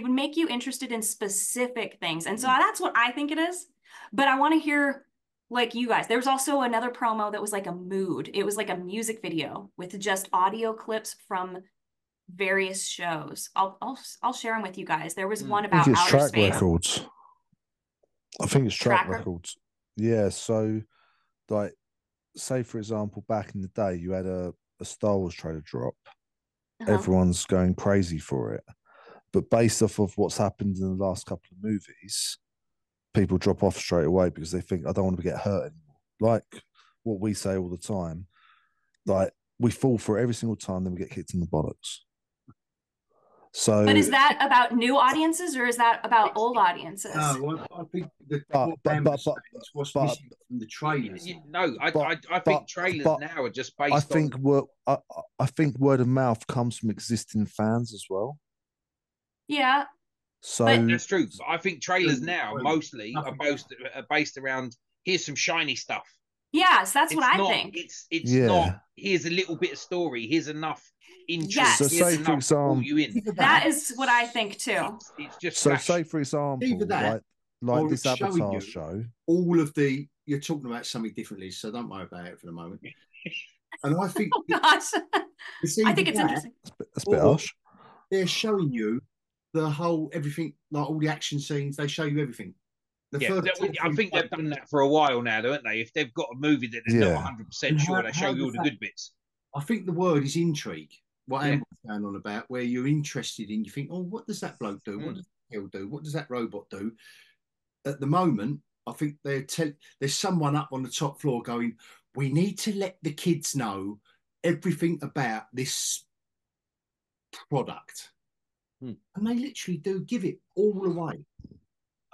make you interested in specific things. And so that's what I think it is. But I want to hear like you guys. There was also another promo that was like a mood. It was like a music video with just audio clips from various shows. I'll share them with you guys. There was one about outer space. Records. I think it's track records. Yeah. So, like, say for example, back in the day, you had a Star Wars trailer drop. Everyone's going crazy for it, but based off of what's happened in the last couple of movies, people drop off straight away because they think, I don't want to get hurt anymore. Like what we say all the time, like we fall for it every single time, then we get kicked in the bollocks. So, but is that about new audiences, or is that about old audiences? No, I think what's missing from the trailers. No, I think trailers now are just based I think word of mouth comes from existing fans as well. Yeah. So that's true. I think trailers now mostly are based around, here's some shiny stuff. Yes, that's what I think. It's not, here's a little bit of story, here's enough interest. Yes. So say for example, that is what I think too. It's just so say for example, like this Avatar show. All of you're talking about something differently, so don't worry about it for the moment. And I think, I think it's interesting. That's a bit harsh. They're showing you the whole everything, like all the action scenes. They show you everything. I think they've done that for a while now, don't they? If they've got a movie that they're not 100% sure, they show you all the good bits. I think the word is intrigue. What Amber's going on about, where you're interested in, you think, oh, what does that bloke do? What does that hill do? What does that robot do? At the moment, I think there's someone up on the top floor going, we need to let the kids know everything about this product. And they literally do give it all away.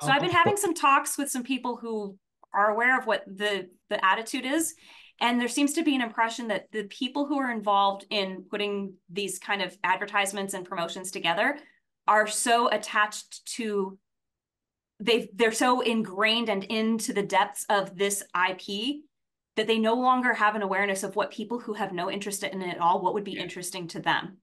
So I've been having some talks with some people who are aware of what the attitude is. And there seems to be an impression that the people who are involved in putting these kind of advertisements and promotions together are so attached to, they're so ingrained and into the depths of this IP that they no longer have an awareness of what people who have no interest in it at all, what would be interesting to them.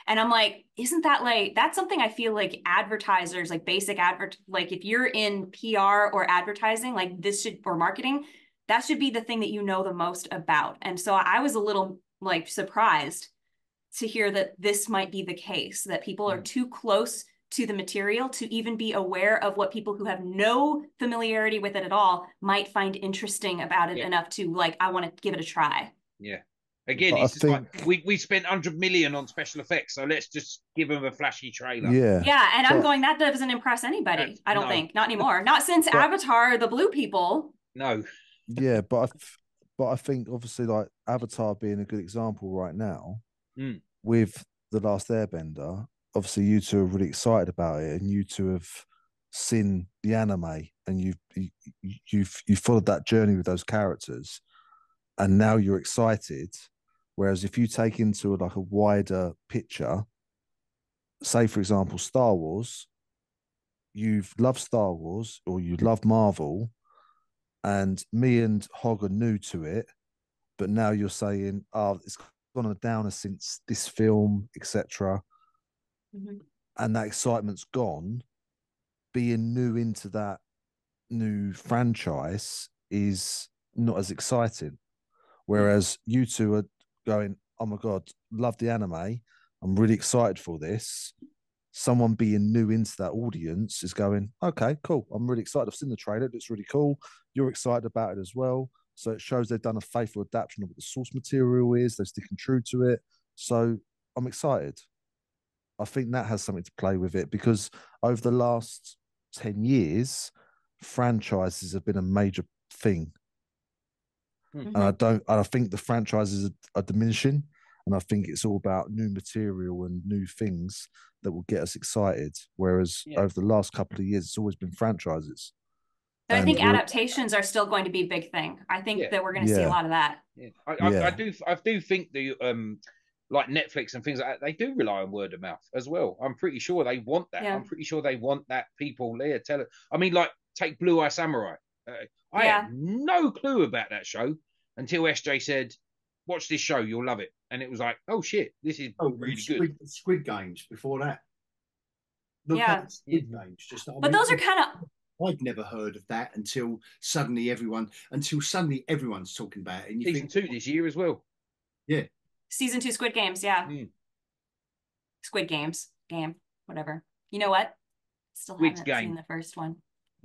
And I'm like, isn't that like, that's something I feel like advertisers, like basic like if you're in PR or advertising, like this should, or marketing, that should be the thing that you know the most about. And so I was a little like surprised to hear that this might be the case, that people are too close to the material to even be aware of what people who have no familiarity with it at all might find interesting about it enough to like, I want to give it a try. Yeah. Again, but it's just like we spent 100 million on special effects, so let's just give them a flashy trailer. Yeah, and I'm going, that doesn't impress anybody. I don't think, not anymore. Not since Avatar, the blue people. No. Yeah, but I think obviously like Avatar being a good example right now with The Last Airbender, obviously you two are really excited about it, and you two have seen the anime, and you've followed that journey with those characters, and now you're excited. Whereas if you take into like a wider picture, say for example Star Wars, you've loved Star Wars or you love Marvel, and me and Hog are new to it, but now you're saying, oh, it's gone on a downer since this film, etc. And that excitement's gone. Being new into that new franchise is not as exciting. Whereas you two are going, oh my God, love the anime. I'm really excited for this. Someone being new into that audience is going, okay, cool. I'm really excited. I've seen the trailer. It looks really cool. You're excited about it as well. So it shows they've done a faithful adaptation of what the source material is. They're sticking true to it. So I'm excited. I think that has something to play with it, because over the last 10 years, franchises have been a major thing. And I think the franchises are diminishing, and I think it's all about new material and new things that will get us excited. Whereas over the last couple of years, it's always been franchises. But I think adaptations are still going to be a big thing. I think that we're going to see a lot of that. I do think the like Netflix and things like that, they do rely on word of mouth as well. I'm pretty sure they want that. I'm pretty sure they want that people there tell it. I mean, like take Blue Eye Samurai. I had no clue about that show until SJ said, watch this show, you'll love it. And it was like, oh shit, this is really good. Squid Games before that. Look at Squid Games. But those are kind of... I'd never heard of that until suddenly everyone's talking about it. And Season 2 this year as well. Yeah. Season 2 Squid Games, Squid Games, game, whatever. You know what? Still haven't seen the first one.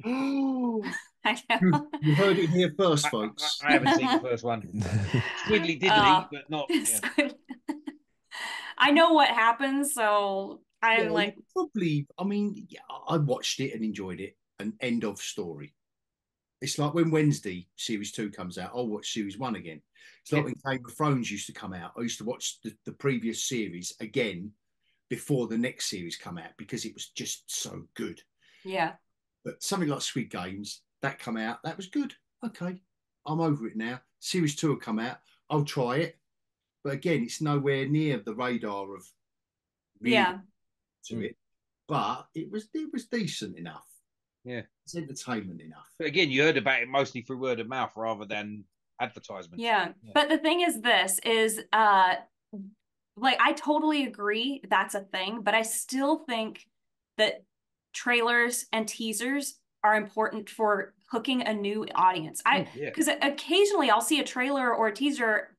I know. You heard it here first, folks. I haven't seen the first one. Squiddly diddly, but not. I know what happens, so I'm like... Probably, I mean, I watched it and enjoyed it, and end of story. It's like when Wednesday Series 2 comes out, I'll watch Series 1 again. It's like when Game of Thrones used to come out. I used to watch the previous series again before the next series come out because it was just so good. Yeah. But something like Squid Games, that come out, that was good. Okay, I'm over it now. Series 2 will come out. I'll try it. But again, it's nowhere near the radar of to it. But it was decent enough. Yeah. It's entertainment enough. But again, you heard about it mostly through word of mouth rather than advertisement. Yeah. But the thing is like I totally agree that's a thing, but I still think that trailers and teasers are important for hooking a new audience. Because occasionally I'll see a trailer or a teaser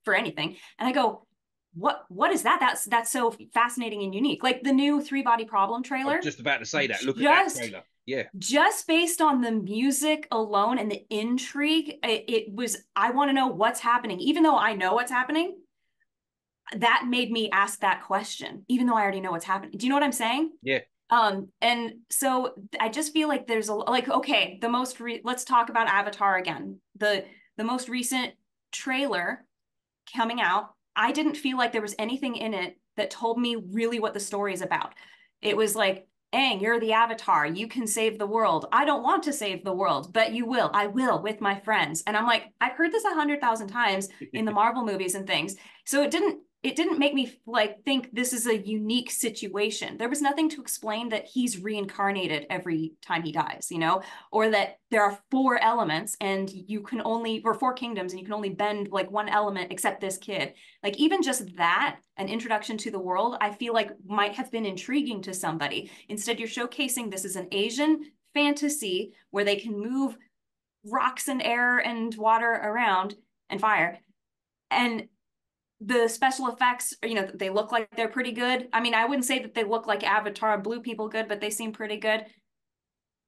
for anything and I go, what is that? That's so fascinating and unique. Like the new 3 Body Problem trailer. I was just about to say that. Look at that trailer. Yeah. Just based on the music alone and the intrigue, it was, I want to know what's happening. Even though I know what's happening, that made me ask that question, even though I already know what's happening. Do you know what I'm saying? Yeah. And so I just feel like there's okay, let's talk about Avatar again. The most recent trailer coming out, I didn't feel like there was anything in it that told me really what the story is about. It was like, Aang, you're the Avatar. You can save the world. I don't want to save the world, but you will. I will with my friends. And I'm like, I've heard this 100,000 times in the Marvel movies and things. So it didn't make me like think this is a unique situation. There was nothing to explain that he's reincarnated every time he dies, or that there are 4 elements and or 4 kingdoms and you can only bend like one element except this kid. Like even just that, an introduction to the world, I feel like might have been intriguing to somebody. Instead, you're showcasing this is an Asian fantasy where they can move rocks and air and water around and fire. And the special effects, you know, they look like they're pretty good. I mean, I wouldn't say that they look like Avatar blue people good, but they seem pretty good.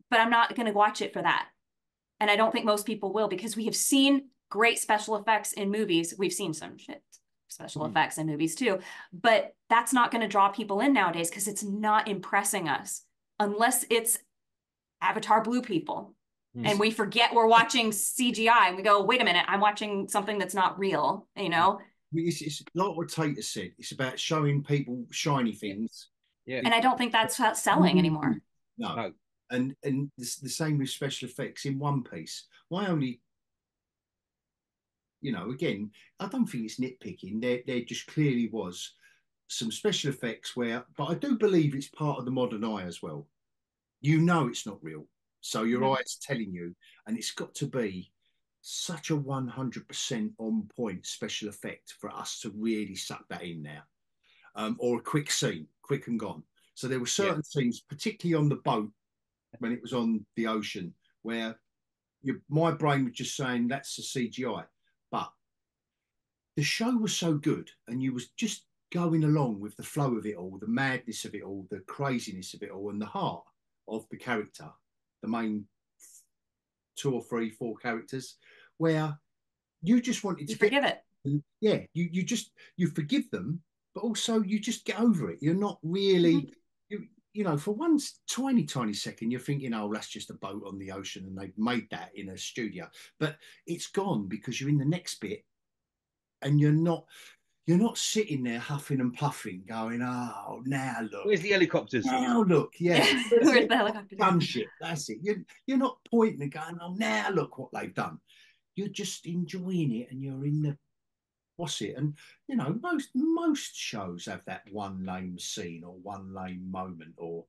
But I'm not going to watch it for that. And I don't think most people will, because we have seen great special effects in movies. We've seen some shit special effects in movies too, but that's not going to draw people in nowadays because it's not impressing us unless it's Avatar blue people. And we forget we're watching CGI and we go, wait a minute, I'm watching something that's not real, you know? It's like what Tater said. It's about showing people shiny things. Yeah. And I don't think that's selling anymore. No. And the same with special effects in One Piece. Why only, you know, again, I don't think it's nitpicking. There just clearly was some special effects where, but I do believe it's part of the modern eye as well. You know it's not real. So your eye's telling you, and it's got to be such a 100% on point special effect for us to really suck that in now. Or a quick scene, quick and gone. So there were certain scenes, particularly on the boat, when it was on the ocean, where my brain was just saying that's the CGI, but the show was so good, and you was just going along with the flow of it all, the madness of it all, the craziness of it all, and the heart of the character, the main 2 or 3, 4 characters, where you just wanted to forgive it. Yeah, you forgive them, but also you just get over it. You're not really. You know, for one tiny second, you're thinking, oh, that's just a boat on the ocean and they've made that in a studio. But it's gone because you're in the next bit and you're not sitting there huffing and puffing going, oh, now look. Where's the helicopters? Now look, yeah. Where's the helicopters? Gunship, that's it. You're not pointing and going, oh, now look what they've done. You're just enjoying it and you're in the what's it? And you know, most shows have that one lame scene or one lame moment. Or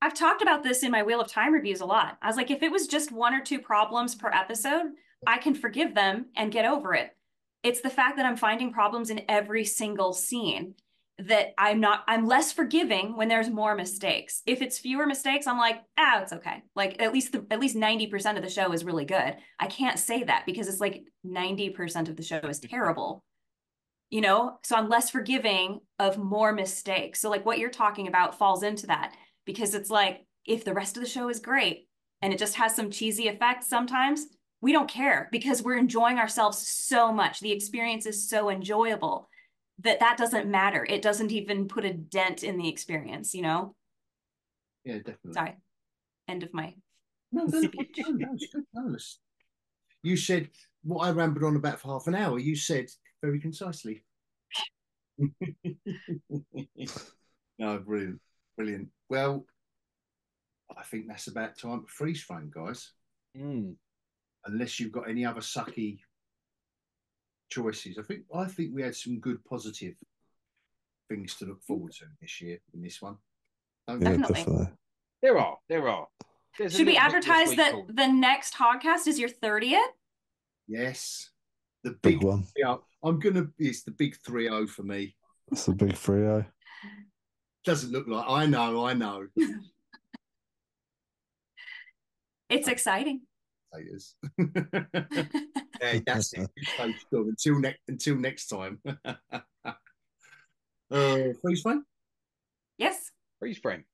I've talked about this in my Wheel of Time reviews a lot. I was like, if it was just 1 or 2 problems per episode, I can forgive them and get over it. It's the fact that I'm finding problems in every single scene that I'm less forgiving when there's more mistakes. If it's fewer mistakes, I'm like, it's okay. Like at least 90% of the show is really good. I can't say that because it's like 90% of the show is terrible. You know, so I'm less forgiving of more mistakes. So like what you're talking about falls into that, because it's like, if the rest of the show is great and it just has some cheesy effects sometimes, we don't care because we're enjoying ourselves so much. The experience is so enjoyable that doesn't matter. It doesn't even put a dent in the experience, you know? Yeah, definitely. Sorry. End of my speech. No, it's good. No, you said what I rambled on about for half an hour. You said very concisely. No, brilliant. Well, I think that's about time to freeze frame, guys. Unless you've got any other sucky choices. I think we had some good positive things to look forward to this year in this one. Definitely. There are. Should we advertise that the next hogCAST is your 30th? Yes. The big one. Yeah, it's the big 3-0 for me. It's the big 3-0. Doesn't look like. I know. It's exciting. Tayters. Hey, that's it. Until next time. Freeze frame? Yes. Freeze frame.